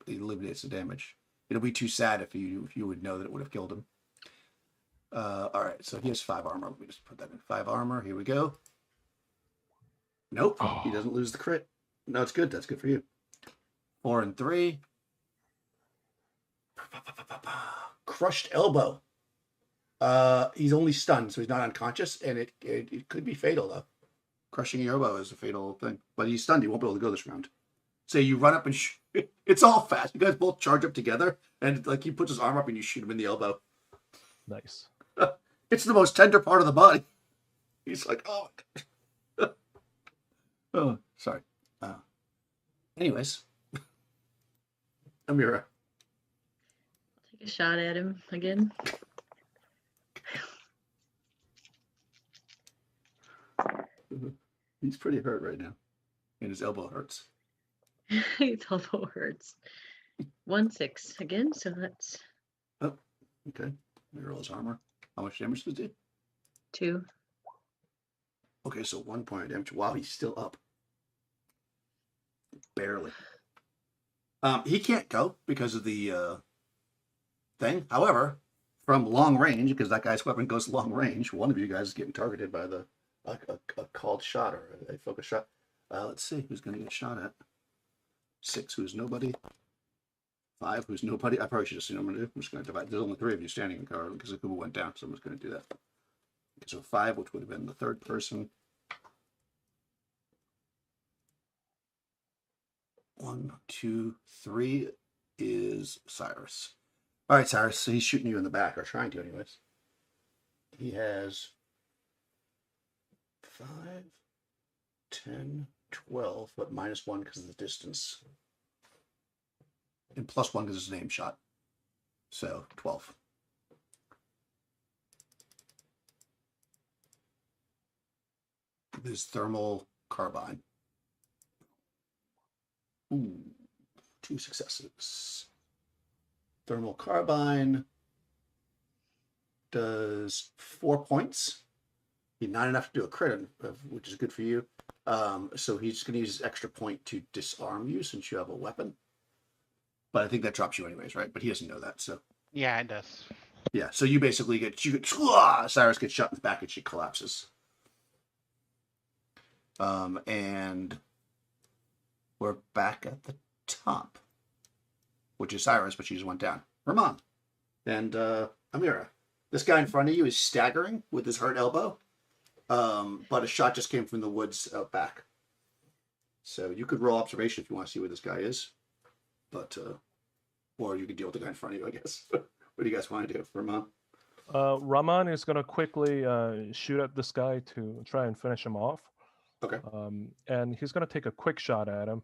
Speaker 1: eliminates the damage, it'll be too sad if you would know that it would have killed him. All right, so he has 5 armor. Let me just put that in 5 armor. Here we go. Nope, he doesn't lose the crit. No, it's good. That's good for you. 4 and 3. Crushed elbow. He's only stunned, so he's not unconscious, and it could be fatal though. Crushing your elbow is a fatal thing, but he's stunned. He won't be able to go this round. So you run up and it's all fast. You guys both charge up together, and like he puts his arm up and you shoot him in the elbow.
Speaker 5: Nice.
Speaker 1: It's the most tender part of the body. He's like, oh, my God. Oh, sorry. Anyways, Amira.
Speaker 4: Take a shot at him again.
Speaker 1: He's pretty hurt right now, and his elbow hurts.
Speaker 4: His elbow hurts. 1-6 again, so that's
Speaker 1: Okay. Let me roll his armor. How much damage does it do?
Speaker 4: 2.
Speaker 1: Okay, so 1 point of damage. Wow, he's still up. Barely. He can't go because of the thing. However, from long range, because that guy's weapon goes long range, one of you guys is getting targeted by a called shot or a focus shot. Let's see who's going to get shot at. 6, who's nobody. 5, who's nobody. I probably should have seen what I'm going to do. I'm just going to divide. There's only 3 of you standing in the car because the Kuba went down, so I'm just going to do that. Okay, so 5, which would have been the 3rd person. 1, 2, 3 is Cyrus. All right, Cyrus. So he's shooting you in the back, or trying to, anyways. He has 5, 10, 12, but -1 because of the distance. And +1 because it's a name shot. So 12. This thermal carbine. Ooh, 2 successes. Thermal carbine does 4 points. Not enough to do a crit, which is good for you. So he's going to use his extra point to disarm you since you have a weapon. But I think that drops you anyways, right? But he doesn't know that, so.
Speaker 2: Yeah, it does.
Speaker 1: Yeah, so you basically Cyrus gets shot in the back and she collapses. And we're back at the top, which is Cyrus, but she just went down. Ramon and Amira. This guy in front of you is staggering with his hurt elbow, but a shot just came from the woods out back. So you could roll observation if you want to see where this guy is, but or you could deal with the guy in front of you, I guess. What do you guys want to do, Ramon?
Speaker 5: Raman is going to quickly shoot at this guy to try and finish him off.
Speaker 1: Okay.
Speaker 5: And he's going to take a quick shot at him,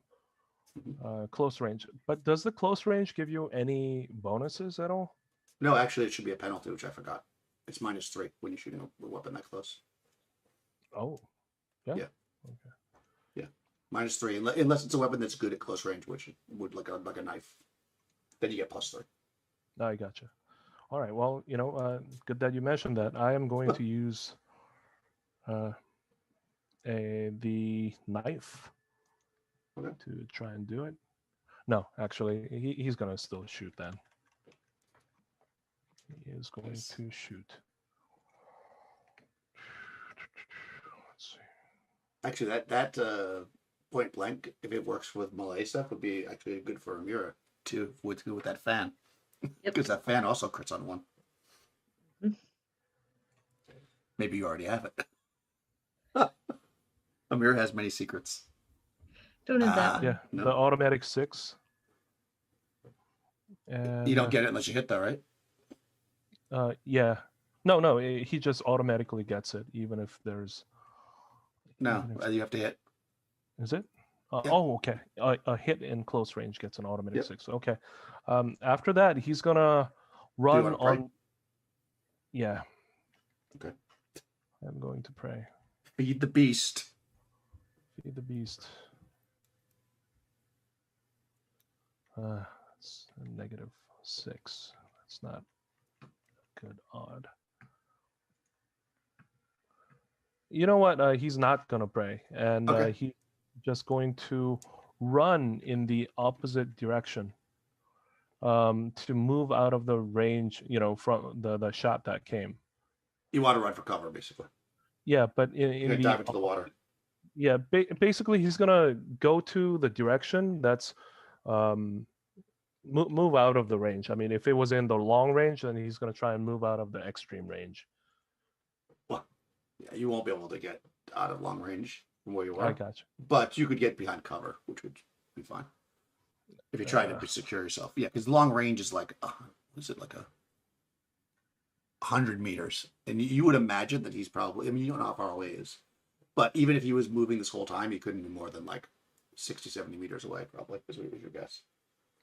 Speaker 5: close range. But does the close range give you any bonuses at all?
Speaker 1: No, actually, it should be a penalty, which I forgot. It's -3 when you're shooting a weapon that close.
Speaker 5: Oh, yeah.
Speaker 1: Yeah.
Speaker 5: Okay.
Speaker 1: Yeah, -3, unless it's a weapon that's good at close range, which would like a knife. Then you get +3.
Speaker 5: I gotcha. All right. Well, good that you mentioned that. I am going to use the knife to try and do it. No, actually, he's going to still shoot then. He is going to shoot. Let's see.
Speaker 1: Actually, that point blank, if it works with melee stuff, would be actually good for Amira too, with that fan. Because that fan also crits on 1. Maybe you already have it. Amira has many secrets.
Speaker 4: Don't have that one.
Speaker 5: Yeah,
Speaker 1: no.
Speaker 5: The automatic 6. And,
Speaker 1: You don't get it unless you hit that, right?
Speaker 5: Yeah. No, he just automatically gets it, even if there's...
Speaker 1: No, you have to hit.
Speaker 5: Is it?
Speaker 1: Yeah.
Speaker 5: Oh, okay. A hit in close range gets an automatic 6. Okay. After that, he's gonna run on. Yeah.
Speaker 1: Okay.
Speaker 5: I'm going to pray.
Speaker 1: Feed the beast.
Speaker 5: Feed the beast. It's a -6. That's not a good odd. You know what? He's not gonna pray, and he's just going to run in the opposite direction to move out of the range, from the shot that came.
Speaker 1: You want to run for cover, basically.
Speaker 5: Yeah, but in the
Speaker 1: dive into the water.
Speaker 5: Yeah, basically he's gonna go to the direction that's move out of the range. I mean, if it was in the long range, then he's gonna try and move out of the extreme range.
Speaker 1: Well, yeah, you won't be able to get out of long range from where you are.
Speaker 5: I got you.
Speaker 1: But you could get behind cover, which would be fine. If you're trying to secure yourself. Yeah, because long range is like, is it like 100 meters? And you would imagine that he's probably, I mean, you don't know how far away he is. But even if he was moving this whole time, he couldn't be more than like 60, 70 meters away, probably, is what was your guess.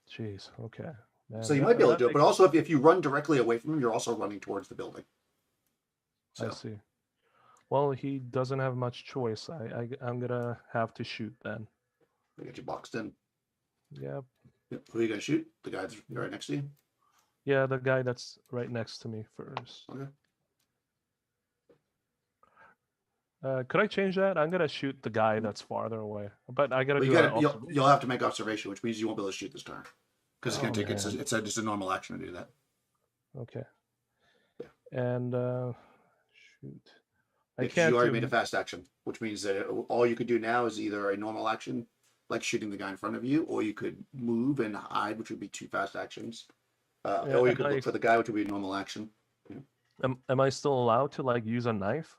Speaker 5: Jeez, okay. Man,
Speaker 1: So you might be able to do it, but also if you run directly away from him, you're also running towards the building.
Speaker 5: I see. Well, he doesn't have much choice. I'm gonna have to shoot then.
Speaker 1: They get you boxed in.
Speaker 5: Yep.
Speaker 1: Who are you gonna shoot? The guy that's right next to you?
Speaker 5: Yeah, the guy that's right next to me first.
Speaker 1: Okay.
Speaker 5: Could I change that? I'm gonna shoot the guy that's farther away, but I gotta
Speaker 1: you'll have to make observation, which means you won't be able to shoot this turn because it's gonna take it's just a normal action to do that.
Speaker 5: Okay.
Speaker 1: Yeah.
Speaker 5: And shoot.
Speaker 1: You already made a fast action, which means that all you could do now is either a normal action, like shooting the guy in front of you, or you could move and hide, which would be 2 fast actions. Or you could look for the guy, which would be a normal action. Yeah.
Speaker 5: Am I still allowed to use a knife?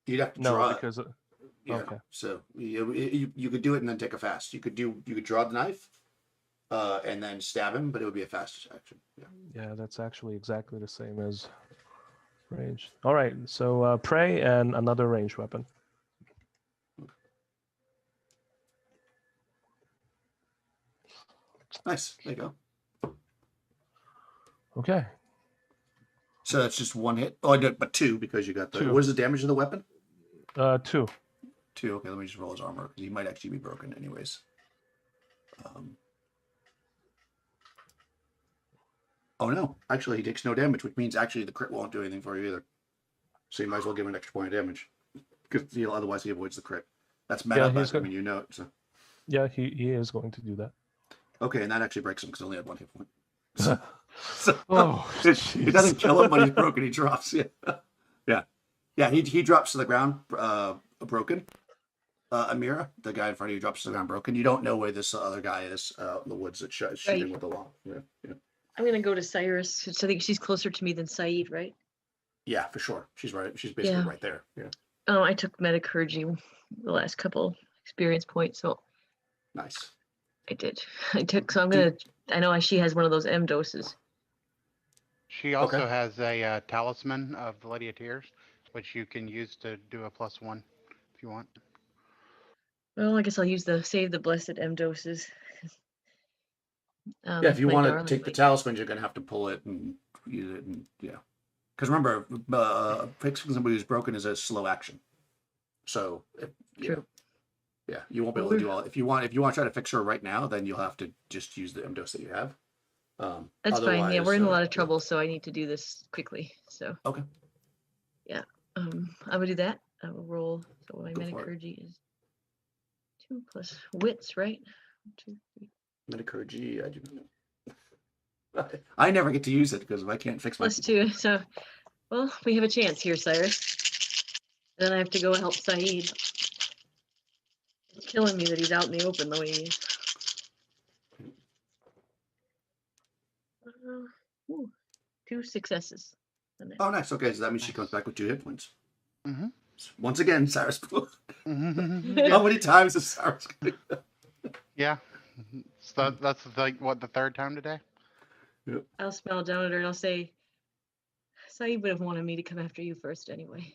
Speaker 1: You'd have to draw.
Speaker 5: No, because
Speaker 1: okay. So you could do it and then take a fast. You could draw the knife, and then stab him, but it would be a fast action.
Speaker 5: Yeah, that's actually exactly the same as range. All right, so prey and another range weapon.
Speaker 1: Nice. There you go.
Speaker 5: Okay.
Speaker 1: So that's just 1 hit. Oh, but 2 because you got the.
Speaker 5: 2.
Speaker 1: What is the damage of the weapon?
Speaker 5: 2.
Speaker 1: 2. Okay, let me just roll his armor because he might actually be broken anyways. Oh no, actually he takes no damage, which means actually the crit won't do anything for you either. So you might as well give him an extra point of damage because otherwise he avoids the crit. That's meta,
Speaker 5: he's
Speaker 1: but I
Speaker 5: good.
Speaker 1: mean you know it. So.
Speaker 5: Yeah, he is going to do that.
Speaker 1: Okay, and that actually breaks him because he only had 1 hit point.
Speaker 5: Oh,
Speaker 1: it doesn't kill him, but he's broken. He drops. Yeah. He drops to the ground, broken. Amira, the guy in front of you, drops to the ground broken. You don't know where this other guy is in the woods that's shooting with the long. Yeah.
Speaker 4: I'm gonna go to Cyrus. I think she's closer to me than Saeed, right?
Speaker 1: Yeah, for sure. She's right. She's basically right there. Yeah.
Speaker 4: Oh, I took metacurgy the last couple experience points, so
Speaker 1: Nice.
Speaker 4: I did. So I'm gonna. I know she has one of those M doses.
Speaker 2: She also has a talisman of the Lady of Tears, which you can use to do a +1 if you want.
Speaker 4: Well, I guess I'll use save the blessed M doses.
Speaker 1: Yeah, if you want to take the talisman, you're going to have to pull it and use it. And yeah. Because remember, fixing somebody who's broken is a slow action. So,
Speaker 4: True.
Speaker 1: Yeah, you won't be able to do all. If you want to try to fix her right now, then you'll have to just use the M dose that you have.
Speaker 4: That's fine. Yeah, we're in a lot of trouble, so I need to do this quickly. So.
Speaker 1: Okay.
Speaker 4: Yeah. I would do that. I will roll. So my
Speaker 1: Go for it.
Speaker 4: metacurgy is 2 plus wits, right? 2, 3.
Speaker 1: Metacurgy, I do not know. I never get to use it because I can't fix my.
Speaker 4: +2. So, well, we have a chance here, Cyrus. Then I have to go help Saeed. It's killing me that he's out in the open the way he is. 2 successes.
Speaker 1: Oh, nice. Okay, so that means she comes back with 2 hit points.
Speaker 2: Mm-hmm.
Speaker 1: Once again, Cyrus.
Speaker 2: Mm-hmm.
Speaker 1: How many times is Cyrus?
Speaker 2: Yeah. So that's like what, the 3rd time today?
Speaker 1: Yep.
Speaker 4: I'll smile down at her and I'll say, Saeed would have wanted me to come after you first anyway.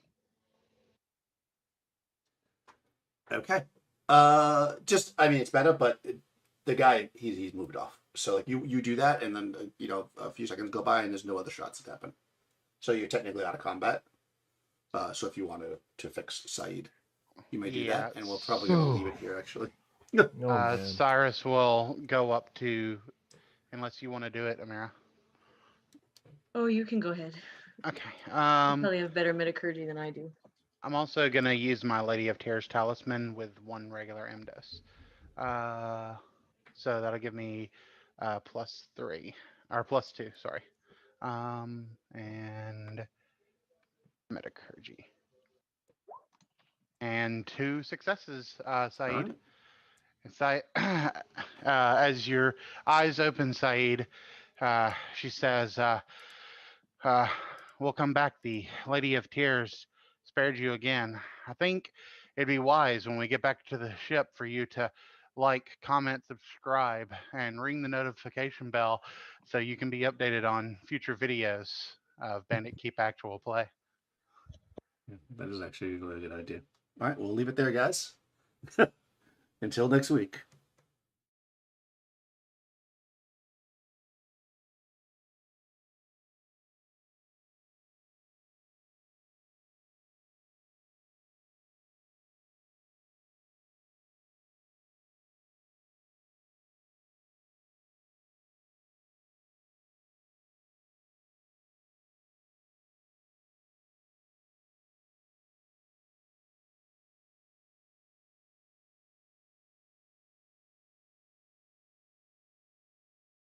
Speaker 1: Okay. I mean, it's better, but the guy, he's moved off. So like you do that, and then a few seconds go by, and there's no other shots that happen. So you're technically out of combat. So if you want to fix Saeed, you may do that, and we're probably gonna leave it here actually.
Speaker 2: Cyrus will go up to, unless you want to do it, Amira.
Speaker 4: Oh, you can go ahead.
Speaker 2: Okay.
Speaker 4: You probably have better metacurgy than I do.
Speaker 2: I'm also gonna use my Lady of Tears talisman with 1 regular M dose. So that'll give me +3 or +2. Sorry. And metacurgy. And 2 successes, Saeed. Right. As your eyes open, Saeed, she says, we'll come back. The Lady of Tears spared you again. I think it'd be wise when we get back to the ship for you to like, comment, subscribe, and ring the notification bell so you can be updated on future videos of Bandit Keep actual play.
Speaker 1: That is actually a really good idea. All right, we'll leave it there, guys. Until next week.